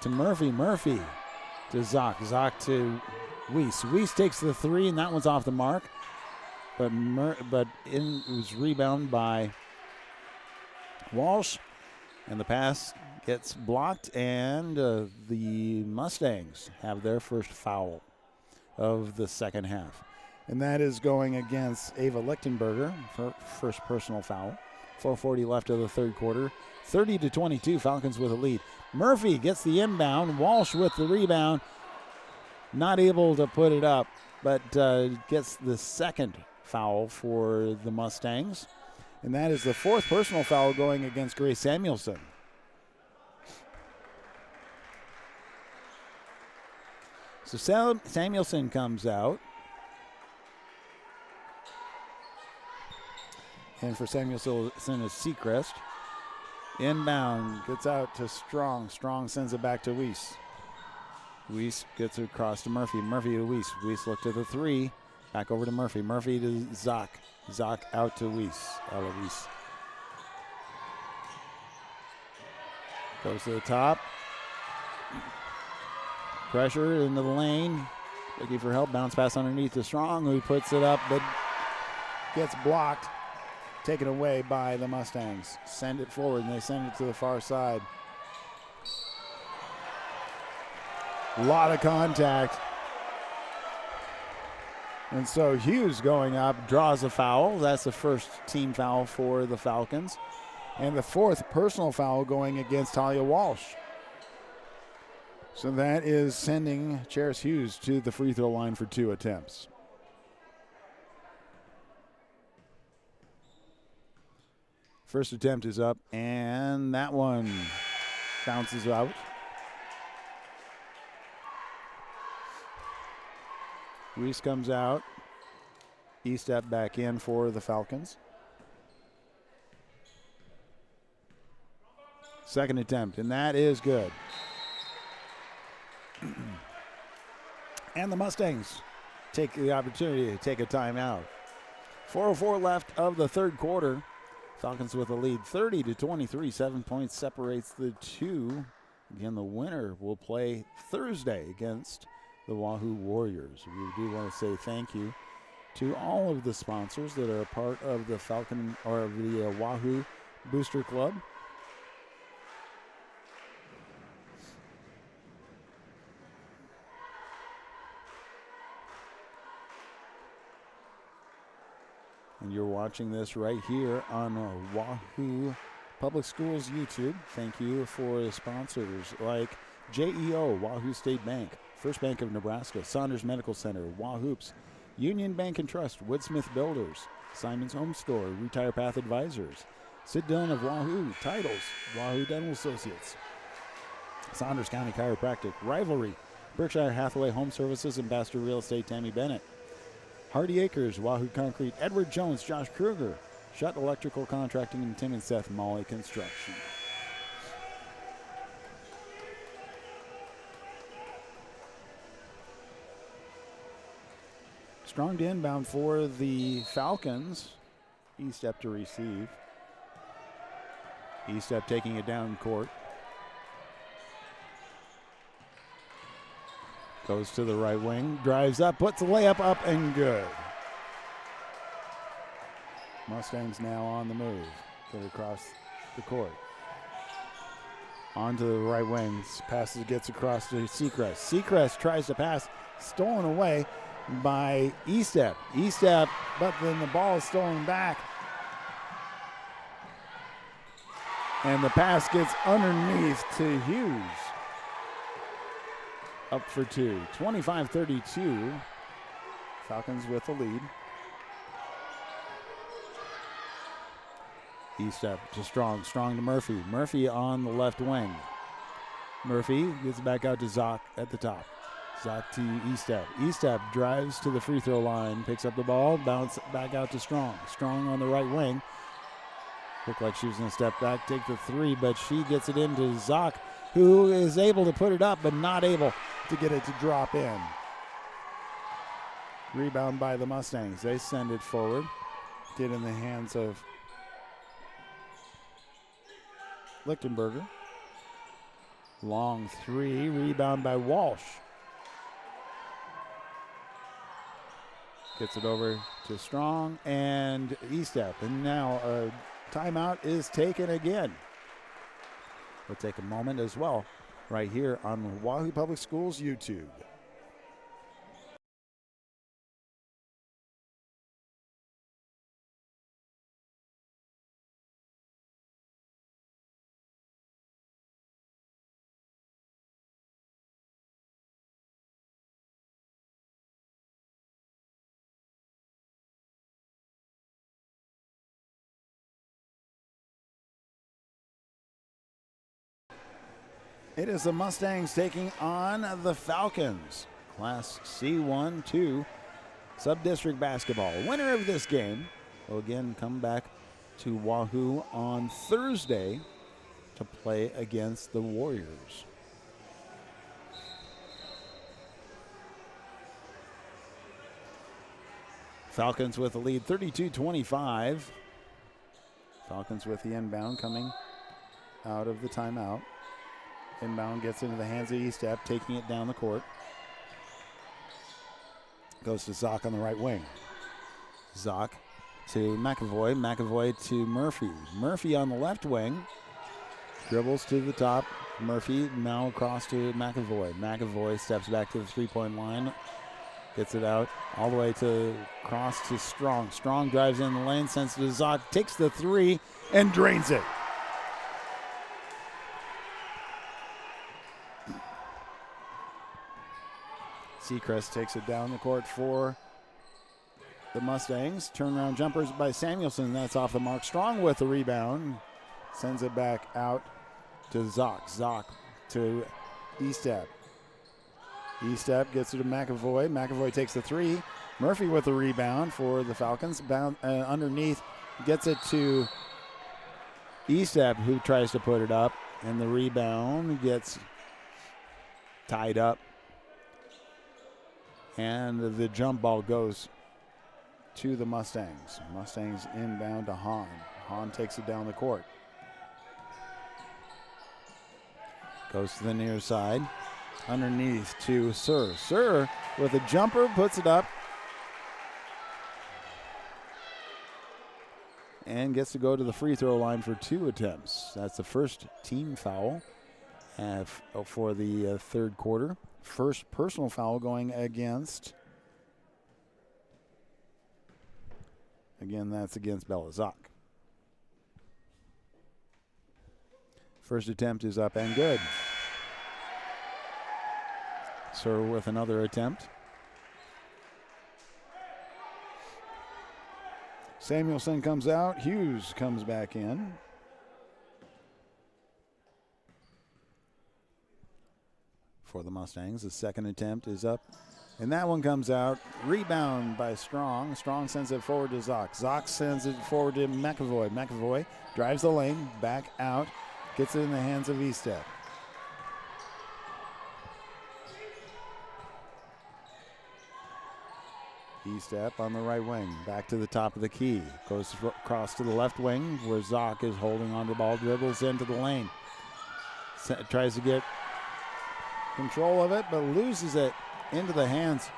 Murphy. Murphy to Zock. Zock to Weiss. Weiss takes the three, and that one's off the mark. But it was rebound by Walsh, and the pass gets blocked, and the Mustangs have their first foul of the second half. And that is going against Ava Lichtenberger for first personal foul. 4:40 left of the third quarter. 30-22, Falcons with a lead. Murphy gets the inbound. Walsh with the rebound. Not able to put it up, but gets the second foul for the Mustangs. And that is the fourth personal foul going against Grace Samuelson. So Samuelson comes out. And for Samuelson is Seacrest. Inbound, gets out to Strong. Strong sends it back to Weiss. Weiss gets it across to Murphy. Murphy to Weiss. Weiss look to the three. Back over to Murphy. Murphy to Zock. Zock out to Weiss. Weiss. Goes to the top. Pressure into the lane. Looking for help. Bounce pass underneath to Strong, who puts it up but gets blocked. Taken away by the Mustangs. Send it forward, and they send it to the far side. A lot of contact. And so Hughes going up, draws a foul. That's the first team foul for the Falcons. And the fourth personal foul going against Talia Walsh. So that is sending Charis Hughes to the free throw line for 2 attempts. First attempt is up, and that one bounces out. Reese comes out. E-step back in for the Falcons. Second attempt, and that is good. And the Mustangs take the opportunity to take a timeout. 4:04 left of the third quarter. Falcons with a lead 30-23. 7 points separates the two. Again, the winner will play Thursday against the Wahoo Warriors. We do want to say thank you to all of the sponsors that are a part of the Falcon or of the Wahoo Booster Club. And you're watching this right here on Wahoo Public Schools YouTube. Thank you for the sponsors like JEO, Wahoo State Bank, First Bank of Nebraska, Saunders Medical Center, Wahoops, Union Bank and Trust, Woodsmith Builders, Simon's Home Store, Retire Path Advisors, Sid Dillon of Wahoo, Titles, Wahoo Dental Associates, Saunders County Chiropractic, Rivalry, Berkshire Hathaway Home Services, Ambassador Real Estate, Tammy Bennett, Hardy Acres, Wahoo Concrete, Edward Jones, Josh Kruger, Shutt Electrical Contracting, and Tim and Seth Molly Construction. Strong to inbound for the Falcons. E-step to receive. E-step taking it down court. Goes to the right wing, drives up, puts the layup up, and good. Mustangs now on the move. Get across the court. Onto the right wing. Passes, gets across to Seacrest. Seacrest tries to pass, stolen away by E-step. E-step, but then the ball is stolen back. And the pass gets underneath to Hughes. Up for two. 25-32. Falcons with the lead. E-step to Strong. Strong to Murphy. Murphy on the left wing. Murphy gets back out to Zock at the top. Zock to E-step. E-step drives to the free throw line. Picks up the ball. Bounce back out to Strong. Strong on the right wing. Looked like she was going to step back, take the three, but she gets it into Zock, who is able to put it up, but not able to get it to drop in. Rebound by the Mustangs. They send it forward. Get in the hands of Lichtenberger. Long three. Rebound by Walsh. Gets it over to Strong and E-step. And now a timeout is taken again. We'll take a moment as well right here on Wahoo Public Schools YouTube. It is the Mustangs taking on the Falcons. Class C1-2 Subdistrict basketball. Winner of this game will again come back to Wahoo on Thursday to play against the Warriors. Falcons with the lead, 32-25. Falcons with the inbound coming out of the timeout. Inbound gets into the hands of Estep, taking it down the court. Goes to Zock on the right wing. Zock to McAvoy. McAvoy to Murphy. Murphy on the left wing. Dribbles to the top. Murphy now across to McAvoy. McAvoy steps back to the three-point line. Gets it out all the way to cross to Strong. Strong drives in the lane, sends it to Zock, takes the three, and drains it. Seacrest takes it down the court for the Mustangs. Turnaround jumpers by Samuelson. That's off the mark. Strong with the rebound. Sends it back out to Zock. Zock to Estep. Estep gets it to McAvoy. McAvoy takes the three. Murphy with the rebound for the Falcons. Underneath, gets it to Estep, who tries to put it up. And the rebound gets tied up. And the jump ball goes to the Mustangs. Mustangs inbound to Hahn. Hahn takes it down the court. Goes to the near side. Underneath to Sir. Sir with a jumper puts it up. And gets to go to the free throw line for 2 attempts. That's the first team foul for the third quarter. First personal foul going against. Again, that's against Belazak. First attempt is up and good. Sir with another attempt. Samuelson comes out. Hughes comes back in. For the Mustangs, the second attempt is up. And that one comes out. Rebound by Strong. Strong sends it forward to Zock. Zock sends it forward to McAvoy. McAvoy drives the lane, back out. Gets it in the hands of Estep. Estep on the right wing. Back to the top of the key. Goes across to the left wing where Zock is holding on the ball. Dribbles into the lane. Tries to get control of it, but loses it into the hands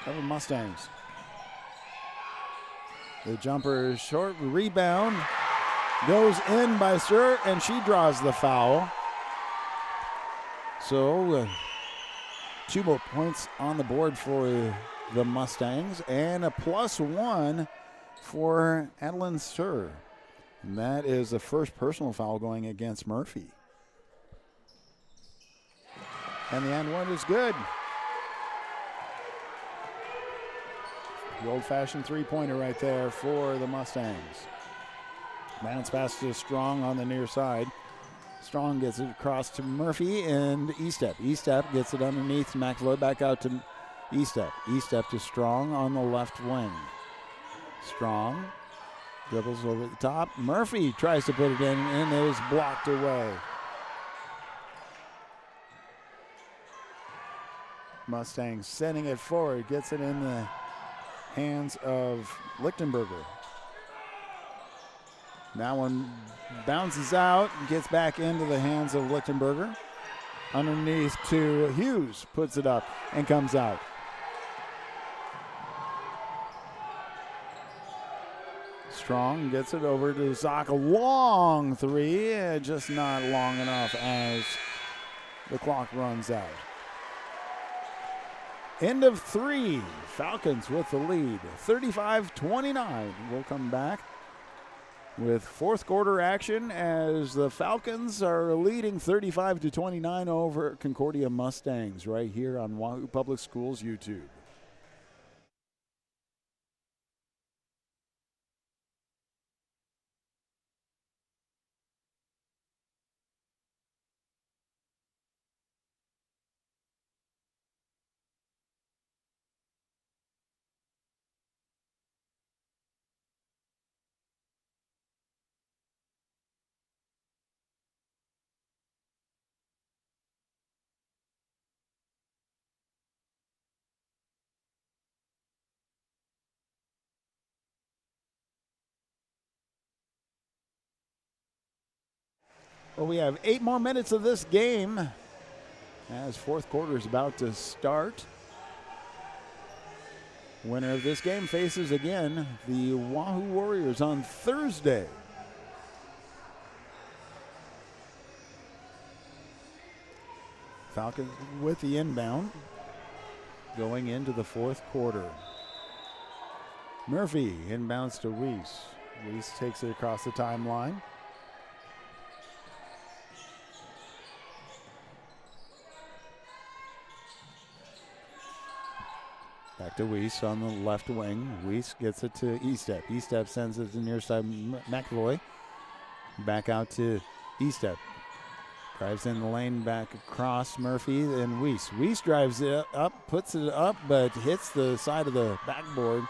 of the Mustangs. The jumper is short. Rebound goes in by Sir, and she draws the foul. So 2 more points on the board for the Mustangs and a +1 for Adeline Sir. And that is the first personal foul going against Murphy. And the and one is good. The old-fashioned three-pointer right there for the Mustangs. Bounce pass to Strong on the near side. Strong gets it across to Murphy and Estep. Estep gets it underneath McAvoy, back out to Estep. Estep to Strong on the left wing. Strong dribbles over the top. Murphy tries to put it in, and it was blocked away. Mustangs sending it forward, gets it in the hands of Lichtenberger. That one bounces out and gets back into the hands of Lichtenberger. Underneath to Hughes, puts it up and comes out. Strong gets it over to Zock. A long three, just not long enough as the clock runs out. End of 3. Falcons with the lead, 35-29. We'll come back with fourth quarter action as the Falcons are leading 35-29 over Concordia Mustangs right here on Wahoo Public Schools YouTube. Well, we have 8 more minutes of this game as fourth quarter is about to start. Winner of this game faces again the Wahoo Warriors on Thursday. Falcons with the inbound going into the fourth quarter. Murphy inbounds to Weiss. Weiss takes it across the timeline. Back to Weiss on the left wing. Weiss gets it to Estep. Estep sends it to the near side. McAvoy back out to Estep. Drives in the lane back across Murphy and Weiss. Weiss drives it up, puts it up, but hits the side of the backboard.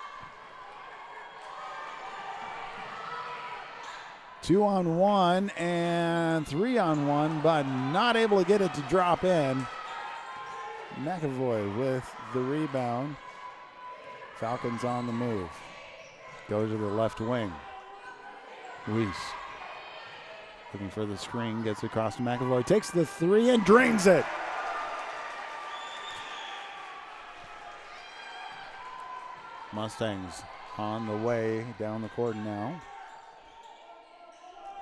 2-on-1 and 3-on-1, but not able to get it to drop in. McAvoy with the rebound. Falcons on the move. Go to the left wing. Weiss looking for the screen, gets across to McAvoy, takes the three and drains it. Mustangs on the way down the court now.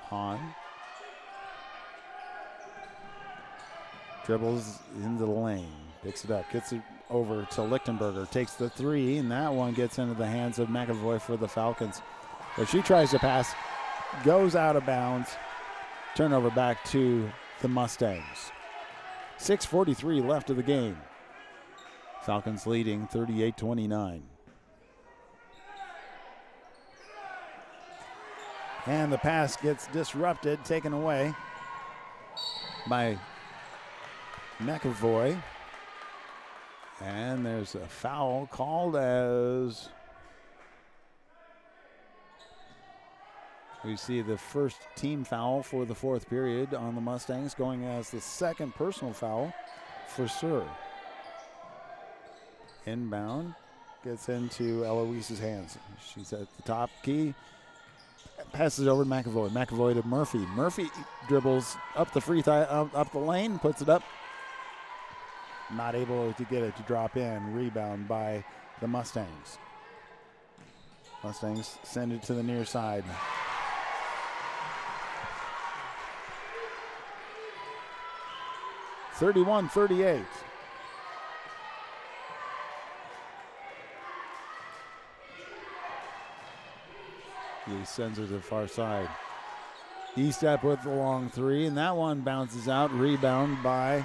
Hahn dribbles into the lane, picks it up, gets it over to Lichtenberger, takes the three, and that one gets into the hands of McAvoy for the Falcons. But she tries to pass, goes out of bounds. Turnover back to the Mustangs. 6:43 left of the game. Falcons leading 38-29. And the pass gets disrupted, taken away by McAvoy. And there's a foul called as we see the first team foul for the fourth period on the Mustangs, going as the second personal foul for Sir. Inbound gets into Eloise's hands. She's at the top key. Passes it over to McAvoy. McAvoy to Murphy. Murphy dribbles up the up the lane, puts it up. Not able to get it to drop in. Rebound by the Mustangs. Mustangs send it to the near side. (31-38). He sends it to the far side. Estep with the long three, and that one bounces out. Rebound by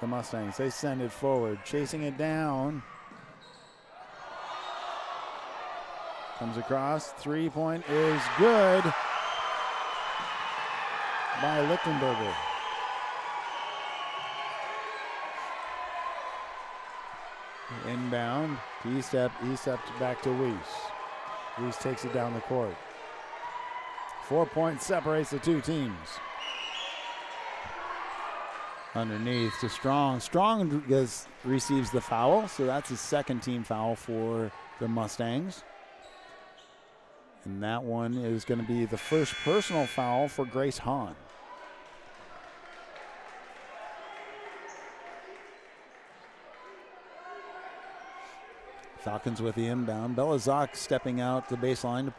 the Mustangs. They send it forward, chasing it down. Comes across. 3-point is good by Lichtenberger. Inbound. Estep back to Weiss. Weiss takes it down the court. 4 points separates the two teams. Underneath to Strong. Strong receives the foul, so that's his second team foul for the Mustangs. And that one is going to be the first personal foul for Grace Hahn. Falcons with the inbound. Belazak stepping out the baseline to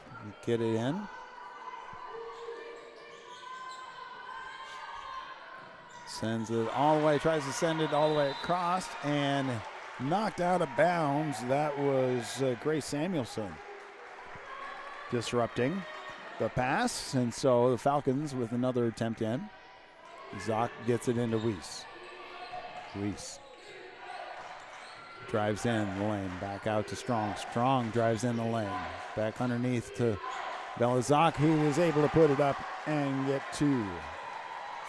get it in. Sends it all the way, tries to send it all the way across, and knocked out of bounds. That was Grace Samuelson disrupting the pass, and so the Falcons with another attempt in. Zock gets it into Weiss. Weiss drives in the lane, back out to Strong. Strong drives in the lane, back underneath to Belazak, who was able to put it up and get two.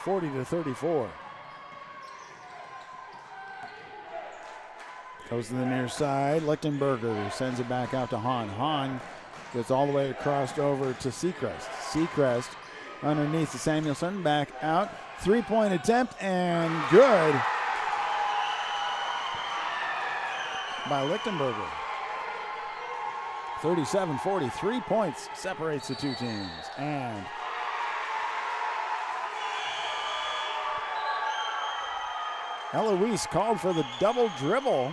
40-34. Goes to the near side. Lichtenberger sends it back out to Hahn. Hahn gets all the way across over to Seacrest. Seacrest underneath to Samuelson, back out. 3-point attempt and good by Lichtenberger. 37-40, 3 points separates the two teams. And Eloise called for the double dribble.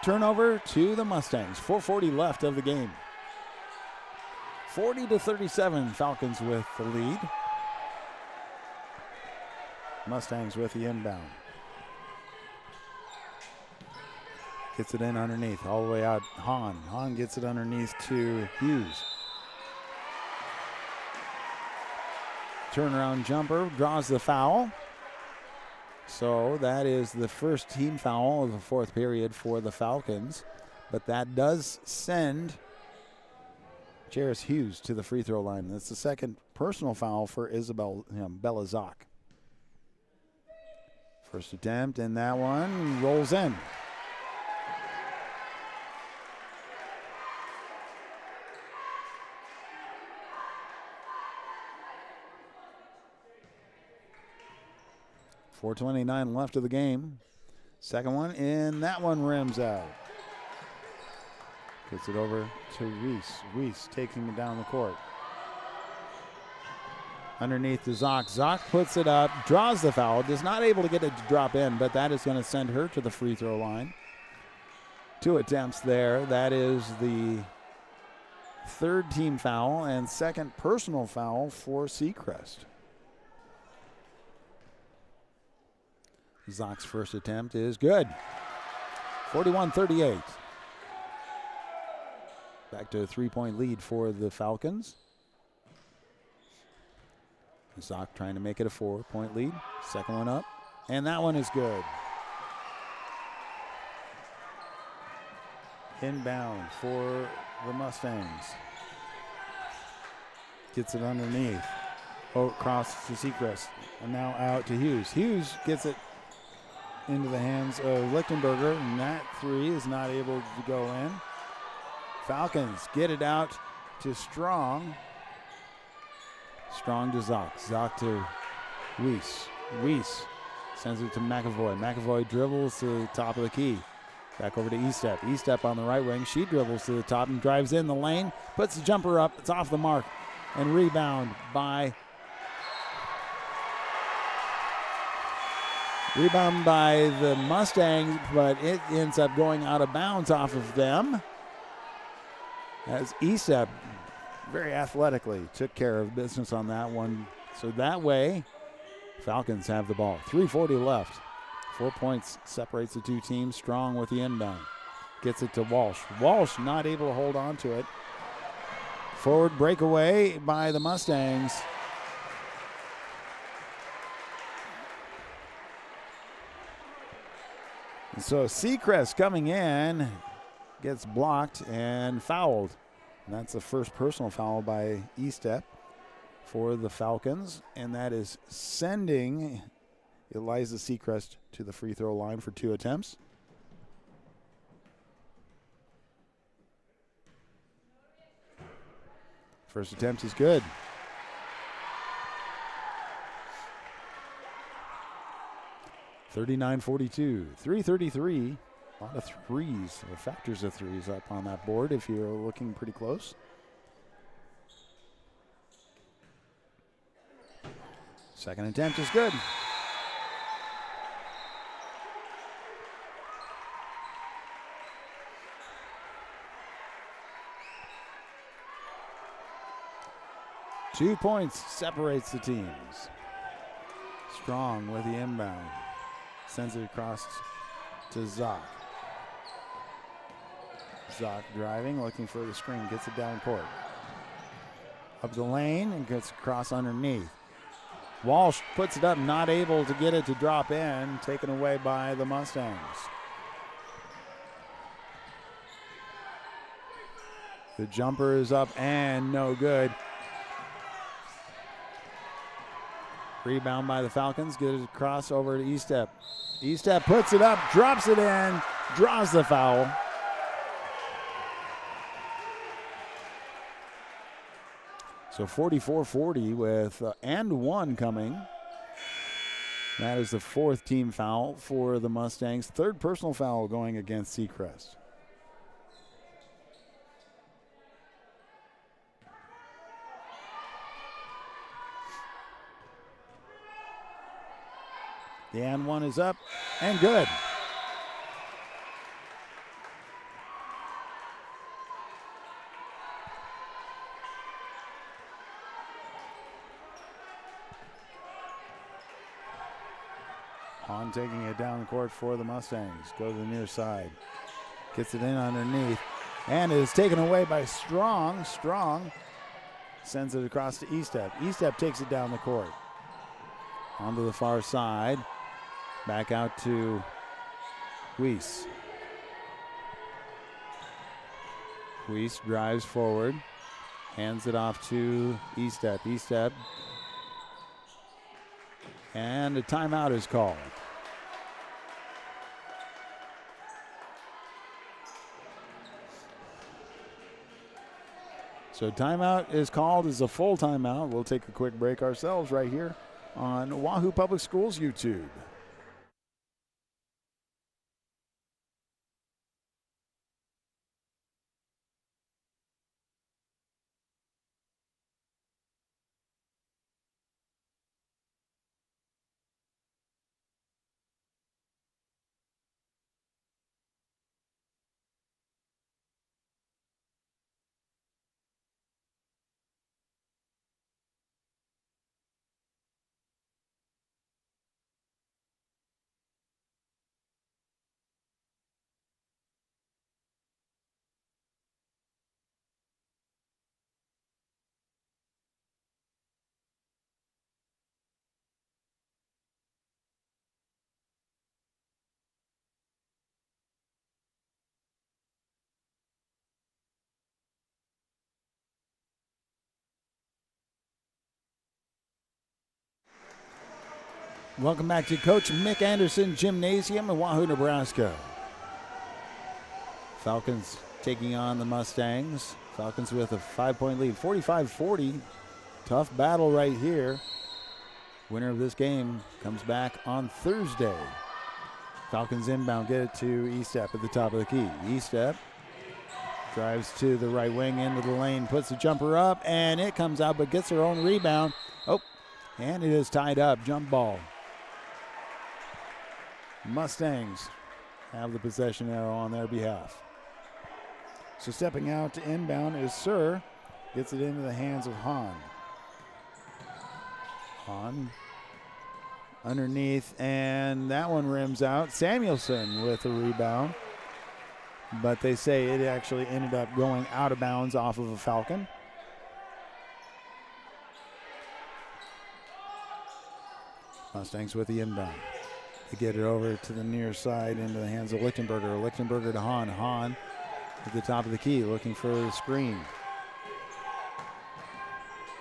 Turnover to the Mustangs. 4:40 left of the game. 40-37, Falcons with the lead. Mustangs with the inbound. Gets it in underneath, all the way out. Hahn. Hahn gets it underneath to Hughes. Turnaround jumper, draws the foul. So that is the first team foul of the fourth period for the Falcons. But that does send Jairus Hughes to the free throw line. That's the second personal foul for Bella Zock. First attempt, and that one rolls in. .429 left of the game. Second one, and that one rims out. Gets it over to Reese. Reese taking it down the court. Underneath to Zock. Zock puts it up, draws the foul, is not able to get it to drop in, but that is going to send her to the free throw line. 2 attempts there. That is the third team foul and second personal foul for Seacrest. Zock's first attempt is good. 41-38. Back to a 3-point lead for the Falcons. Zock trying to make it a 4-point lead. Second one up, and that one is good. Inbound for the Mustangs. Gets it underneath. Across to Seacrest. And now out to Hughes. Hughes gets it into the hands of Lichtenberger, and that three is not able to go in. Falcons get it out to Strong. Strong to Zock. Zock to Weiss. Weiss sends it to McAvoy. McAvoy dribbles to the top of the key. Back over to Estep. Estep on the right wing. She dribbles to the top and drives in the lane. Puts the jumper up. It's off the mark. And rebound by the Mustangs, but it ends up going out of bounds off of them. As Estep very athletically took care of business on that one. So that way, Falcons have the ball. 3:40 left. 4 points separates the two teams. Strong with the inbound. Gets it to Walsh. Walsh not able to hold on to it. Forward breakaway by the Mustangs. And so Seacrest coming in gets blocked and fouled. And that's the first personal foul by Estep for the Falcons. And that is sending Eliza Seacrest to the free throw line for 2 attempts. First attempt is good. (39-42). 3:33. A lot of threes, or factors of threes up on that board if you're looking pretty close. Second attempt is good. Two points separates the teams. Strong with the inbound. Sends it across to Zock. Zock driving, looking for the screen. Gets it down court. Up the lane and gets across underneath. Walsh puts it up, not able to get it to drop in. Taken away by the Mustangs. The jumper is up and no good. Rebound by the Falcons. Get it across over to Estep. Estep puts it up, drops it in, draws the foul. So 44-40 with and one coming. That is the fourth team foul for the Mustangs. Third personal foul going against Seacrest. The and one is up and good. Hahn taking it down the court for the Mustangs. Go to the near side. Gets it in underneath. And it is taken away by Strong. Strong sends it across to Estep. Estep takes it down the court. Onto the far side. Back out to Weiss. Weiss drives forward. Hands it off to Estep. Estep. And a timeout is called. So timeout is called as a full timeout. We'll take a quick break ourselves right here on Wahoo Public Schools YouTube. Welcome back to Coach Mick Anderson Gymnasium in Wahoo, Nebraska. Falcons taking on the Mustangs. Falcons with a 5-point lead, 45-40. Tough battle right here. Winner of this game comes back on Thursday. Falcons inbound, get it to Estep at the top of the key. Estep drives to the right wing into the lane, puts the jumper up, and it comes out but gets her own rebound. Oh, and it is tied up, jump ball. Mustangs have the possession arrow on their behalf. So stepping out to inbound is Sir. Gets it into the hands of Hahn. Hahn underneath, and that one rims out. Samuelson with a rebound. But they say it actually ended up going out of bounds off of a Falcon. Mustangs with the inbound. They get it over to the near side into the hands of Lichtenberger. Lichtenberger to Hahn. Hahn at the top of the key looking for the screen.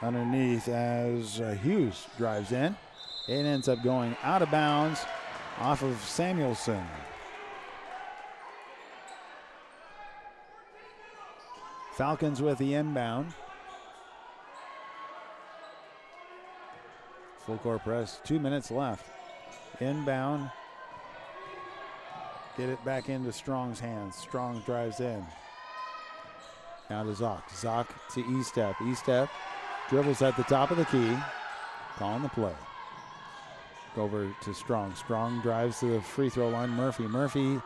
Underneath as Hughes drives in. It ends up going out of bounds off of Samuelson. Falcons with the inbound. Full court press, 2 minutes left. Inbound. Get it back into Strong's hands. Strong drives in. Now to Zock. Zock to Estep. Estep dribbles at the top of the key. Calling the play. Go over to Strong. Strong drives to the free throw line. Murphy. Murphy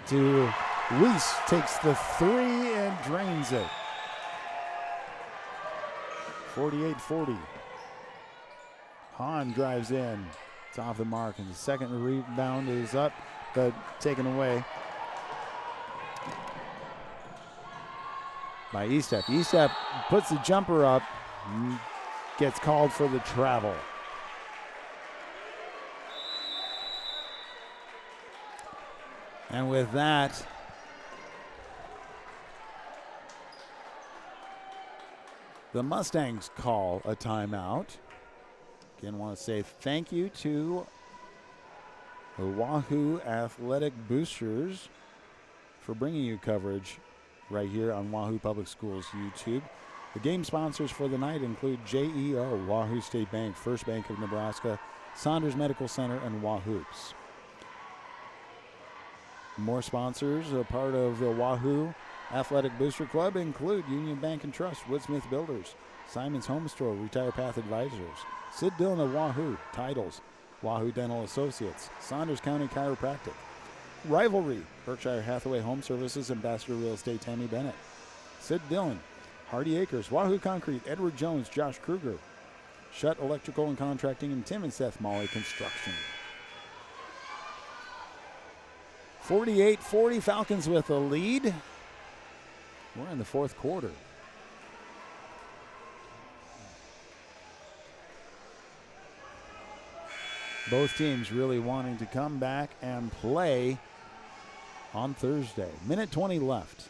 to Weiss. Takes the three and drains it. 48-40. Hahn drives in. It's off the mark, and the second rebound is up, but taken away by Estep. Estep puts the jumper up, gets called for the travel. And with that, the Mustangs call a timeout. Again, want to say thank you to the Wahoo Athletic Boosters for bringing you coverage right here on Wahoo Public Schools YouTube. The game sponsors for the night include JEO, Wahoo State Bank, First Bank of Nebraska, Saunders Medical Center, and Wahoops. More sponsors, a part of the Wahoo Athletic Booster Club, include Union Bank and Trust, Woodsmith Builders, Simon's Home Store, Retire Path Advisors, Sid Dillon of Wahoo, Titles, Wahoo Dental Associates, Saunders County Chiropractic, Rivalry, Berkshire Hathaway Home Services, Ambassador Real Estate, Tammy Bennett, Sid Dillon, Hardy Acres, Wahoo Concrete, Edward Jones, Josh Kruger, Shutt Electrical and Contracting, and Tim and Seth Molly Construction. 48-40, Falcons with a lead. We're in the fourth quarter. Both teams really wanting to come back and play on Thursday. Minute 20 left.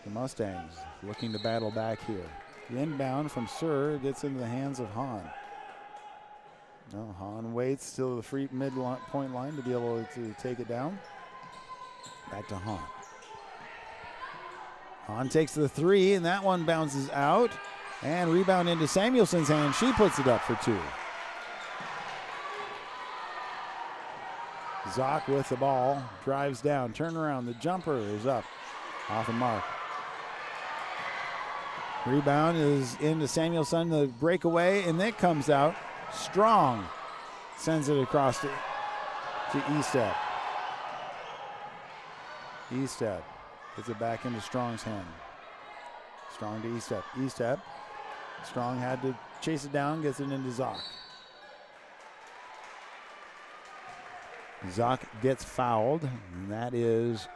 The Mustangs looking to battle back here. The inbound from Sir gets into the hands of Hahn. No, Hahn waits till the free mid-point line to be able to take it down. Back to Hahn. Hahn takes the three, and that one bounces out. And rebound into Samuelson's hand. She puts it up for two. Zock with the ball, drives down, turn around. The jumper is up, off the mark. Rebound is into Samuelson, the breakaway, and it comes out. Strong sends it across to Estep. Estep gets it back into Strong's hand. Strong to Estep. Estep. Strong had to chase it down, gets it into Zock. Zock gets fouled, and that is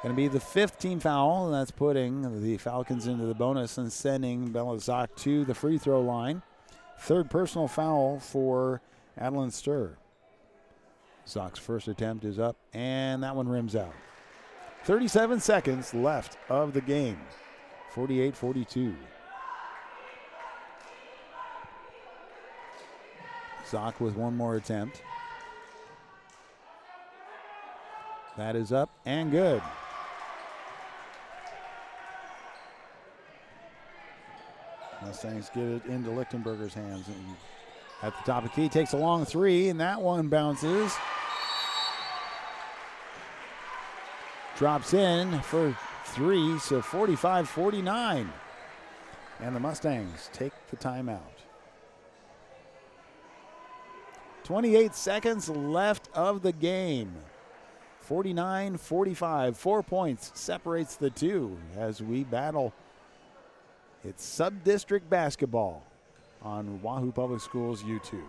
going to be the fifth team foul, and that's putting the Falcons into the bonus and sending Bella Zock to the free throw line. Third personal foul for Adeline Sturr. Zock's first attempt is up, and that one rims out. 37 seconds left of the game. 48-42. Zock with one more attempt. That is up and good. Mustangs get it into Lichtenberger's hands. And at the top of the key, takes a long three, and that one bounces. Drops in for three, so 45-49. And the Mustangs take the timeout. 28 seconds left of the game. 49-45, 4 points separates the two as we battle. It's Subdistrict basketball on Wahoo Public Schools YouTube.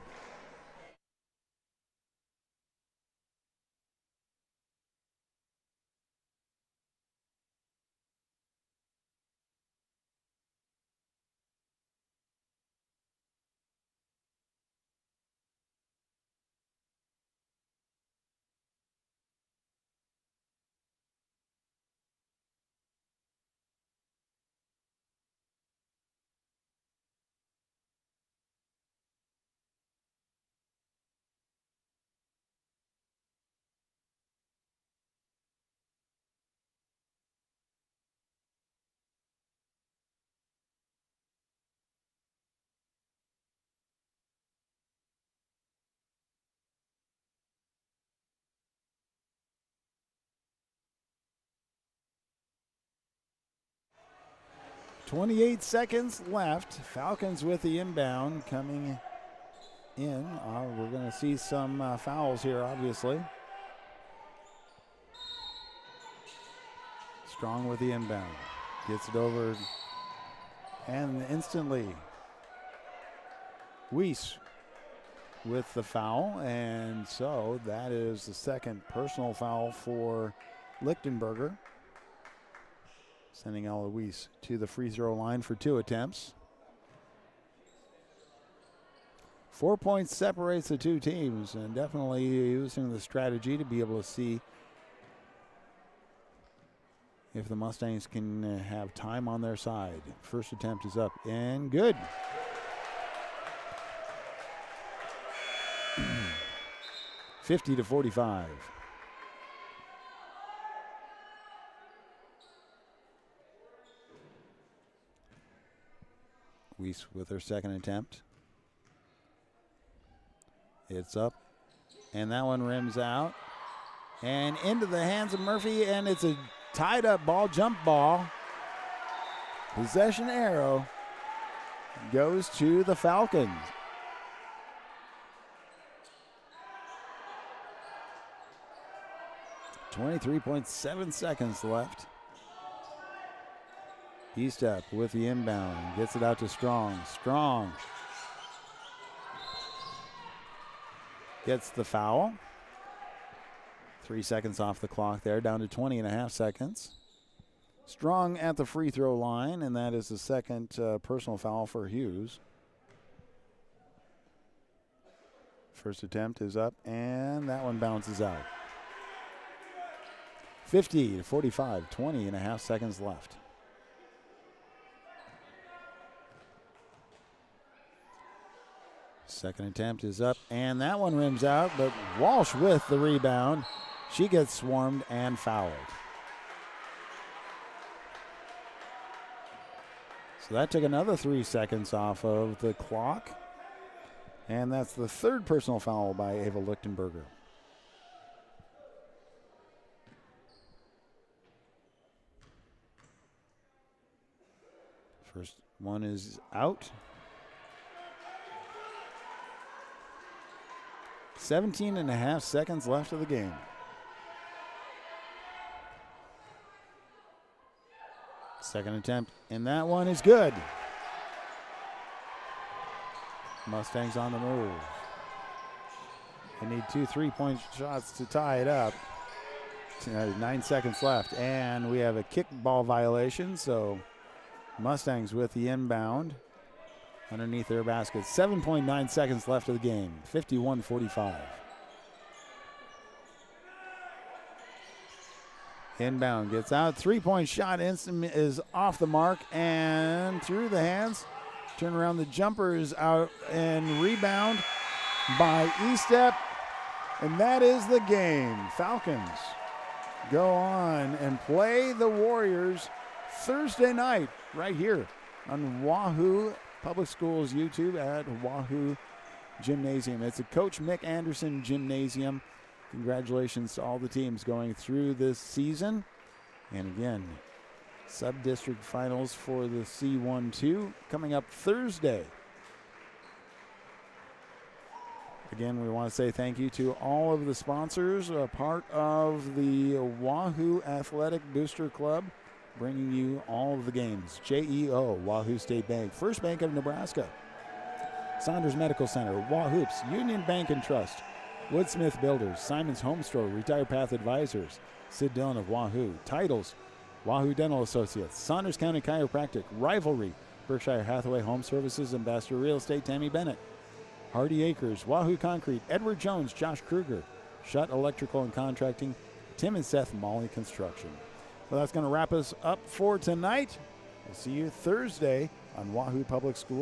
.28 seconds left. Falcons with the inbound coming in. We're going to see some fouls here, obviously. Strong with the inbound. Gets it over. And instantly, Weiss with the foul. And so that is the second personal foul for Lichtenberger. Sending Ella Weiss to the free throw line for two attempts. 4 points separates the two teams, and definitely using the strategy to be able to see if the Mustangs can have time on their side. First attempt is up and good. (50-45). Weiss with her second attempt. It's up, and that one rims out. And into the hands of Murphy, and it's a tied-up ball, jump ball. Possession arrow goes to the Falcons. 23.7 seconds left. Estep with the inbound. Gets it out to Strong. Strong gets the foul. 3 seconds off the clock there, down to 20.5 seconds. Strong at the free throw line, and that is the second personal foul for Hughes. First attempt is up, and that one bounces out. 50-45, 20.5 seconds left. Second attempt is up, and that one rims out, but Walsh with the rebound. She gets swarmed and fouled. So that took another 3 seconds off of the clock, and that's the third personal foul by Ava Lichtenberger. First one is out. 17.5 seconds left of the game. Second attempt, and that one is good. Mustangs on the move. They need 2 3-point shots to tie it up. 9 seconds left, and we have a kickball violation, so Mustangs with the inbound underneath their basket. 7.9 seconds left of the game, 51-45. Inbound gets out, 3-point shot is off the mark and through the hands. Turn around, the jumper is out, and rebound by Estep, and that is the game. Falcons go on and play the Warriors Thursday night right here on Wahoo Public Schools YouTube at Wahoo Gymnasium. It's a Coach Mick Anderson Gymnasium. Congratulations to all the teams going through this season. And again, Subdistrict finals for the C1-2 coming up Thursday. Again, we want to say thank you to all of the sponsors, a part of the Wahoo Athletic Booster Club, bringing you all of the games. JEO, Wahoo State Bank, First Bank of Nebraska, Saunders Medical Center, Wahoops, Union Bank and Trust, Woodsmith Builders, Simon's Home Store, Retire Path Advisors, Sid Dillon of Wahoo, Titles, Wahoo Dental Associates, Saunders County Chiropractic, Rivalry, Berkshire Hathaway Home Services, Ambassador Real Estate, Tammy Bennett, Hardy Acres, Wahoo Concrete, Edward Jones, Josh Kruger, Shutt Electrical and Contracting, Tim and Seth Molly Construction. Well, that's going to wrap us up for tonight. We'll see you Thursday on Wahoo Public Schools.